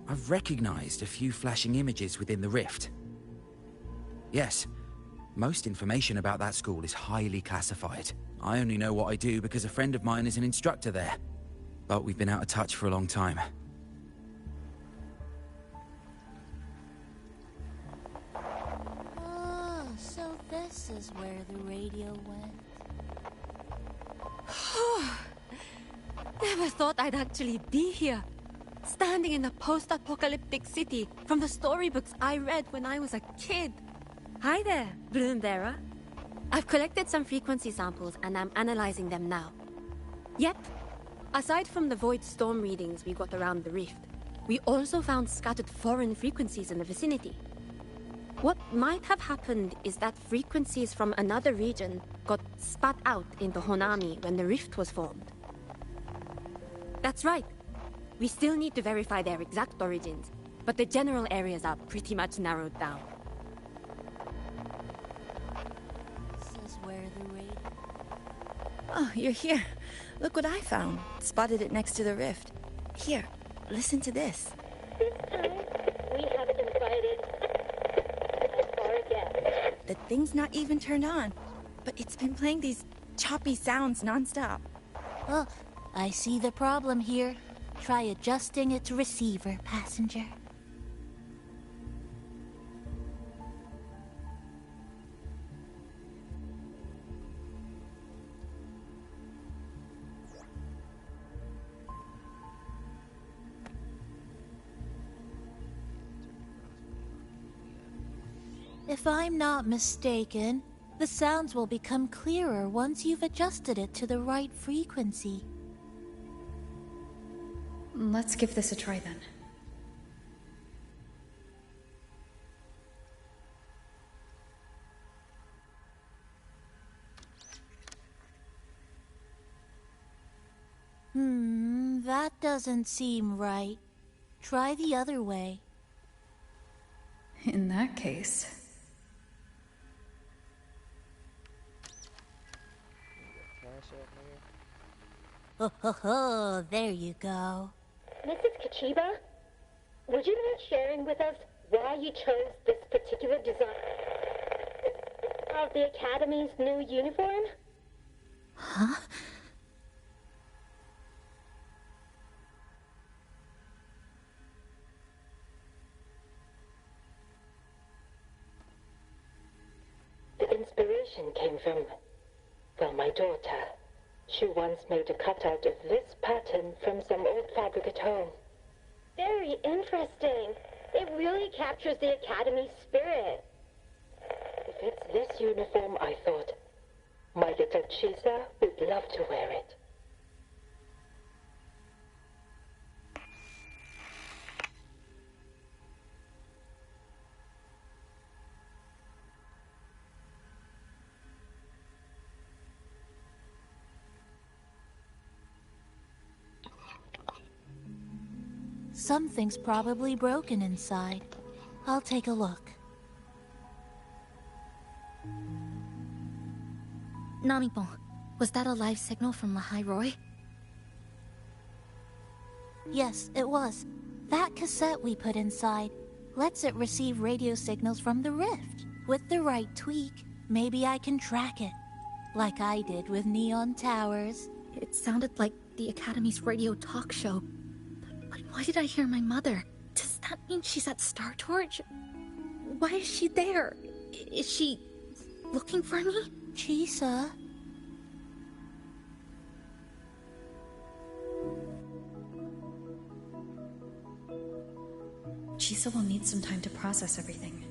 Speaker 20: I've recognized a few flashing images within the rift. Yes, most information about that school is highly classified. I only know what I do because a friend of mine is an instructor there. But we've been out of touch for a long time.
Speaker 22: So this is where the radio went.
Speaker 10: Never thought I'd actually be here. Standing in a post-apocalyptic city from the storybooks I read when I was a kid. Hi there, Bloombearer. I've collected some frequency samples and I'm analyzing them now. Yep. Aside from the void storm readings we got around the rift, we also found scattered foreign frequencies in the vicinity. What might have happened is that frequencies from another region got spat out into Honami when the rift was formed. That's right. We still need to verify their exact origins, but the general areas are pretty much narrowed down.
Speaker 22: This is where the radio...
Speaker 21: Oh, you're here. Look what I found. Spotted it next to the rift. Here, listen to this.
Speaker 7: This time, we have invited our guest.
Speaker 21: The thing's not even turned on, but it's been playing these choppy sounds nonstop.
Speaker 22: Oh, I see the problem here. Try adjusting its receiver, passenger. If I'm not mistaken, the sounds will become clearer once you've adjusted it to the right frequency.
Speaker 9: Let's give this a try then.
Speaker 22: That doesn't seem right. Try the other way.
Speaker 9: In that case...
Speaker 22: Oh, there you go.
Speaker 7: Mrs. Kachiba, would you mind sharing with us why you chose this particular design of the Academy's new uniform?
Speaker 22: Huh?
Speaker 7: inspiration came from, well, my daughter. She once made a cutout of this pattern from some old fabric at home.
Speaker 16: Very interesting. It really captures the Academy spirit.
Speaker 7: If it's this uniform, I thought, my little Chisa would love to wear it.
Speaker 11: Something's probably broken inside. I'll take a look.
Speaker 17: Namipon, was that a live signal from Lahai Roy?
Speaker 11: Yes, it was. That cassette we put inside lets it receive radio signals from the rift. With the right tweak, maybe I can track it. Like I did with Neon Towers.
Speaker 17: It sounded like the Academy's radio talk show. But why did I hear my mother? Does that mean she's at Star Torch? Why is she there? Is she looking for me?
Speaker 11: Chisa?
Speaker 9: Chisa will need some time to process everything.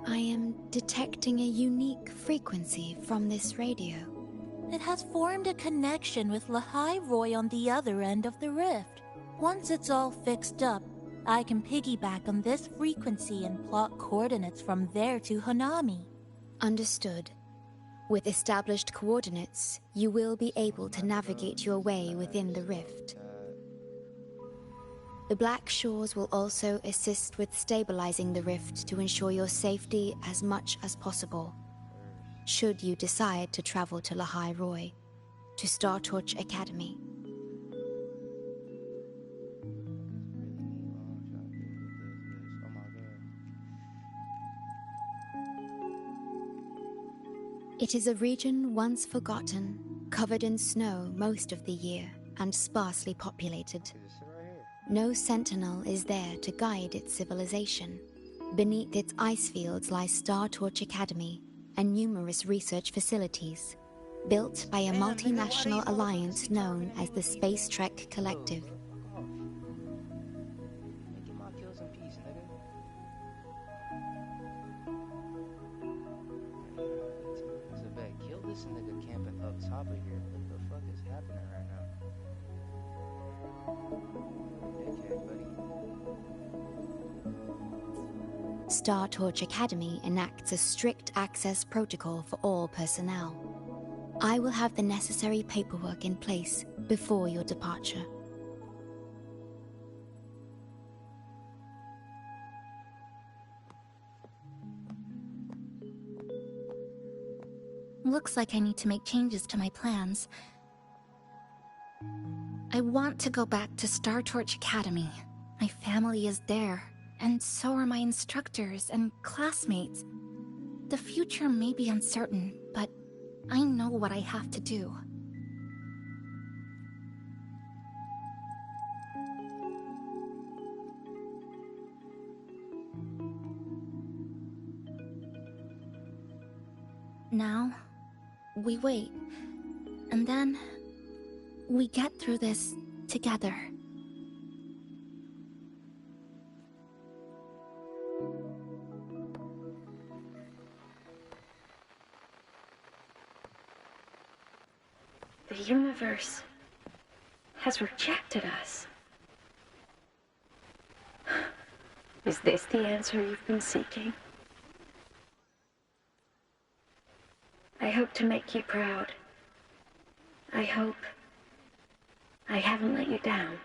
Speaker 2: I am detecting a unique frequency from this radio.
Speaker 11: It has formed a connection with Lahai Roy on the other end of the rift. Once it's all fixed up, I can piggyback on this frequency and plot coordinates from there to Hanami.
Speaker 2: Understood. With established coordinates, you will be able to navigate your way within the rift. The Black Shores will also assist with stabilizing the rift to ensure your safety as much as possible, should you decide to travel to Lahai Roy, to Star Torch Academy. It is a region once forgotten, covered in snow most of the year, and sparsely populated. No sentinel is there to guide its civilization. Beneath its ice fields lies Star Torch Academy and numerous research facilities, built by a multinational alliance known as the Space Trek Collective.
Speaker 19: This nigga camping up top of here. What the fuck is happening right now? Okay, buddy.
Speaker 2: Star Torch Academy enacts a strict access protocol for all personnel. I will have the necessary paperwork in place before your departure.
Speaker 17: Looks like I need to make changes to my plans. I want to go back to Star Torch Academy. My family is there, and so are my instructors and classmates. The future may be uncertain, but I know what I have to do. Now, we wait, and then we get through this together.
Speaker 5: The universe has rejected us. Is this the answer you've been seeking? I hope to make you proud. I hope I haven't let you down.